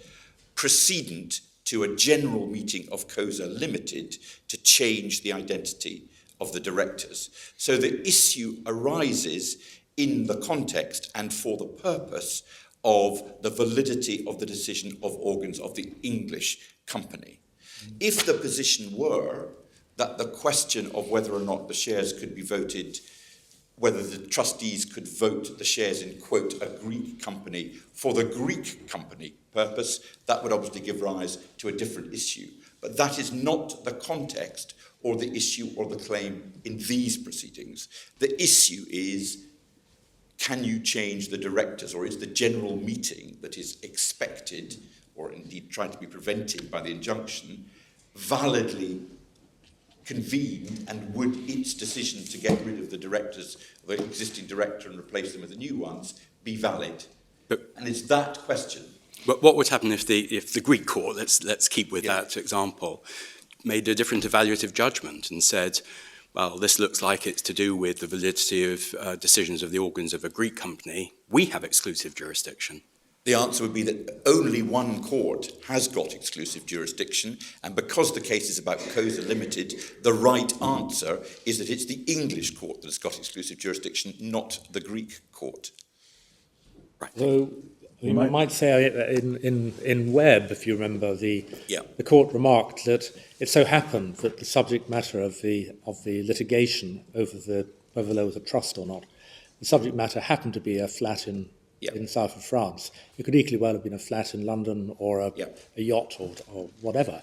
precedent to a general meeting of Koza Ltd to change the identity of the directors. So the issue arises in the context and for the purpose of the validity of the decision of organs of the English company. If the position were that the question of whether or not the shares could be voted, whether the trustees could vote the shares in, quote, a Greek company for the Greek company purpose, that would obviously give rise to a different issue. But that is not the context or the issue or the claim in these proceedings. The issue is can you change the directors, or is the general meeting that is expected, or indeed trying to be prevented by the injunction, validly convene, and would its decision to get rid of the directors, the existing director, and replace them with the new ones, be valid? And it's that question. But what would happen if the Greek court, let's keep with that example, made a different evaluative judgment and said, well, this looks like it's to do with the validity of decisions of the organs of a Greek company. We have exclusive jurisdiction. The answer would be that only one court has got exclusive jurisdiction, and because the case is about Koza Ltd, the right answer is that it's the English court that has got exclusive jurisdiction, not the Greek court. Right. So you might say in Webb, if you remember, the court remarked that it so happened that the subject matter of the litigation over whether there was a trust or not, the subject matter happened to be a flat in the south of France. It could equally well have been a flat in London or a yacht or whatever.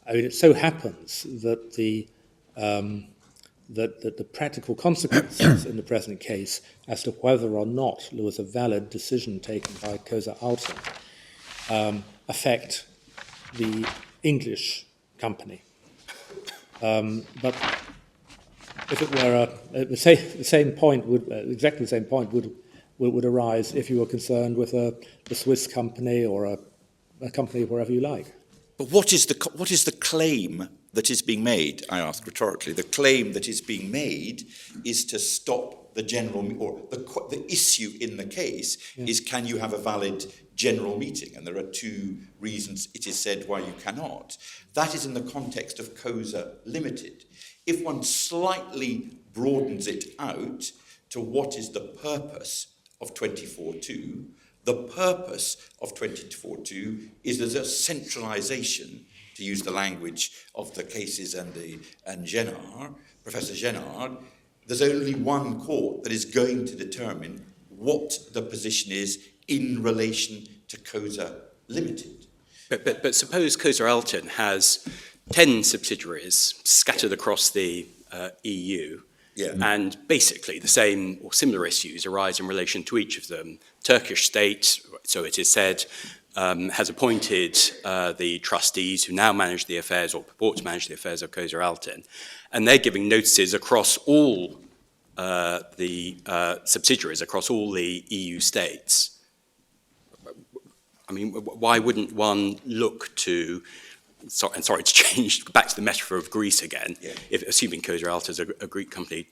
I mean, it so happens that the practical consequences in the present case as to whether or not there was a valid decision taken by Koza Ltd affect the English company. But if it were the same point would exactly the same point would arise if you were concerned with a Swiss company or a company wherever you like. But what is the claim that is being made? I ask rhetorically. The claim that is being made is to stop the general, or the issue in the case is, can you have a valid general meeting? And there are two reasons it is said why you cannot. That is in the context of Koza Ltd. If one slightly broadens it out to what is the purpose of 24.2, the purpose of 24.2 is there's a centralisation, to use the language of the cases and Génard, Professor Génard. There's only one court that is going to determine what the position is in relation to Koza Ltd. But suppose Koza Ltd has 10 subsidiaries scattered across the EU, and basically the same or similar issues arise in relation to each of them. Turkish state, so it is said, has appointed the trustees who now manage the affairs or purport to manage the affairs of Koza Ltd, and they're giving notices across all the subsidiaries, across all the EU states. I mean, why wouldn't one look to, sorry to change back to the metaphor of Greece again, assuming Koza Ltd is a Greek company,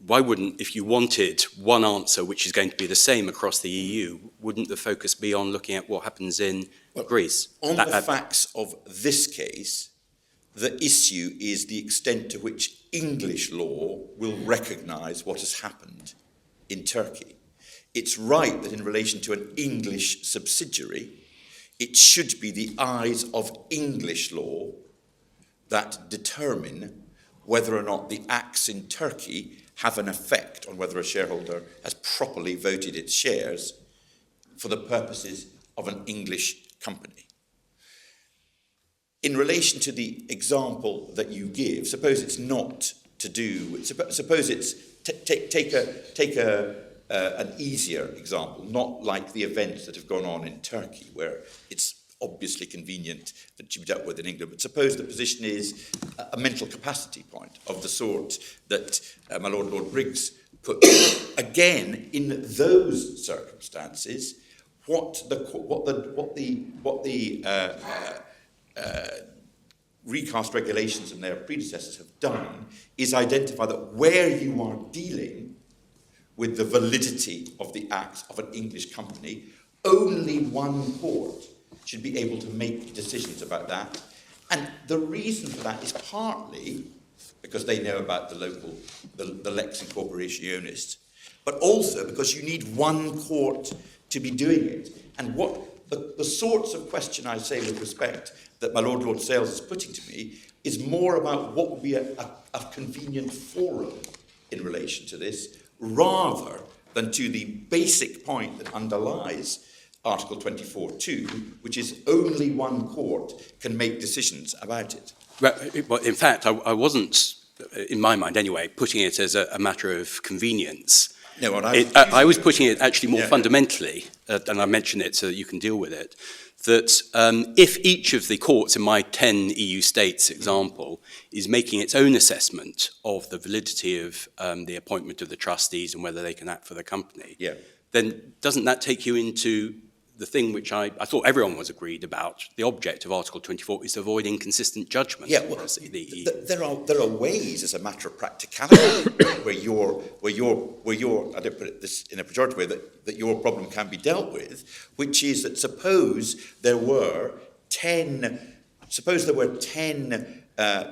why wouldn't, if you wanted one answer which is going to be the same across the EU, wouldn't the focus be on looking at what happens in Greece? On the facts of this case, the issue is the extent to which English law will recognise what has happened in Turkey. It's right that in relation to an English subsidiary, it should be the eyes of English law that determine whether or not the acts in Turkey have an effect on whether a shareholder has properly voted its shares for the purposes of an English company. In relation to the example that you give, suppose it's not to do, suppose it's, take an easier example, not like the events that have gone on in Turkey, where it's obviously convenient that you be dealt with in England, but suppose the position is a mental capacity point of the sort that my Lord Briggs put. Again, in those circumstances, what the recast regulations and their predecessors have done is identify that where you are dealing with the validity of the acts of an English company, only one court should be able to make decisions about that. And the reason for that is partly because they know about the lex incorporationis, but also because you need one court to be doing it. And what the sorts of question I say with respect that my Lord Sales is putting to me is more about what would be a convenient forum in relation to this, rather than to the basic point that underlies Article 24.2, which is only one court can make decisions about it. Well, in fact, I wasn't, in my mind anyway, putting it as a matter of convenience. No, what I was putting it actually more fundamentally, and I mentioned it so that you can deal with it, that if each of the courts in my 10 EU states example is making its own assessment of the validity of the appointment of the trustees and whether they can act for the company, then doesn't that take you into the thing which I thought everyone was agreed about? The object of Article 24 is to avoid inconsistent judgment. Yeah, well, there are ways, as a matter of practicality, where your I don't put it this in a pejorative way, that your problem can be dealt with, which is that suppose there were 10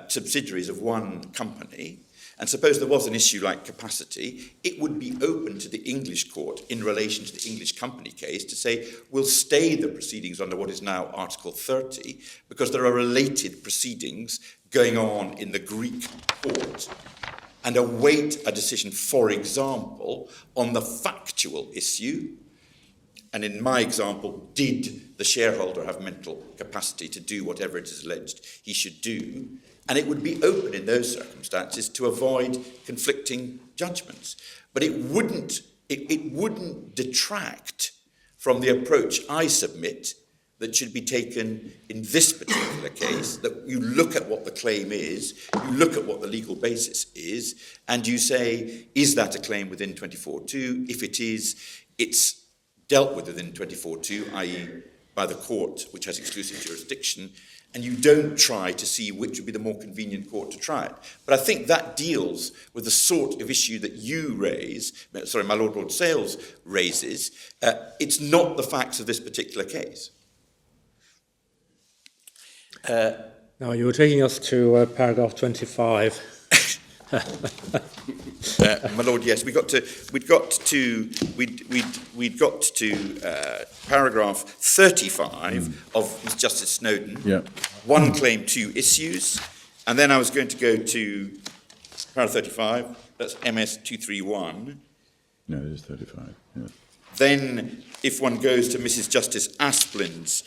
subsidiaries of one company, and suppose there was an issue like capacity, it would be open to the English court in relation to the English company case to say, we'll stay the proceedings under what is now Article 30, because there are related proceedings going on in the Greek court, and await a decision, for example, on the factual issue. And in my example, did the shareholder have mental capacity to do whatever it is alleged he should do? And it would be open in those circumstances to avoid conflicting judgments. But it wouldn't detract from the approach I submit that should be taken in this particular case, that you look at what the claim is, you look at what the legal basis is, and you say, is that a claim within 24.2? If it is, it's dealt with within 24.2, i.e. by the court, which has exclusive jurisdiction, and you don't try to see which would be the more convenient court to try it. But I think that deals with the sort of issue that you raise, sorry, my Lord Sales raises. It's not the facts of this particular case. Now, you were taking us to paragraph 25. My Lord, yes, we'd got to paragraph 35 of Ms. Justice Snowden. Yeah. One claim, two issues, and then I was going to go to paragraph 35. That's MS 231. No, it is 35. Yeah. Then, if one goes to Mrs. Justice Asplin's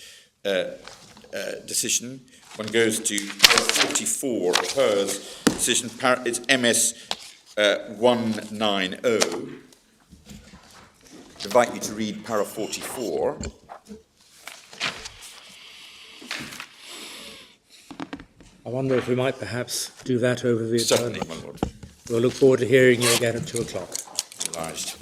decision, one goes to 44 of hers decision. It's MS 190. I invite you to read para 44. I wonder if we might perhaps do that over the Certainly, adjournment. my Lord. We'll look forward to hearing you again at 2 o'clock. Obliged.